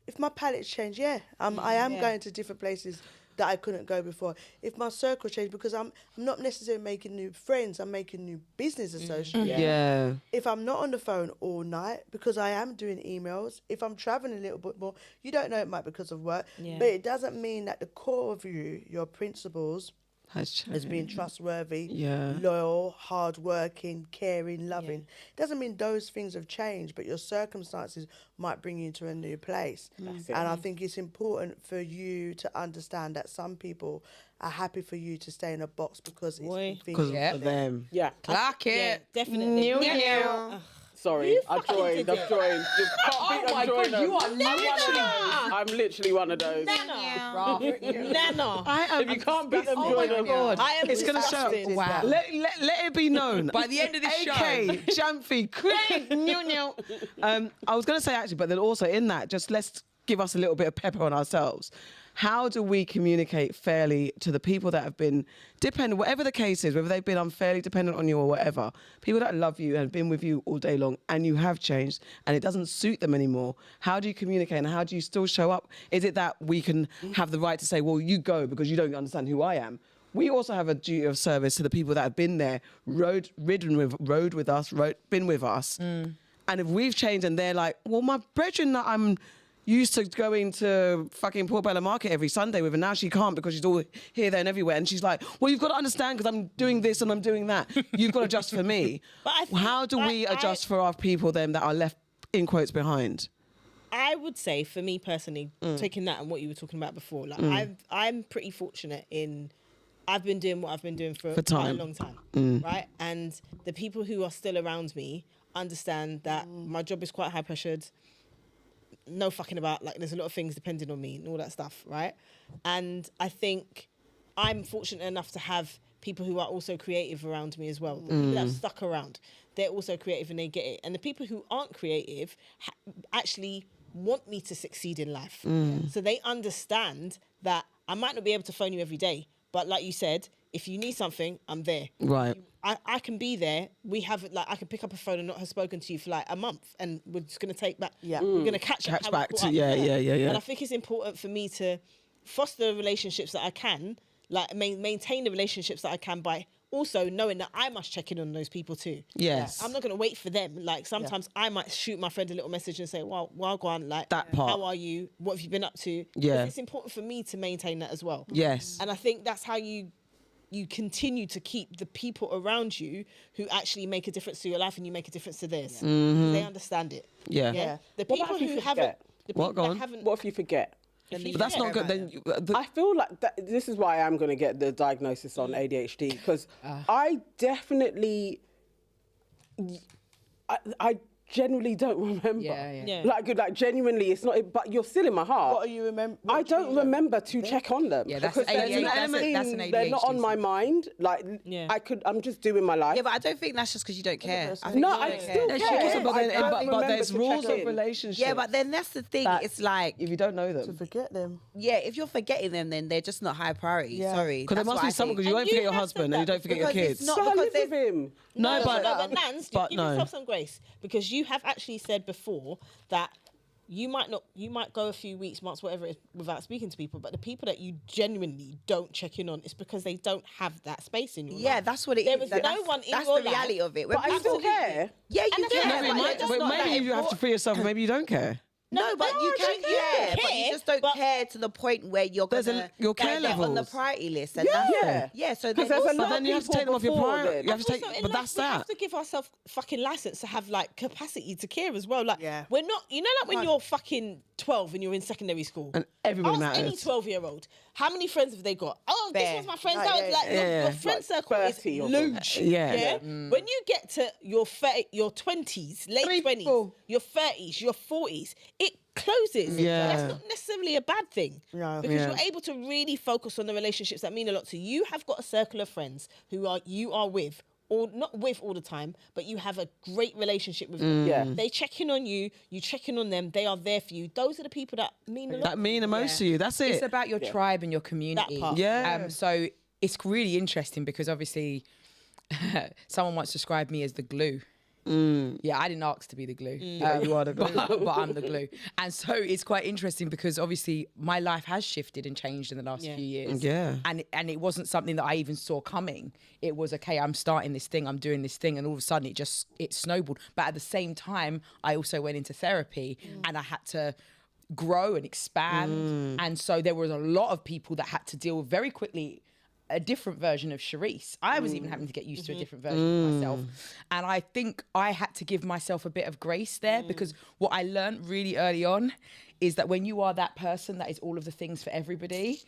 If my palate's changed, I am going to different places that I couldn't go before. If my circle changed, because I'm not necessarily making new friends, I'm making new business associates. Yeah. If I'm not on the phone all night, because I am doing emails, if I'm traveling a little bit more, you don't know, it might be because of work, but it doesn't mean that the core of you, your principles, Has changed. as being trustworthy, Yeah. loyal, hardworking, caring, loving. Doesn't mean those things have changed, but your circumstances might bring you to a new place. And I think it's important for you to understand that some people are happy for you to stay in a box because it's Boy. Because convenient of for them. them. Yeah. Clock Yeah, it. definitely. Ugh. Sorry, I've joined. did it. Oh my God, you are I'm literally one of those. Nana. I am. If you can't beat them, join them. I am It's gonna show. disgusted. Wow. Let it be known. By the end of this show. AK, Jamphy, Craig, I was gonna say actually, but then also in that, just let's give us a little bit of pepper on ourselves. How do we communicate fairly to the people that have been dependent, whatever the case is, whether they've been unfairly dependent on you or whatever, people that love you and have been with you all day long and you have changed and it doesn't suit them anymore? How do you communicate and how do you still show up? Is it that we can have the right to say, well, you go because you don't understand who I am? We also have a duty of service to the people that have been there, rode with us, been with us. And if we've changed and they're like, well, my brethren that I'm used to going to fucking Port Bella Market every Sunday with, and now she can't because she's all here, there, and everywhere. And she's like, well, you've got to understand because I'm doing this and I'm doing that. You've got to adjust for me. But I think how do we adjust for our people then that are left in quotes behind? I would say, for me personally, taking that and what you were talking about before, like I'm pretty fortunate in I've been doing what I've been doing for quite a long time, right? And the people who are still around me understand that my job is quite high pressured. No fucking about, like, there's a lot of things depending on me and all that stuff, right? And I think I'm fortunate enough to have people who are also creative around me as well. The people that have stuck around, they're also creative and they get it. And the people who aren't creative actually want me to succeed in life. So they understand that I might not be able to phone you every day, but like you said, if you need something, I'm there. Right. I can be there. We have, like, I can pick up a phone and not have spoken to you for like a month, and we're just gonna take back. Yeah. We're gonna catch Back up. to yeah. And I think it's important for me to foster relationships that I can, like maintain the relationships that I can by also knowing that I must check in on those people too. Yes. I'm not gonna wait for them. Like sometimes I might shoot my friend a little message and say, well, go on, like That part. how are you? What have you been up to? Yeah. It's important for me to maintain that as well. Yes. And I think that's how you continue to keep the people around you who actually make a difference to your life and you make a difference to theirs. They understand it. Yeah. The What people about if you who haven't, forget? the What? people Go that on. haven't. What if you forget? then they But that's not forget good. about Then I feel like this is why I'm going to get the diagnosis on ADHD, because I definitely, I genuinely don't remember. Yeah. Like genuinely, it's not. But you're still in my heart. What do you remember? I don't remember to check on them. Yeah, that's because ADHD. they're not That's an they're not on ADHD my mind. Like Yeah. I'm just doing my life. Yeah, but I don't think that's just because you don't care. I think No, you I don't still care. care. but, I then, don't but remember there's to rules check of in. relationship. Yeah, but then that's the thing. that It's like, if you don't know To them. forget them. yeah, if you're forgetting them, then they're just not high priority. Yeah. Sorry. Because there That's must what be I someone, think. because you won't And forget you your have husband said and you that don't forget your because it's kids. not- So I because live with there's- him. No, but Nance, but give no. yourself some grace, because you have actually said before that you might go a few weeks, months, whatever it is, without speaking to people, but the people that you genuinely don't check in on, it's because they don't have that space in your life. Yeah, that's what it is. There is That's- no one in That's your the reality life. of it. But I still people- care. Yeah, you And that's care. what No, Yeah, but but it's but not maybe that you have to free yourself, and maybe you don't care. No, but you I can do care, but you care, just don't but- care to the point where you're There's gonna your care get on the levels. priority list. And Yeah. yeah. So Because then there's a also- lot But then of you have to people take them off your before priority. then. You have to take, Also, in but life, that's we have that. to give ourselves fucking license to have like capacity to care as well. Like, Yeah. we're not, you know, like when you're fucking 12 and you're in secondary school. And everybody Ask any matters. 12-year-old, how many friends have they got? Oh, this Fair. was my friend. Right, That was yeah, like your yeah. friend Like circle is 30 of them. luge. Yeah. When you get to your 20s, late 20s, your 30s, your 40s, it closes. Yeah. That's not necessarily a bad thing. No. Because Yeah. you're able to really focus on the relationships that mean a lot to you. You have got a circle of friends who you are with, or not with all the time, but you have a great relationship with them. Yeah. They check in on you, you check in on them, they are there for you. Those are the people that mean a lot. That mean the most to you. That's It's it. about your tribe and your community. part. Yeah. So it's really interesting because obviously someone once described me as the glue. Yeah, I didn't ask to be the glue. you are the glue. But I'm the glue. And so it's quite interesting because obviously my life has shifted and changed in the last few years. Yeah. And it wasn't something that I even saw coming. It was, okay, I'm starting this thing, I'm doing this thing, and all of a sudden it snowballed. But at the same time, I also went into therapy and I had to grow and expand. And so there was a lot of people that had to deal very quickly a different version of Sherice. I was even having to get used to a different version of myself. And I think I had to give myself a bit of grace there because what I learned really early on is that when you are that person that is all of the things for everybody,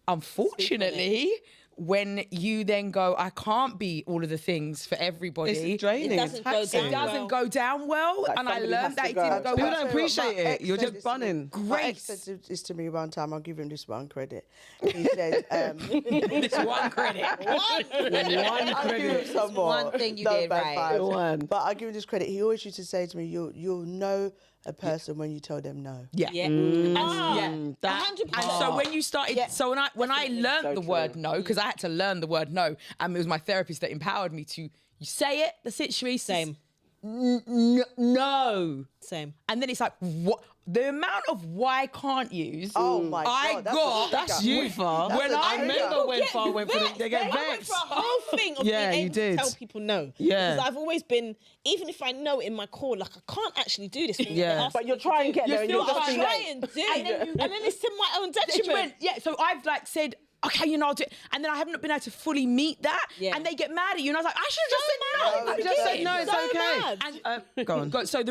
unfortunately, when you then go, I can't be all of the things for everybody. It's draining. It doesn't go taxing. down It doesn't well. go down well, Like and I somebody learned has that to it go. didn't go People well. don't appreciate it. You're just bunning. My ex Grace. said this to me one time. I'll give him this one credit. He said, This one credit. I'll give him some more. One thing you No did bad right. vibes. One. But I'll give him this credit. He always used to say to me, you'll know a person when you tell them no. Yeah. Yeah. And, That 100%. And so when you started, so when I learned So the true. word no, because I had to learn the word no, and it was my therapist that empowered me to, you say it, that's it, Sherice. Same. No. Same. And then it's like, what? The amount of why can't yous. Oh my I God, that's got. a That's you, Far. That's When a I trigger. remember when Get Far went for vexed. they get I went vexed. for a whole thing of Yeah, being you able did. to tell people no. Yeah. Because I've always been, even if I know in my core, like I can't actually do this. thing, Yeah. they ask But me you'll to try do. and get there and still you'll just I'll be try like, and do it, and then it's to my own detriment. Yeah, so I've like said, okay, you know, I'll do it. And then I haven't been able to fully meet that. Yeah. And they get mad at you. And I was like, I should have just said no. I just said no, it's So okay. mad. Go on. So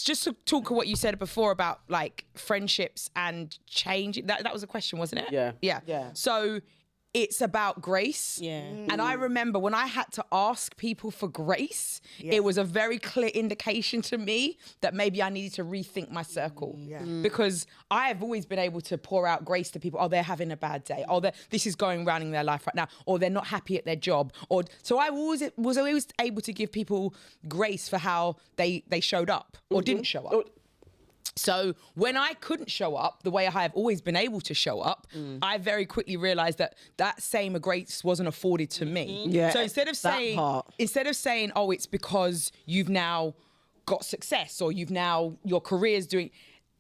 just to talk of what you said before about like friendships and change. That was a question, wasn't it? Yeah. Yeah. Yeah. So it's about grace. Yeah. And I remember when I had to ask people for grace, it was a very clear indication to me that maybe I needed to rethink my circle. Because I have always been able to pour out grace to people. Oh, they're having a bad day. Oh, this is going round in their life right now. Or they're not happy at their job. Or so I was always able to give people grace for how they showed up or didn't show up. So when I couldn't show up the way I have always been able to show up, I very quickly realized that same grace wasn't afforded to me. Yeah, So instead of that saying, oh, it's because you've now got success or your career's doing,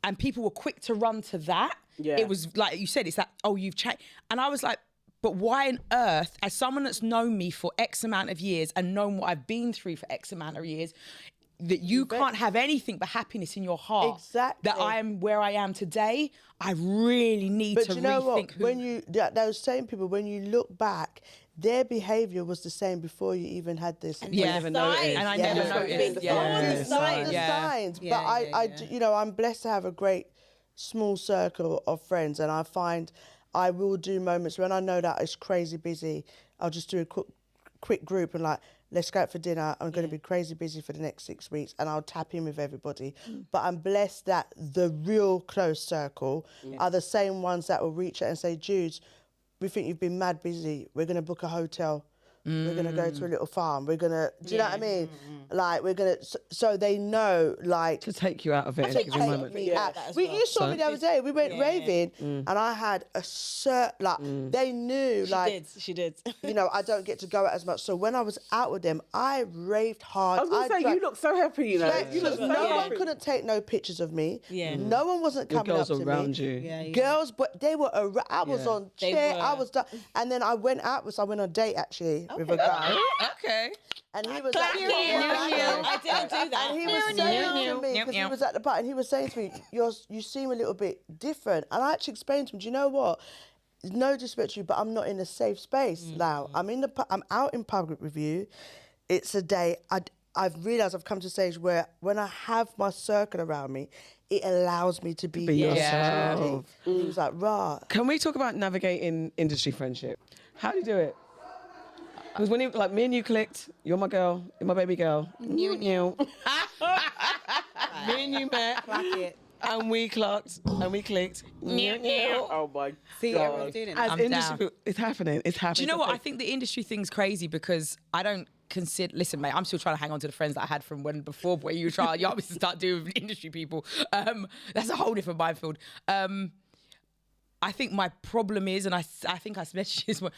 and people were quick to run to that. Yeah. It was like you said, it's that, oh, you've changed. And I was like, but why on earth, as someone that's known me for X amount of years and known what I've been through for X amount of years, that you can't have anything but happiness in your heart. Exactly. That I am where I am today. I really need But to you know rethink what? When those same people, when you look back, their behaviour was the same before you even had this. Yeah. never noticed. And I Yeah. never Yeah. noticed. Yeah. You saw the Yeah. signs. Yeah, But yeah, I, you know, I'm blessed to have a great small circle of friends, and I find I will do moments when I know that it's crazy busy. I'll just do a quick group and like, let's go out for dinner. I'm going to be crazy busy for the next 6 weeks, and I'll tap in with everybody. But I'm blessed that the real close circle are the same ones that will reach out and say, Jude, we think you've been mad busy. We're going to book a hotel. We're going to go to a little farm. We're going to, do you know what I mean? Like, we're going to, so they know, like, To take you out of it and give you a take moment. me out. You saw me the other day. We went raving, and I had a they knew, She did. you know, I don't get to go out as much. So when I was out with them, I raved hard. I was going to say, drank- you look so happy, you know. Like, You look so no one happy. couldn't take no pictures of me. Yeah. No one wasn't Your coming girls up to around me. you. Yeah, yeah. Girls, but they were around. I was Yeah. on They chair. were. I was done. And then I went on a date actually with a guy. Okay. And he was Clap like, it. I didn't do that. and he was saying to me, because he was at the bar, and he was saying to me, you seem a little bit different. And I actually explained to him, do you know what? No disrespect to you, but I'm not in a safe space now. I'm out in public with you. It's a day. I've realised I've come to a stage where when I have my circle around me, it allows me to be yourself. He was like, rah. Can we talk about navigating industry friendship? How do you do it? Because when like me and you clicked, you're my girl, you're my baby girl. Me and you met, and we clocked, and we clicked. Oh my See, God. everyone's doing it. As I'm industry, down. people, it's happening. It's happening. Do you know what? I think the industry thing's crazy because I don't consider. Listen, mate, I'm still trying to hang on to the friends that I had from when before, where you try, you obviously start doing with industry people. That's a whole different minefield. I think my problem is, and I think I mentioned this one.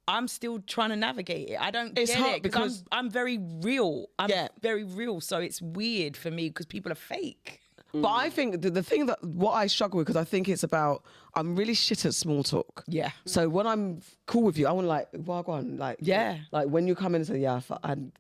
I'm still trying to navigate it. I don't It's get hard it because I'm very real. I'm Yeah. very real, so it's weird for me because people are fake. But I think the thing that what I struggle with, because I think it's about, I'm really shit at small talk. Yeah. So when I'm cool with you, I want like, well, go on, like, Yeah. Like when you come in and say, yeah, I'm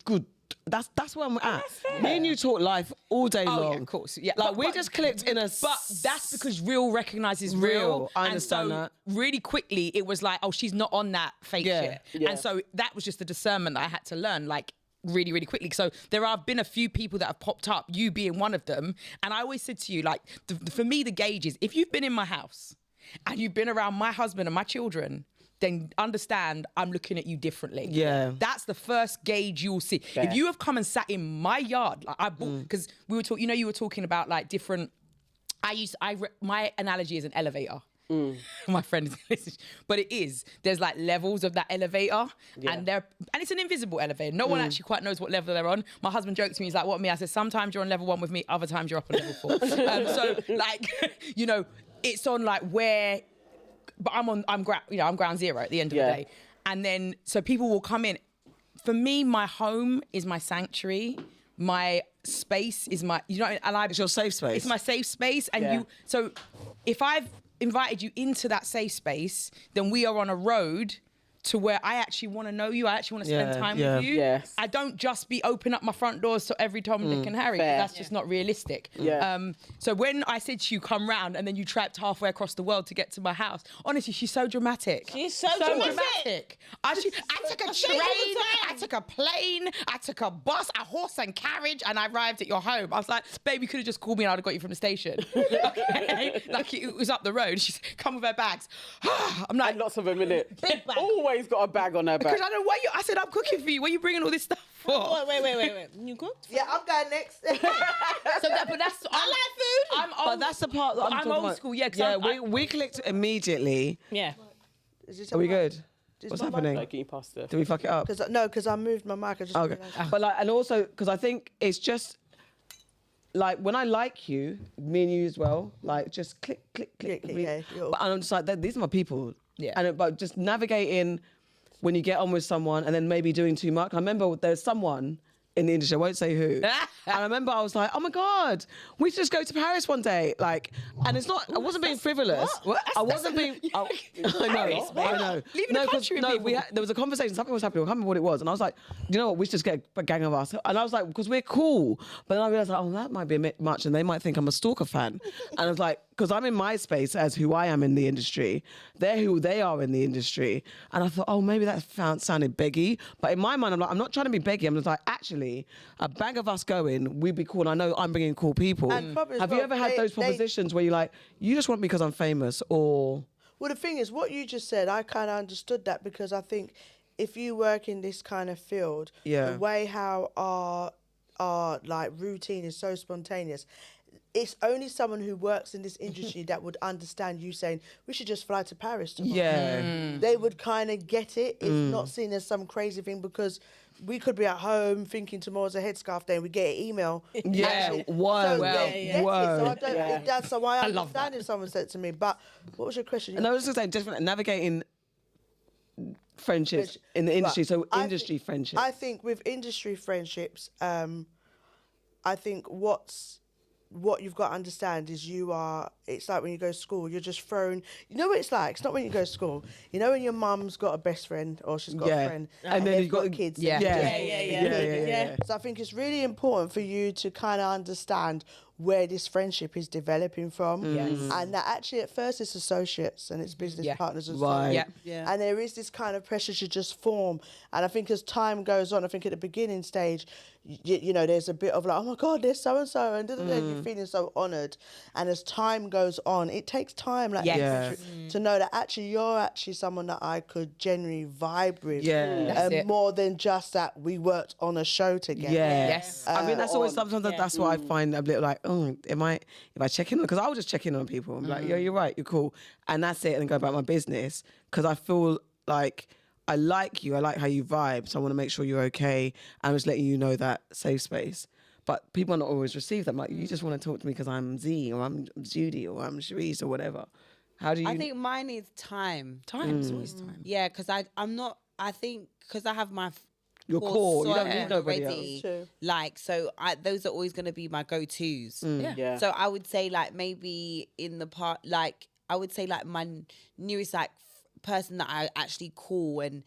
good. That's where I'm at. Me and you talk life all day long. Oh, yeah, of course. Yeah. Like But- we but- just clicked in a. But that's because real recognises real. I understand and so that. really quickly it was like, oh, she's not on that fake Yeah. shit. Yeah. And so that was just the discernment that I had to learn, like really, really quickly. So there have been a few people that have popped up, you being one of them. And I always said to you, like, for me, the gauge is if you've been in my house and you've been around my husband and my children, then understand I'm looking at you differently. Yeah. That's the first gauge you'll see. Yeah. If you have come and sat in my yard, like I bought, because we were talking, you were talking about like different, my analogy is an elevator. My friend is listening, but it is. There's like levels of that elevator, and it's an invisible elevator. No one actually quite knows what level they're on. My husband jokes to me, he's like, "What me?" I said, "Sometimes you're on level 1 with me, other times you're up on level 4." So like, it's on like where, but I'm ground zero at the end of the day, and then so people will come in. For me, my home is my sanctuary. My space is my, it's your safe space. It's my safe space, and so if I've invited you into that safe space, then we are on a road to where I actually want to know you. I actually want to spend time with you. Yes. I don't just be open up my front doors to every Tom, Dick and Harry. Fair. That's just not realistic. Yeah. So when I said to you, come round, and then you trapped halfway across the world to get to my house, honestly, she's so dramatic. She's so dramatic. I took a train, I took a plane, I took a bus, a horse and carriage, and I arrived at your home. I was like, babe, you could have just called me and I'd have got you from the station. Okay? Like it was up the road. She's come with her bags. I'm like, And lots of them in it. Big bag. Always got a bag on her back. because I don't know why I said I'm cooking for you. What are you bringing all this stuff for? Wait. You cooked? Yeah, I'm going next. But that's I like food. I'm old. But that's the part that I'm talking old about. school. Yeah, 'cause yeah. We clicked immediately. Yeah. Are we good? What's happening? Like eating pasta. Did we fuck it up? Because I moved my mic. I just Okay. realised. But like, and also because I think it's just like when I like you, me and you as well. Like just click. Yeah, But I'm just like, these are my people. Yeah. And but just navigating when you get on with someone and then maybe doing too much. I remember there's someone in the industry, I won't say who. And I remember I was like, oh my God, we should just go to Paris one day. Like, and it's not, I wasn't being frivolous. I wasn't being, I know. Leaving the country with people. There was a conversation, something was happening, I can't remember what it was. And I was like, you know what, we should just get a gang of us. And I was like, because we're cool. But then I realized, like, oh, that might be a bit much and they might think I'm a stalker fan. And I was like, because I'm in my space as who I am in the industry. They're who they are in the industry. And I thought, oh, maybe that sounded beggy. But in my mind, I'm like, I'm not trying to be beggy. I'm just like, actually, a bag of us going, we'd be cool. And I know I'm bringing cool people. And probably as Have you well, ever had those propositions where you're like, you just want me because I'm famous or... Well, the thing is, what you just said, I kind of understood that because I think if you work in this kind of field, the way how our like routine is so spontaneous, it's only someone who works in this industry that would understand you saying, we should just fly to Paris tomorrow. Yeah. They would kind of get it. It's not seen as some crazy thing because we could be at home thinking tomorrow's a headscarf day and we get an email. Yeah, Actually, whoa, so they get it. So I don't, that's why I love understand if someone said to me. But what was your question? And I was just saying, different navigating friendships in the industry. So industry friendships. I think with industry friendships, I think what you've got to understand is it's like when you go to school, you're just thrown, you know what it's like? It's not when you go to school. You know when your mum's got a best friend or she's got a friend and then you've they've got kids. Yeah. Yeah. So I think it's really important for you to kind of understand where this friendship is developing from. And that actually at first it's associates and it's business partners and Right. so on. And there is this kind of pressure to just form. And I think as time goes on, I think at the beginning stage, you know, there's a bit of like, oh my God, there's so-and-so, and you're feeling so honoured. And as time goes on, it takes time like to know that actually you're actually someone that I could genuinely vibe with. More than just that we worked on a show together. Yes. I mean, that's always sometimes that's what I find a bit like, oh, if I check in, because I will just check in on people. I'm like, yo, you're right, you're cool. And that's it, and then go about my business. Because I feel like I like you, I like how you vibe, so I want to make sure you're okay. I'm just letting you know that safe space. But people are not always receive that. Like, you just want to talk to me because I'm Z, or I'm Judi, or I'm Sherice, or whatever. How do you... I think mine is time. Time, it's always time. Yeah, because I'm not, I think, because I have my... Your core, you don't need nobody already, else. True. Like, so those are always going to be my go-tos. Yeah. So I would say, like, maybe in the part, like, I would say, like, my newest, like, person that I actually call and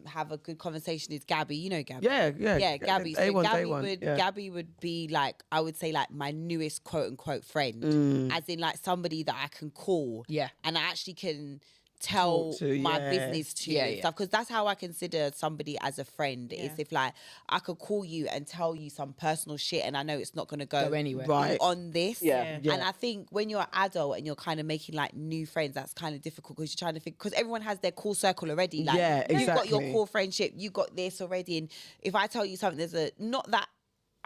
have a good conversation is Gabby. You know Gabby? Yeah, Gabby. So Gabby would be, like, I would say, like, my newest quote-unquote friend. As in, like, somebody that I can call. Yeah. And I actually can tell Talk to, my yeah. business to Yeah, and yeah. stuff, because that's how I consider somebody as a friend. Is if like I could call you and tell you some personal shit and I know it's not going to go anywhere. Right. on this. Yeah. Yeah. And I think when you're an adult and you're kind of making like new friends, that's kind of difficult because you're trying to think, because everyone has their core circle already. Like Yeah, you've got your exactly. core friendship, you got this already. And if I tell you something, there's a not that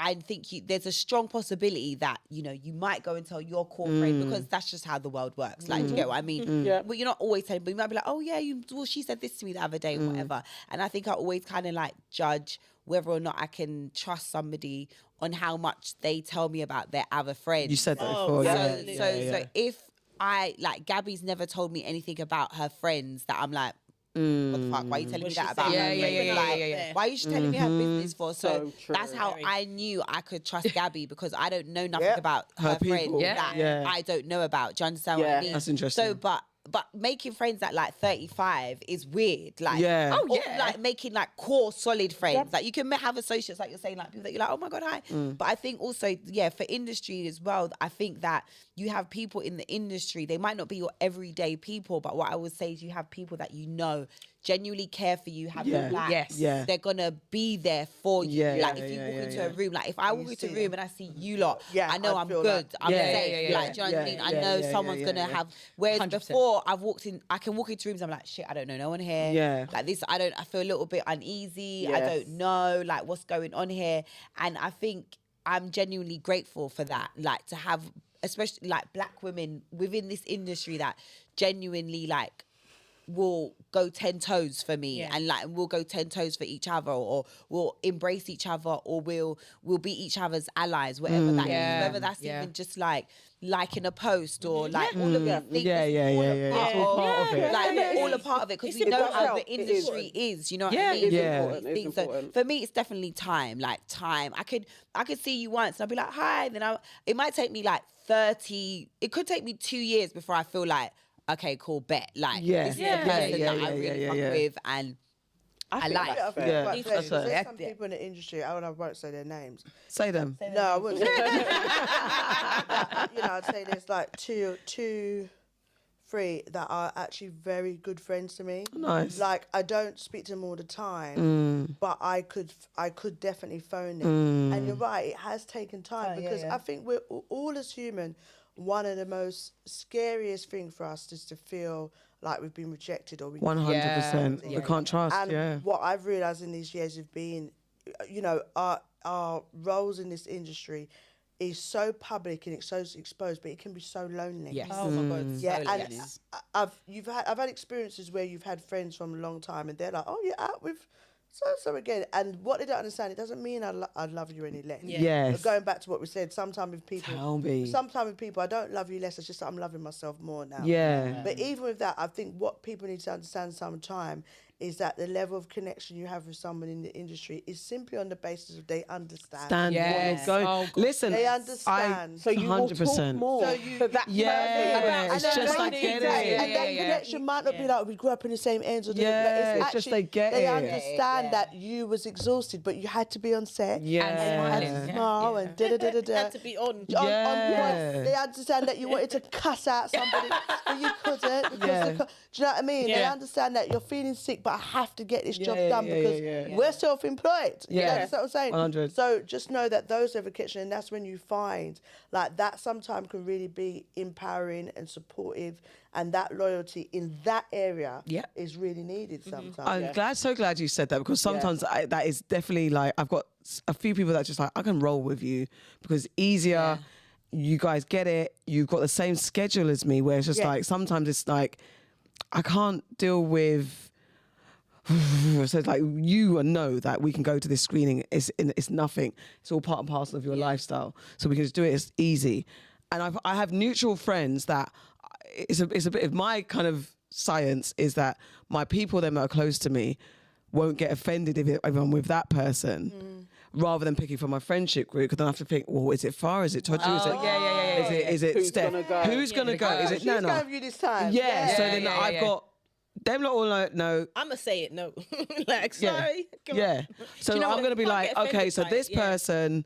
I think there's a strong possibility that, you know, you might go and tell your core friend, because that's just how the world works. Like, do you get what I mean? Yeah. But you're not always telling, but you might be like, oh yeah, well, she said this to me the other day, or whatever. And I think I always kind of like judge whether or not I can trust somebody on how much they tell me about their other friends. You said that Oh, before. yeah. Yeah. So if I like Gabby's never told me anything about her friends that I'm like, what the fuck? Why are you telling me What that she about said. her? Yeah, friend? yeah, yeah, Like, yeah, yeah. why are you telling me her business for? So So true. that's how Very. I knew I could trust Gabby, because I don't know nothing Yep. about Her her friend people. Yeah. that Yeah. I don't know about. Do you understand what Yeah. I mean? That's interesting. So, but making friends at like 35 is weird. Like, Yeah. Oh, or, yeah. like making like core solid friends. Like you can have associates, like you're saying, like people that you're like, oh my God, hi. But I think also, yeah, for industry as well, I think that you have people in the industry, they might not be your everyday people, but what I would say is you have people that you know genuinely care for you, have your Yeah. back. Yes. Yeah. They're gonna be there for you. Yeah, Like yeah, if you yeah, walk yeah, into yeah. a room, like if I walk into a see room them. and I see you lot, Yeah, I know I I'm feel good. like- I'm Yeah, safe. yeah, yeah, Like, do you know what I mean? I yeah, know yeah, someone's yeah, gonna yeah. have. Whereas 100%. before I've walked in, I can walk into rooms. I'm like, shit, I don't know no one here. Yeah. Like this, I feel a little bit uneasy. I Yes. don't know like what's going on here, and I think I'm genuinely grateful for that. Like to have, especially like black women within this industry that genuinely like will go 10 toes for me, and like we'll go 10 toes for each other, or we'll embrace each other, or we'll be each other's allies, whatever that is, Yeah. whether that's Yeah. even just like liking a post or like all of these things. Yeah, it's yeah, all yeah, a yeah. part It's all of- part of it. Like Yeah, all a part of it, because we It know does how help. the It industry is. is. You know what Yeah, I mean? It's Yeah. important. It's Things. So important. for me, it's definitely time. Like time. I could see you once and I'll be like, hi. Then it might take me like 30. It could take me 2 years before I feel like, okay, cool, bet. Like Yeah. this is Yeah. the person Yeah, that I yeah, really yeah, fuck yeah. with, and I think like. that's I fair. feel Yeah. quite fair, That's 'cause fair. there's some people in the industry, I won't say their names. Say them. No, I wouldn't. You know, I'd say there's like two, three that are actually very good friends to me. Nice. Like I don't speak to them all the time, but I could definitely phone them. And you're right, it has taken time because I think we're all as human. One of the most scariest things for us is to feel like we've been rejected or we 100%. We can't trust. and Yeah. what I've realised in these years of being, you know, our roles in this industry is so public and it's so exposed, but it can be so lonely. Yes. Oh my God. Yeah, so and yes. I've had experiences where you've had friends from a long time and they're like, oh, you're out with so again, and what they don't understand, it doesn't mean I love you any less. Yes. But going back to what we said, sometimes with people, Tell me. I don't love you less. It's just that I'm loving myself more now. Yeah. But even with that, I think what people need to understand sometime is that the level of connection you have with someone in the industry is simply on the basis of they understand. Stand Yes. what you're going. Oh, God. Listen, They understand. So you will talk 100%. more So you- to that Yeah, person. it's just like they get need it. And that connection might not be like we grew up in the same ends. Or Yeah, it's just they get they it. understand that you was exhausted, but you had to be on set. Yeah. And you had to smile and da-da-da-da-da. Had to be on. On Yeah. point. They understand that you wanted to cuss out somebody, but you couldn't. Because Yeah. do you know what I mean? They Yeah. understand that you're feeling sick, but I have to get this job Yeah, done yeah, because yeah. we're self-employed. You Yeah. understand what I'm saying? 100. So just know that those are the kitchen, and that's when you find like that sometimes can really be empowering and supportive, and that loyalty in that area Yeah. is really needed sometimes. I'm so glad you said that because sometimes that is definitely like I've got a few people that just like I can roll with you because easier. You guys get it. You've got the same schedule as me, where it's just Yeah. like sometimes it's like I can't deal with. So it's like you know that we can go to this screening. It's nothing. It's all part and parcel of your lifestyle. So we can just do it. It's easy. And I have neutral friends that it's a bit of my kind of science is that my people that are close to me won't get offended if I'm with that person. Rather than picking from my friendship group, because then I have to think, well, is it Farah? Is it Toju? Is it Is it Who's Steph? gonna go? Who's gonna go? Is it She's Nana? going with you this time. Yeah. So then yeah, I've yeah. got them lot all like, no. I'ma say it no. Like Yeah. sorry. Come Yeah. So you know I'm what? going to be Can't like, get offended okay, so by this it, yeah. person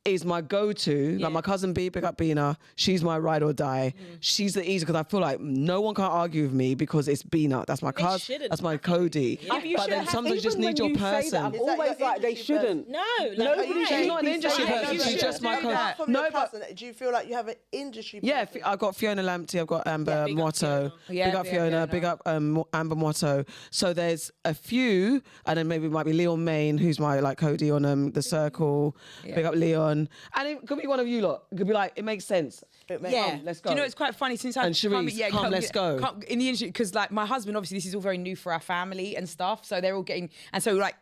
is my go-to. Like my cousin B, big up Bina. She's my ride or die. She's the easy because I feel like no one can argue with me because it's Bina. That's my cousin. shouldn't. That's my Cody. But then sometimes you just need your person. I'm always like, they shouldn't. No, Nobody She's not an industry person. She's just my cousin. From your cousin, do you feel like you have an industry person? Yeah, I've got Fiona Lamptey, I've got Amber Motto. Yeah, big up Fiona, big up Amber Motto. So there's a few, and then maybe it might be Leon Main, who's my like Cody on The Circle. Big up Leon. And it could be one of you lot. It could be like, it makes sense. Yeah, let's go. Do you know, it's quite funny since I've And Sherice, come, let's go. in the industry, because like my husband, obviously this is all very new for our family and stuff, so they're all getting, and so like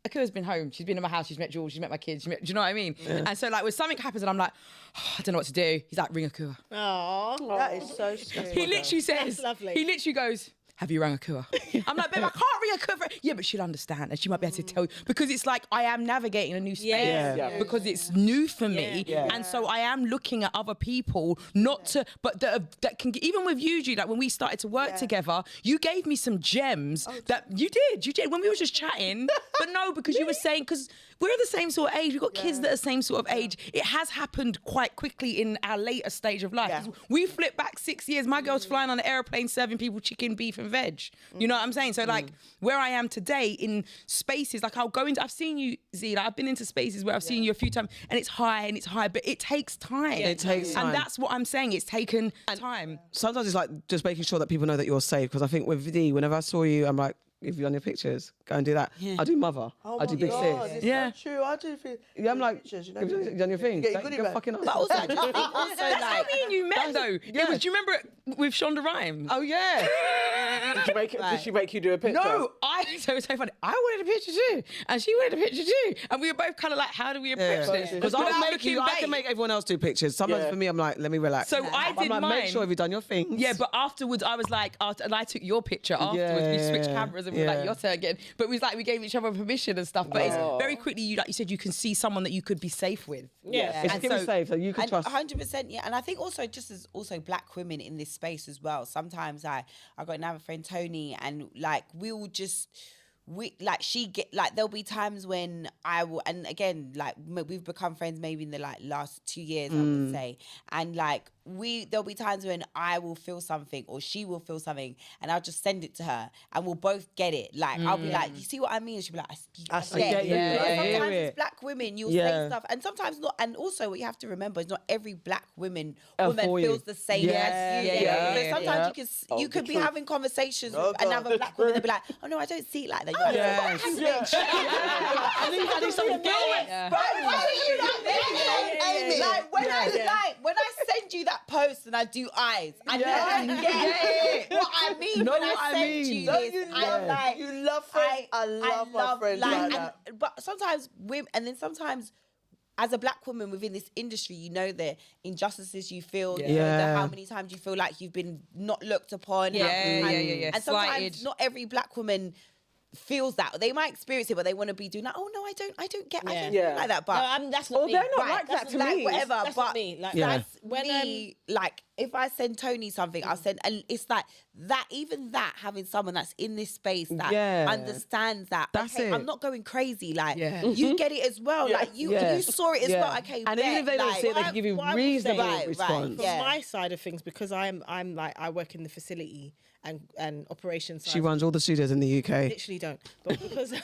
Akira's been home, she's been in my house, she's met Jules, she's met my kids, do you know what I mean? And so like when something happens and I'm like, oh, I don't know what to do, he's like, ring Akira. Aww. That is so scary. He literally says, lovely. he literally goes, have you rang Akira? I'm like, babe, I can't ring Akira. Yeah, but she'll understand and she might be able to tell you, because it's like I am navigating a new space because it's new for me. And so I am looking at other people, not to, but that can, even with you, Jude, like when we started to work together, you gave me some gems that you did when we were just chatting. But no, because you were saying, because we're the same sort of age, we've got kids that are the same sort of age. It has happened quite quickly in our later stage of life. We flip back 6 years, my girl's flying on an airplane serving people chicken, beef and veg. You know what I'm saying? So like where I am today in spaces, like I'll go into, I've seen you, Z, like I've been into spaces where I've seen you a few times and it's high, but it takes time. It takes time. And that's what I'm saying, it's taken time. Sometimes it's like just making sure that people know that you're safe, because I think with D, whenever I saw you, I'm like, if you've done your pictures, go and do that. I do mother. I do big sis. It's so true. I do feel. I'm like, pictures, you know, have you done your thing? get your goodie bag. Fucking But also, I just think also That's how like, me and you met though. It was, do you remember it with Shonda Rhimes? Oh yeah. Did she make you do a picture? No, so it was so funny. I wanted a picture too, and she wanted a picture too, and we were both kind of like, how do we approach this? Because I can make everyone else do pictures. Sometimes for me, I'm like, let me relax. So I I'm did like, mine. make sure you've done your things. Yeah, but afterwards, I was like, and I took your picture afterwards. We switched cameras and we were like, your turn again. But it was like we gave each other permission and stuff. But it's very quickly, you like you said, you can see someone that you could be safe with. Yeah. It's give me safe, so you can trust. 100%, yeah. And I think also just as also black women in this space as well. Sometimes I got another friend, Tony, and like there'll be times when I will, and again, like we've become friends maybe in the like last 2 years, I would say, and like there'll be times when I will feel something or she will feel something and I'll just send it to her and we'll both get it. Like I'll be like, you see what I mean? She'll be like, I get you. Sometimes it's black women, you'll say stuff, and sometimes not. And also what you have to remember is not every black woman feels the same as you. So sometimes you could be having conversations with another black woman and be like, oh no, I don't see it like that. You're like, bitch. I need something to go with. Like when I send you that post and I do eyes, I never get what I mean when I send you this. You love friends. I love my friends like that. But sometimes women, and then sometimes as a black woman within this industry, you know the injustices you feel, you know how many times you feel like you've been not looked upon. And sometimes Slighted. not every black woman feels that. They might experience it, but they want to be doing that. Oh no, I don't get like that. But No, that's not me. they're not right, like that that's to like me. whatever. That's but not me. Like, that's when me. Like if I send Tony something, I'll send, and it's like that. Even that, having someone that's in this space that understands that. That's okay, it. I'm not going crazy. Like you get it as well. Like you saw it as well. Okay, and even if they don't see it, they can give you reasonable response. From my side of things, because I'm like I work in the facility and operations side. She runs all the studios in the UK. Literally don't, but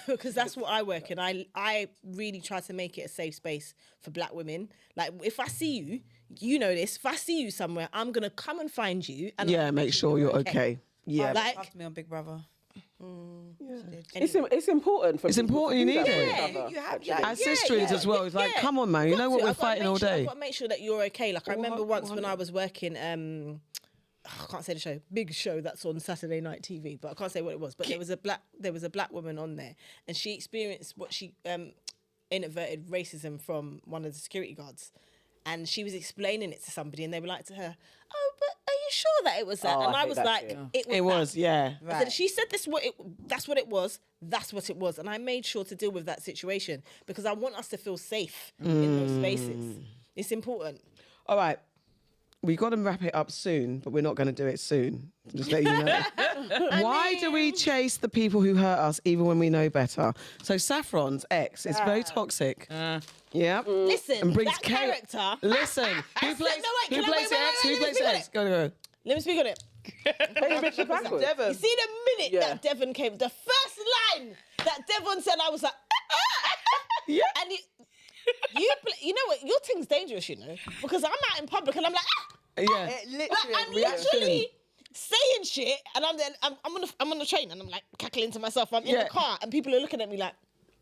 because that's what I work in. I really try to make it a safe space for black women. Like if I see you, you know this. If I see you somewhere, I'm gonna come and find you and make sure you're okay. Yeah, like asked me on Big Brother. It's important for it's important. You need it. You have As sisters as well. It's like, come on, man. You know what we're fighting all day. I've got to make sure that you're okay. Like I remember once when I was working. I can't say the show, big show that's on Saturday night TV, but I can't say what it was. But there was a black woman on there, and she experienced what she inadvertent racism from one of the security guards, and she was explaining it to somebody, and they were like to her, "Oh, but are you sure that it was that?" And I was like, "It was." Yeah. I said, she said this. That's what it was. That's what it was, and I made sure to deal with that situation because I want us to feel safe in those spaces. It's important. All right. We got to wrap it up soon, but we're not going to do it soon. Just let you know. Why do we chase the people who hurt us even when we know better? So Saffron's ex is very toxic. Yeah. Listen, And brings that character. Listen, who plays can I- the ex? Who plays the ex? Go. Let me speak on it. Richard Blackman. You see the minute Yeah. that Devon came, the first line that Devon said, I was like, Yeah. and you know what? Your thing's dangerous, you know, because I'm out in public and I'm like, Yeah. I'm literally saying shit, and I'm on the train and I'm like cackling to myself. I'm in Yeah. the car and people are looking at me like.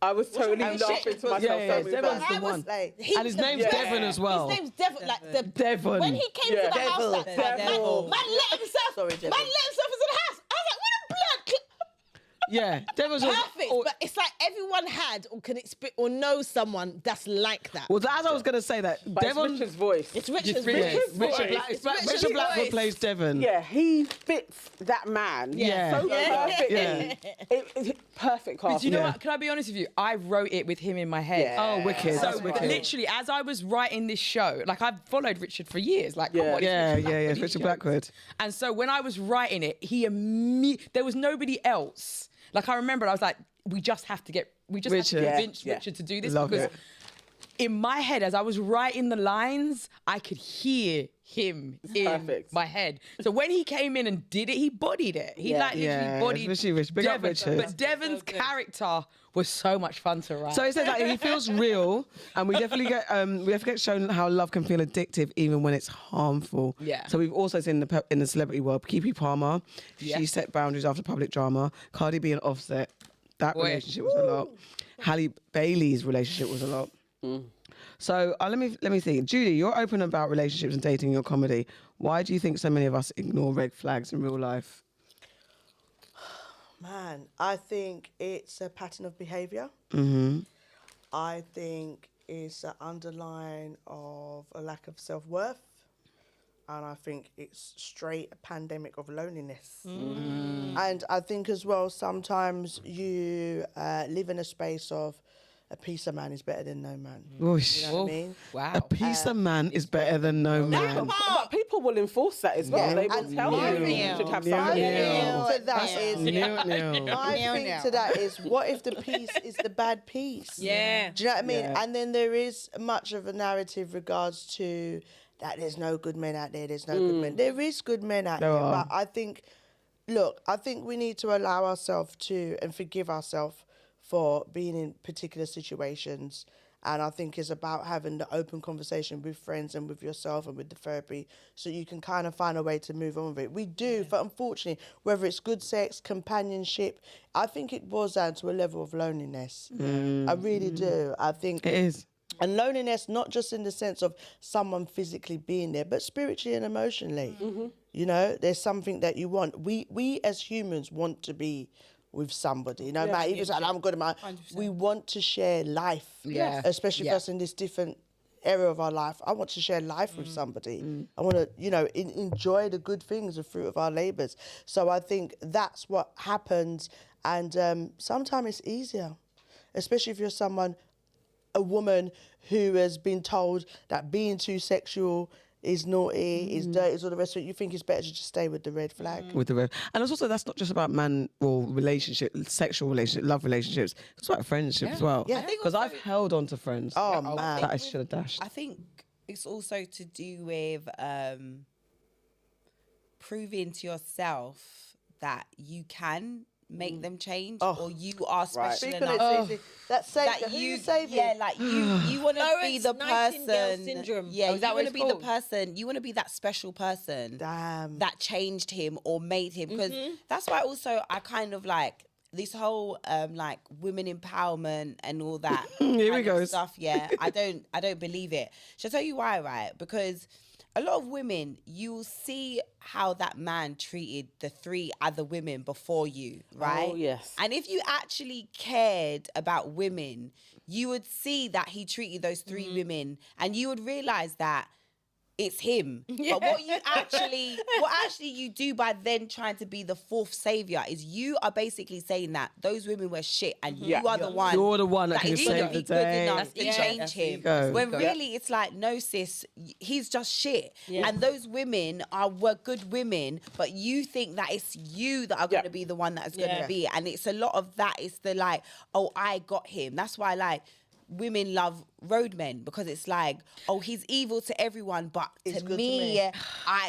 I was totally laughing to myself. Yeah, so Devon's bad. the one. Like, And his name's Devon as well. His name's Devon. Like the Devon. When he came to the house, Devil. that time, Devil. man let himself. Sorry, Man Devon. let himself into the house. I was like, what a blood. Yeah. Devon's Perfect, but it's like everyone had or can expect or know someone that's like that. Well, as I was going to say that, But Devon. it's Richard's voice. It's Richard's Yeah, voice. Richard Blackman plays Devon. Yeah, he fits that man. Yeah. So perfectly. It's perfect But cast. do you know Yeah. what? Can I be honest with you? I wrote it with him in my head. Yeah. Oh, wicked. So That's wicked. literally, as I was writing this show, like I've followed Richard for years. Like, come Yeah. on, it's Yeah, Richard yeah, Blackman, it's these Richard jokes. Blackwood. And so when I was writing it, there was nobody else. Like I remember, I was like, we just have to Richard. convince Yeah. Richard to do this Love because it. in my head, as I was writing the lines, I could hear him in Perfect. my head. So when he came in and did it, he bodied it. He like literally Yeah, bodied especially Rich. Big up Devon. Richard. But Devon's character was so much fun to write. So it says that he feels real, and we definitely get we have to get shown how love can feel addictive even when it's harmful. Yeah. So we've also seen in the celebrity world, Keke Palmer, she set boundaries after public drama. Cardi B and Offset, that Boy. relationship was a lot. Halle Bailey's relationship was a lot. So let me think. Judy, you're open about relationships and dating in your comedy. Why do you think so many of us ignore red flags in real life? Man, I think it's a pattern of behaviour. I think it's an underline of a lack of self-worth. And I think it's straight a pandemic of loneliness. And I think as well, sometimes you live in a space of a piece of man is better than no man. Whoosh. You know what I mean? Wow. A piece of man is better than no man. But people will enforce that as well. Yeah. They will And tell you new. you should have New. something. New. To that is, my thing to that is, what if the piece is the bad piece? Yeah. Do you know what I mean? Yeah. And then there is much of a narrative regards to that there's no good men out there, there's no good men. There is good men out There there, are. but I think we need to allow ourselves to and forgive ourselves for being in particular situations. And I think it's about having the open conversation with friends and with yourself and with the therapy so you can kind of find a way to move on with it. We do, but unfortunately, whether it's good sex, companionship, I think it boils down to a level of loneliness. I really do. I think It is. and loneliness, not just in the sense of someone physically being there, but spiritually and emotionally. You know, there's something that you want. We as humans want to be with somebody. No matter if it's like, I'm good at my... We want to share life. Yeah. Especially for us in this different area of our life. I want to share life with somebody. I want to, enjoy the good things, the fruit of our labours. So I think that's what happens. And sometimes it's easier, especially if you're a woman who has been told that being too sexual is naughty, is dirty, is all the rest of it. You think it's better to just stay with the red flag. With the red. And it's also, that's not just about man or sexual relationship, love relationships. It's about friendship as well. Yeah. Because I've held on to friends. Oh, man. That I should have dashed. I think it's also to do with proving to yourself that you can make them change or you are special Speak on enough. it, Susie. That's safe. That Who you, you saving? yeah, like you want to be Florence the Nightingale person. syndrome. Yeah, Oh, is you that what want to it's be the called? person. You want to be that special person Damn. that changed him or made him. Because that's why also I kind of like this whole like women empowerment and all that Here we kind go. of stuff. Yeah, I don't believe it. Shall I tell you why? Right? Because a lot of women, you'll see how that man treated the 3 other women before you, right? Oh, yes. And if you actually cared about women, you would see that he treated those 3 women and you would realize that it's him. But what actually you do by then trying to be the fourth savior is you are basically saying that those women were shit and you are the one. You're the one that can is save gonna the be good day. enough to change him. ego. When really it's like, no sis, he's just shit. And those women were good women, but you think that it's you that are going to be the one that's going to be. And it's a lot of that. It's the like, oh, I got him. That's why like women love roadmen, because it's like, oh, he's evil to everyone, but to me,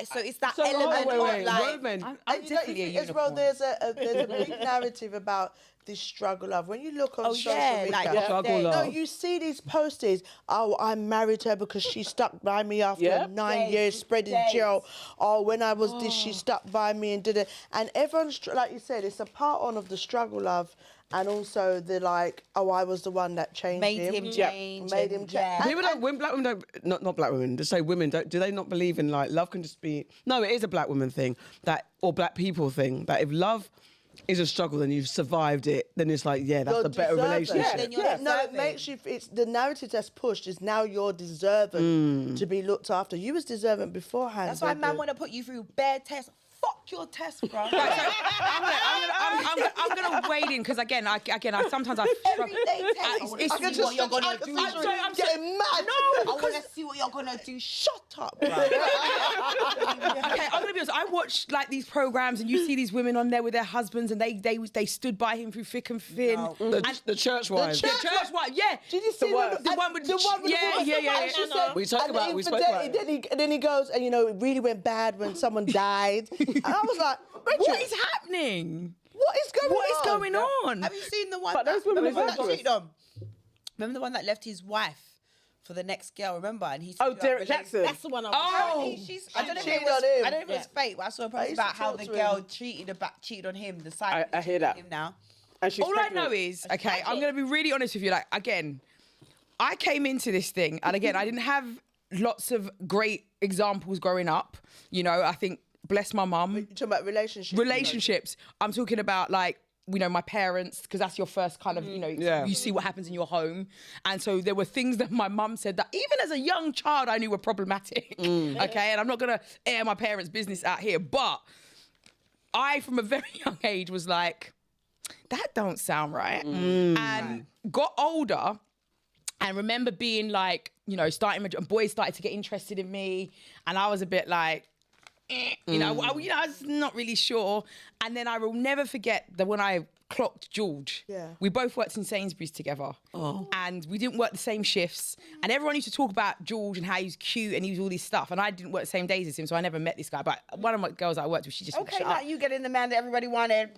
so it's that element of like roadmen. I'm definitely a as well, unicorn. there's a big narrative about this struggle of, when you look on social media, like struggle no, love. you see these posters. Oh, I married her because she stuck by me after 9 years spreading gel. Oh, when I was this, she stuck by me and did it. And everyone's, like you said, it's a part on of the struggle love. And also the like, oh, I was the one that changed made him. him change. Made him change. People don't, when black women don't, not black women, just say women, do they not believe in like, love can just be, no, it is a black woman thing, that, or black people thing, that if love is a struggle, then you've survived it, then it's like, yeah, that's You're a better deserving. relationship. Then you're No, it deserving. makes you, it's the narrative that's pushed is now you're deserving to be looked after. You was deserving beforehand. That's why baby. man want to put you through bare tests. Fuck your test, bro. I'm gonna wade in because again, I sometimes I Everyday test. it's I see what you're gonna do. I'm getting mad. I want to see what you're gonna do. Shut up, bro. Okay, I'm gonna be honest. I watch like these programs, and you see these women on there with their husbands, and they stood by him through thick and thin. The church wives. The church wife, yeah. Did you see the one with the one with the yeah. She said, We spoke and about then it, we spoke about it. And then he goes, and you know, it really went bad when someone died. And I was like, Richard, What is happening? what is going on? What is going on? Have you seen the one? But those women remember are the one that dangerous. cheated on? Remember the one that left his wife for the next girl? Remember? And he. Derek Jackson. That's the one I was Apparently, I don't know if it cheated was. on him. I don't know if it was fake, but I saw a post used to about how talk the to girl him. cheated on him. The side. I hear that. Him now. And she's All I pregnant. know is, okay, I'm going to be really honest with you. Like, again, I came into this thing, and again, I didn't have lots of great examples growing up. You know, I think, bless my mum. You're talking about relationships. Relationships. I'm talking about, like, you know, my parents, because that's your first kind of, you know, you see what happens in your home. And so there were things that my mum said that even as a young child, I knew were problematic. Okay, and I'm not going to air my parents' business out here, but I, from a very young age, was like, that don't sound right. And got older and remember being like, you know, boys started to get interested in me. And I was a bit like, you know, I was not really sure. And then I will never forget that when I clocked George, we both worked in Sainsbury's together. And we didn't work the same shifts. And everyone used to talk about George and how he was cute and he was all this stuff. And I didn't work the same days as him, so I never met this guy. But one of my girls I worked with, she just Okay, shut now up. you getting the man that everybody wanted.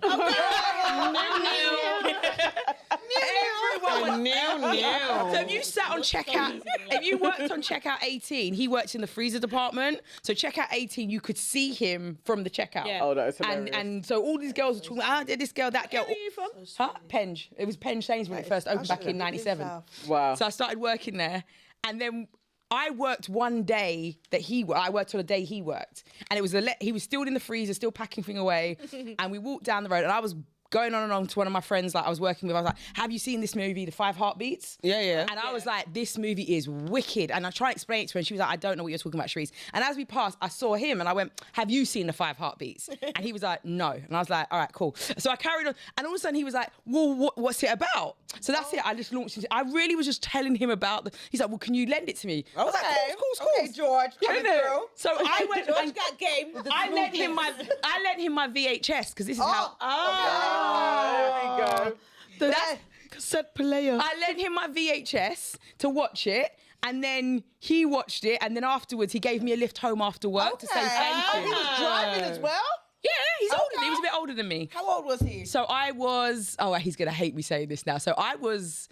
Everyone was So if you sat on checkout, if you worked on checkout 18, he worked in the freezer department. So checkout 18, you could see him from the checkout. Yeah. Oh, that is hilarious. And so all these girls were talking about, this girl, that girl. Where are you from? Huh? Penge. It was Penge Sainsbury's when it first opened back in 97. Wow. So I started working there. And then I worked one day that I worked on a day he worked. And it was he was still in the freezer, still packing thing away. And we walked down the road and I was going on and on to one of my friends like I was working with. I was like, have you seen this movie, The 5 Heartbeats? Yeah. And I was like, this movie is wicked. And I tried to explain it to her and she was like, I don't know what you're talking about, Sherice. And as we passed, I saw him and I went, have you seen The 5 Heartbeats? And he was like, no. And I was like, all right, cool. So I carried on. And all of a sudden he was like, well, what's it about? So that's it. I just launched into I really was just telling him about he's like, well, can you lend it to me? I was like, cool. Okay, George, coming through. So I went and Got game. I lent him my VHS because this is how There we go. The cassette player. I lent him my VHS to watch it, and then he watched it, and then afterwards he gave me a lift home after work to say thank you. He was driving as well? Yeah, he's older than me. He was a bit older than me. How old was he? So I was, he's going to hate me saying this now. So I was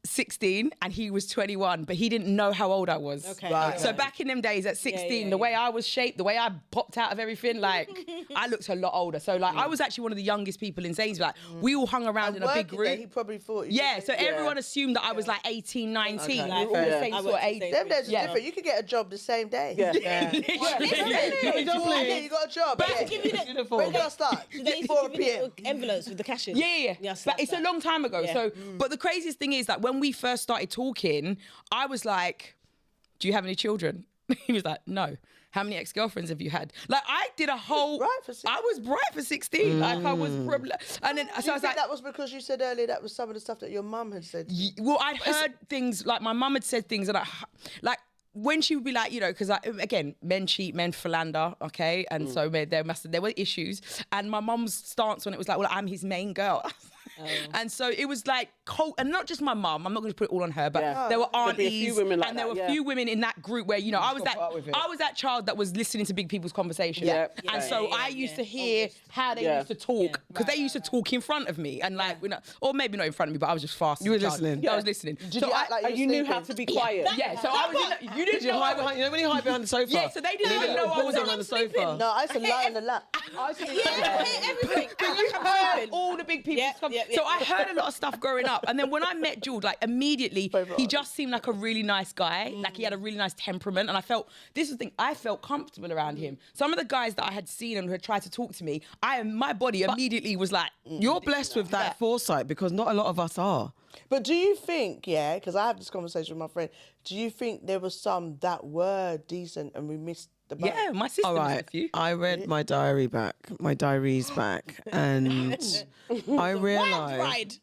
16 and he was 21, but he didn't know how old I was. Okay. Right. So back in them days at 16, the way I was shaped, the way I popped out of everything, like I looked a lot older. So like I was actually one of the youngest people in Sainsbury's. Like we all hung around in a big Working group. there, he probably thought you Yeah, so everyone assumed that I was like 18, 19. We were all the Yeah. same I sort worked of the age. same Them days Yeah. are different. You could get a job the same day. Yeah. Yeah, you got a job. But yeah. give you the, When did I start? they used 4 to give you p.m. little envelopes with the cashes. Yeah. Yes, But it's a long time ago. Yeah. So, but the craziest thing is that when we first started talking, I was like, do you have any children? He was like, no. How many ex-girlfriends have you had? Like, I did a whole... Bright for 16. I was bright for 16. Like, I was... And then, so I was like... that was because you said earlier that was some of the stuff that your mum had said. Well, I'd heard things, like, my mum had said things, and like, when she would be like, you know, because again, men cheat, men philander, okay, and so there were issues, and my mum's stance on it was like, well, I'm his main girl, and so it was like cold, and not just my mum. I'm not going to put it all on her, but there were aunties, be a few women like and there that, were a few women in that group where, you know, I was that child that was listening to big people's conversations, and so I used to hear how they used to talk, because they used to talk in front of me, and like, or maybe not in front of me, but I was just fast. You were listening. I was listening. Did you act like you knew how to be quiet? Yeah, so I was in you didn't You know hide behind, you know when you hide behind the sofa? Yeah, so they didn't even know I was on the sofa. No, I used to lie in the lap. everything. But you heard all the big people. So I heard a lot of stuff growing up. And then when I met Jude, like immediately, he just seemed like a really nice guy. Like he had a really nice temperament. And I felt, this is the thing, I felt comfortable around him. Some of the guys that I had seen and who had tried to talk to me, my body immediately was like... You're blessed with that foresight, because not a lot of us are. But do you think, because I have this conversation with my friend, do you think there was some that were decent and we missed the boat? Yeah, my sister All was right, a few. I read my diaries back, and I realised...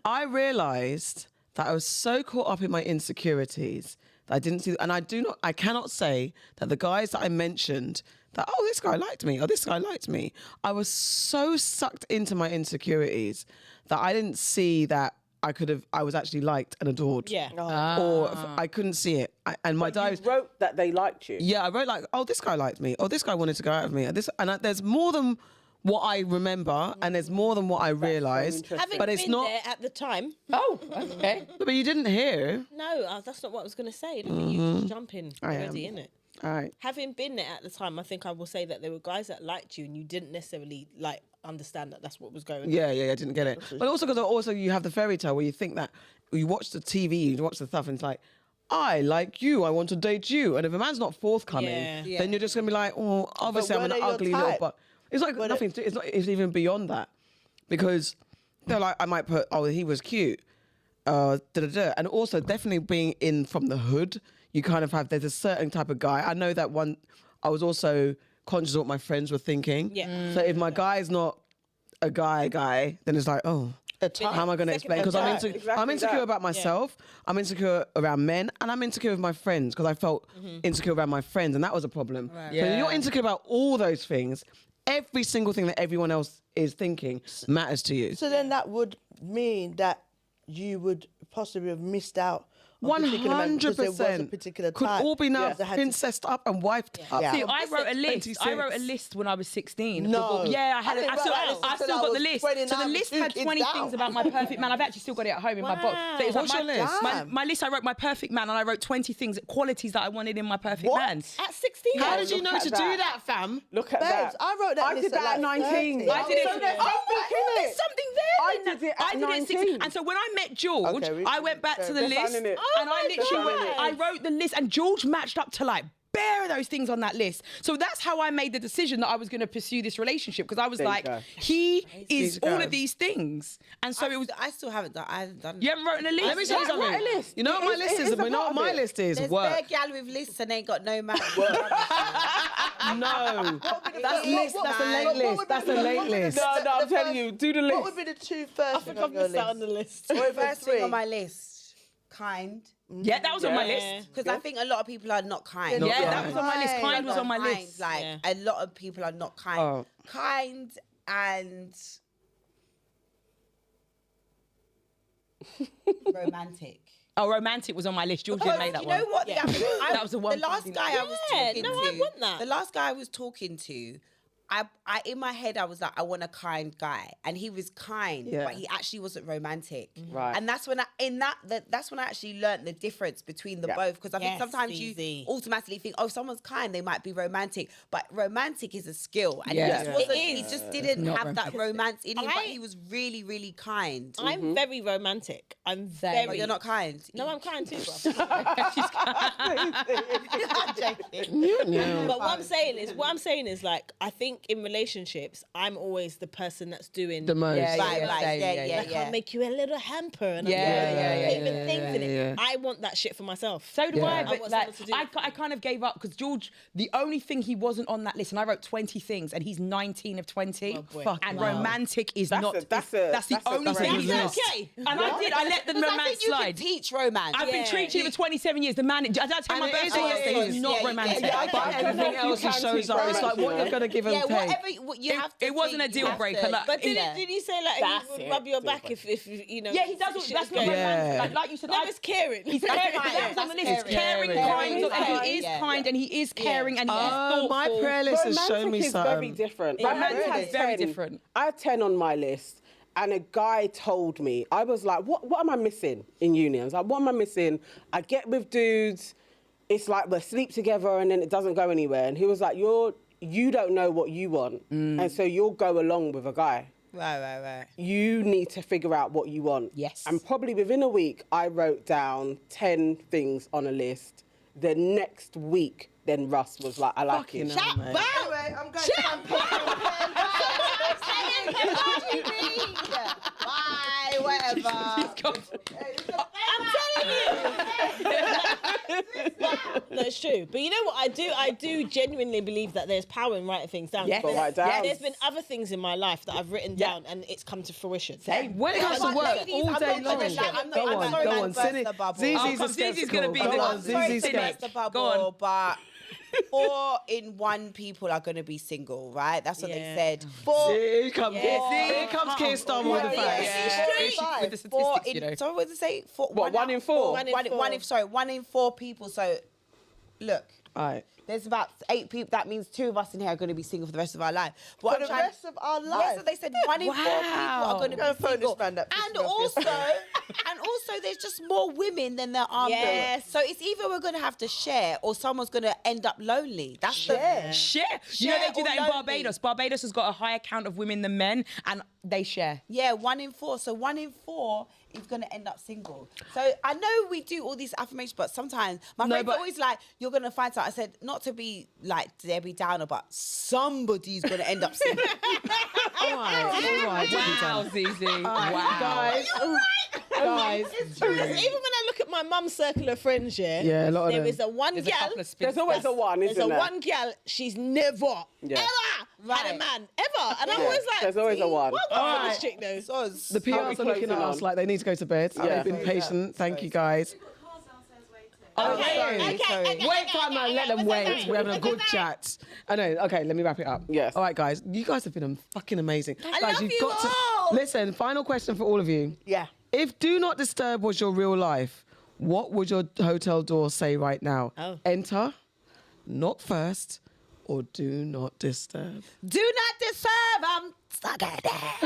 I realised that I was so caught up in my insecurities that I didn't see... And I cannot say that the guys that I mentioned... that, oh, this guy liked me, or this guy liked me. I was so sucked into my insecurities that I didn't see that I was actually liked and adored. Yeah. Or I couldn't see it. And my diary... You wrote that they liked you. Yeah, I wrote like, oh, this guy liked me, or this guy wanted to go out with me. There's more than what I remember, and there's more than what I realised. Having but it's been not... there at the time. Oh, okay. But you didn't hear. No, that's not what I was going to say. Look at you just jumping already, innit? All right. Having been there at the time, I think I will say that there were guys that liked you and you didn't necessarily like understand that that's what was going on. Yeah, I didn't get it. But also because you have the fairy tale where you think that you watch the TV, you watch the stuff, and it's like, I like you, I want to date you. And if a man's not forthcoming, then you're just gonna be like, oh, obviously I'm an ugly little but it's like nothing. It's even beyond that, because they're like, I might put, oh, he was cute, and also definitely being in from the hood. You kind of there's a certain type of guy. I know that I was also conscious of what my friends were thinking. Yeah. So if my guy's not a guy, then it's like, oh, how am I going to explain? Because I'm insecure about myself. I'm insecure around men, and I'm insecure with my friends because I felt insecure around my friends, and that was a problem. Right. So you're insecure about all those things. Every single thing that everyone else is thinking matters to you. So then that would mean that you would possibly have missed out 100% could all be now incest up and wifed up. See, I wrote a list. 26. I wrote a list when I was 16. No. Yeah, I still got the list. So the list had 20 things about my perfect man. I've actually still got it at home in my box. So it was What's like your list? My list, I wrote my perfect man, and I wrote 20 things, qualities that I wanted in my perfect man. At 16? How did you know to do that, fam? Look at Babes, that. I wrote that I list did that at 19. 30. I did it. So there's There's something there. I did it at 19. And so when I met George, I went back to the list, and I literally I wrote the list, and George matched up to like bare of those things on that list. So that's how I made the decision that I was going to pursue this relationship, because I was like, he is all of these things. And so it was. I still haven't done. I haven't done. You haven't written a list. Let me tell you something. Write a list. You know what my list is? You know what my list is? There's Work. bare gal with lists and ain't got no man. No, that's list. That's a late list. That's a late list. No, I'm telling you, do the list. What would be the two first? I think I've missed out on the list. First thing on my list, kind. Yeah, that was on my list. Because I think a lot of people are not kind. Yeah, that was on my list. Kind was on my list. Like a lot of people are not kind. Oh. Kind and romantic. Oh, romantic was on my list. George didn't make that one. You know what? That was the one. The last guy I was talking to. I want that. The last guy I was talking to, I in my head I was like, I want a kind guy, and he was kind, but he actually wasn't romantic. Right. And that's when that's when I actually learned the difference between the both, because I think sometimes you automatically think, oh, someone's kind, they might be romantic, but romantic is a skill, and he just didn't have that romance in him, but he was really, really kind. I'm very romantic. I'm very. But you're not kind. No, I'm kind too, bro. She's kind. But what I'm saying is like, I think think in relationships, I'm always the person that's doing The most. Right, I can't make you a little hamper and favorite things in it. I want that shit for myself. So do I, but want like, someone to do I kind of gave up because George, the only thing he wasn't on that list, and I wrote 20 things, and he's 19 of 20. And romantic is That's not. That's the only thing he's That's missed. okay. And I let the romance you can slide. teach romance. I've been teaching him for 27 years. The man, I don't tell my And it is birthday what it yesterday. is. He's not romantic. But everything else he shows up. It's like what you're going to give and take. Whatever you have to. It wasn't a deal breaker. Like, But did he say like That's he would it. rub your back if you know? yeah, he does. That's not going. romantic. Like you said, That was caring. He's caring. That was on the list. He's caring, kind, and he is kind, and he is caring, and he is thoughtful. My prayer list has shown me Romantic is very something. different. Romantic Romantic is very different. I had 10 on my list, and a guy told me, I was like, what am I missing in uni? I was like, what am I missing? I get with dudes, it's like we sleep together and then it doesn't go anywhere. And he was like, you don't know what you want, and so you'll go along with a guy. Right. You need to figure out what you want. Yes. And probably within a week, I wrote down 10 things on a list. The next week, then Russ was like, I like it. Anyway, I'm going to unpack. Bye, whatever. No, it's true. But you know what I do? I do genuinely believe that there's power in writing things down. Yes. Got to write down. There's been other things in my life that I've written down and it's come to fruition. When it comes to work, all day long. Go on. ZEZE's gonna be Go the on, one. ZEZE's Say next. the Go on. bubble, but 4 in 1 people are going to be single, right? That's what they said. 4. Here comes Keir Starmer with the facts. With the 4 statistics, you know. Sorry, what did it say? 4, What, 1 in 4? One in 4 people. So, look. All right. There's about 8 people. That means 2 of us in here are going to be single for the rest of our life. But For the rest of our life? Yes, so they said 1 in 4 people are going to Go be phone single. this man that pissed And me off also, there's just more women than there are men. So it's either we're going to have to share or someone's going to end up lonely. That's Share. Share. You know Share they do or that in lonely. Barbados. Barbados has got a higher count of women than men, and they share. Yeah, 1 in 4. So 1 in 4 is going to end up single. So I know we do all these affirmations, but sometimes my friends are always like, you're going to find something. I said, not to be like Debbie Downer, but somebody's going to end up single. All right. Wow, ZEZE. Wow. Guys. Even when I look at my mum's circle of friends, Yeah, a lot of there them. is a one There's a gal. couple of There's always a one, There's isn't a there? one gal. She's never, ever had a man, ever. And I'm always like, There's always a one. Well done for this chick, though. The PRs are looking at closing us on? like they need to go to bed. Yeah. They've been patient. Thank you, guys. Okay. Wait time, man. Let them wait. We're having a good chat. I know. Okay, let me wrap it up. Yes. All right, guys. You guys have been fucking amazing. Guys, love you've you got all. to listen. Final question for all of you. Yeah. If Do Not Disturb was your real life, what would your hotel door say right now? Oh. Enter, knock first, or Do Not Disturb? Do not disturb. I'm stuck at that.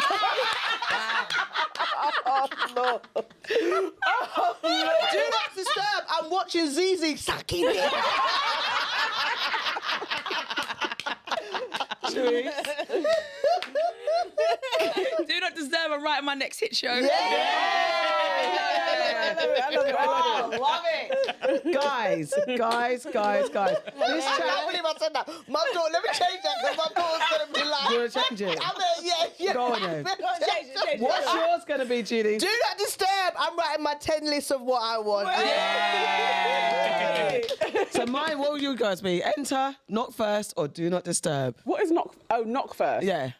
Do not disturb. I'm watching ZEZE sucking it. Do not disturb. I'm writing my next hit show. Love it. Guys. This I chat. can't believe I said that. My door, let me change that because my door's going to be like. You want to change it? I mean, yeah. Go on then. Change it. What's yours going to be, Judy? Do not disturb. I'm writing my 10 list of what I want. So mine, what will you guys be? Enter, knock first, or Do Not Disturb? What is knock? Oh, knock first. Yeah.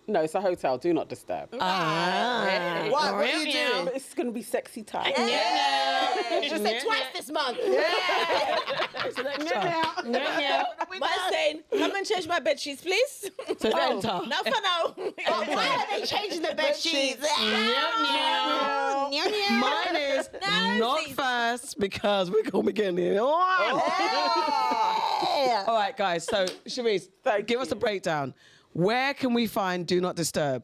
No, it's a hotel. Do not disturb. Ah. Why? What are you doing? But it's going to be sexy time. She said twice this month. Mine's saying, come and change my bed sheets, please. So it's enter. Now for now. Why are they changing the bed sheets? Mine is not first because we're going to be getting it. All right, guys. So, Sherice, give us a breakdown. Where can we find Do Not Disturb?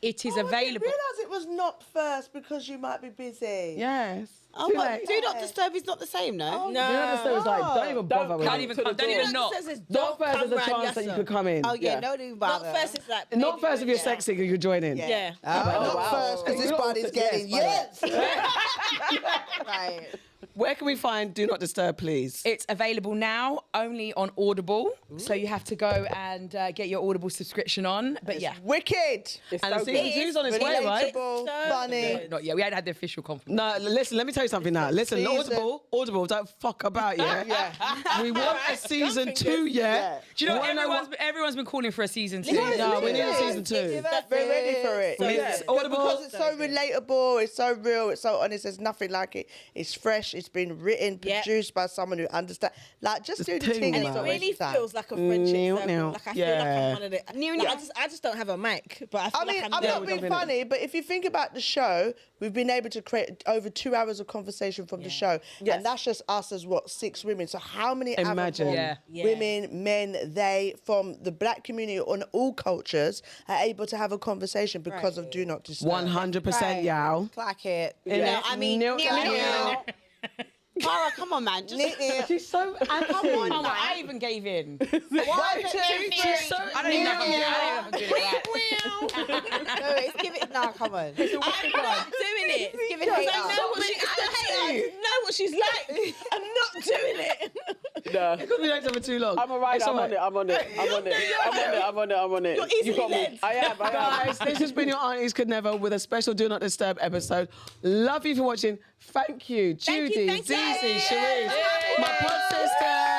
It is I didn't available. realise it was not first because you might be busy. Yes. Oh, but Do Not Disturb is not the same, no? Do Not Disturb is like, don't even bother with Don't it. even come. Don't even knock. Not first is a chance that you could come in. Oh, yeah, no need about Not first is like. Not first if you're sexy, you could join in. Yeah. Not first because this body's getting yes. Right. Where can we find Do Not Disturb, please? It's available now only on Audible. So you have to go and get your Audible subscription on. But yeah. Wicked. It's And so season good. 2's on its way, right? Relatable, funny. Not yet. We hadn't had the official confirmation. No, listen, let me tell you something now. Listen, Season- Audible, don't fuck about, yeah? We want a season 2, yeah? Do you know Wanna everyone's been calling for a season 2? No, we need a season 2. We're ready for it. It's Audible. Because it's so relatable, it's so real, it's so honest. There's nothing like it. It's fresh. It's been written, produced by someone who understands. Like, just do the team, thing. man. And It really feels like a friendship circle. Like I feel like I'm one of the. Like, I just don't have a mic, but I feel I mean, like I'm not being jumping in. funny, but if you think about the show, we've been able to create over 2 hours of conversation from the show. Yes. And that's just us as, 6 women. So how many Imagine. other women, men, they, from the black community on all cultures are able to have a conversation because of Do Not Disturb. 100%, y'all. Like it. Yeah. I mean, Cara, come on, man. Just, She's so come on, man. I even gave in. 1, 2, 3. I don't even know if I'm doing it right. No, it's give it. No, come on. I'm not doing it. It's giving hate I know what she's like. I'm not doing it. No. Because we don't have it too long. I'm alright. It's I'm on alright. it. You're You got me. easily I am. Guys, this has been your Aunties Could Never with a special Do Not Disturb episode. Love you for watching. Thank you, Judi, thank you. ZEZE, Sherice, my pod sister.